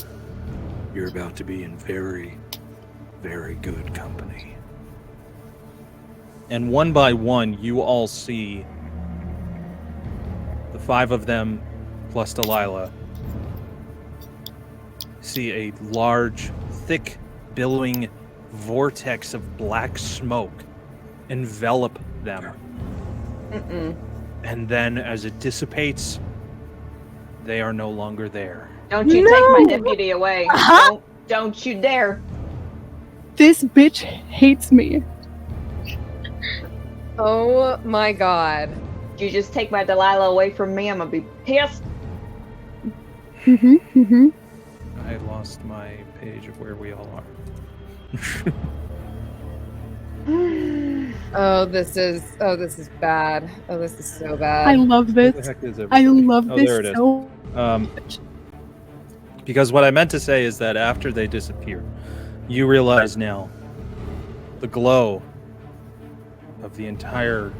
You're about to be in very, very good company. And one by one, you all see the 5 of them plus Delilah see a large, thick, billowing vortex of black smoke envelop them. And then as it dissipates, they are no longer there. Don't you take my deputy away. Don't you dare. This bitch hates me. Oh my god. You just take my Delilah away from me, I'm gonna be pissed. I lost my page of where we all are. Oh, this is bad. Oh, this is so bad. I love this. Where the heck is I everybody? love Oh, this there it is. so Because what I meant to say is that after they disappear, you realize now the glow of the entire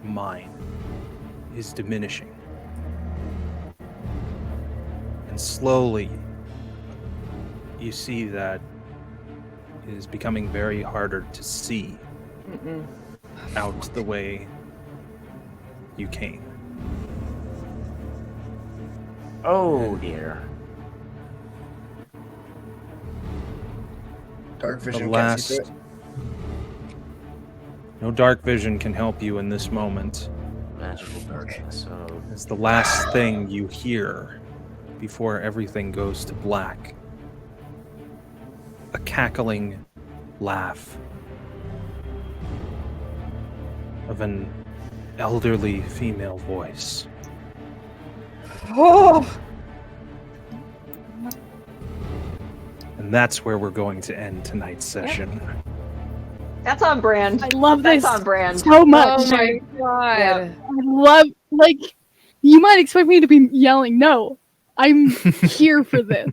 mine is diminishing. And slowly, you see that it is becoming very harder to see out the way you came. Oh dear. Dark The vision. last... No dark vision can help you in this moment. Magical darkness. Oh. It's the last thing you hear before everything goes to black. A cackling laugh of an elderly female voice. Oh, And that's where we're going to end tonight's session. That's on brand. I love this That's on brand. so much. oh my god. Yeah. I love, like, you might expect me to be yelling. No, I'm here for this.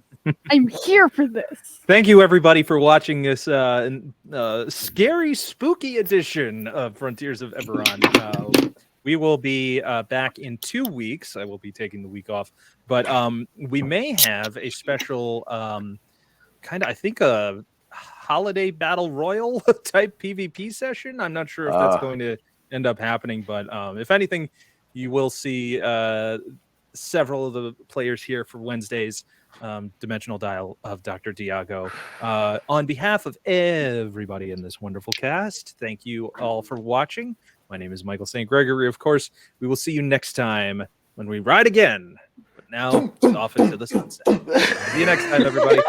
I'm here for this. Thank you, everybody, for watching this scary, spooky edition of Frontiers of Eberron. we will be back in 2 weeks. I will be taking the week off, but we may have a special kind of, I think, a holiday battle royal type PvP session. I'm not sure if that's going to end up happening, but if anything, you will see several of the players here for Wednesday's Dimensional Dial of Dr. Diago. On behalf of everybody in this wonderful cast, thank you all for watching. My name is Michael St. Gregory. Of course, we will see you next time when we ride again. But now, it's off into the sunset. See you next time, everybody.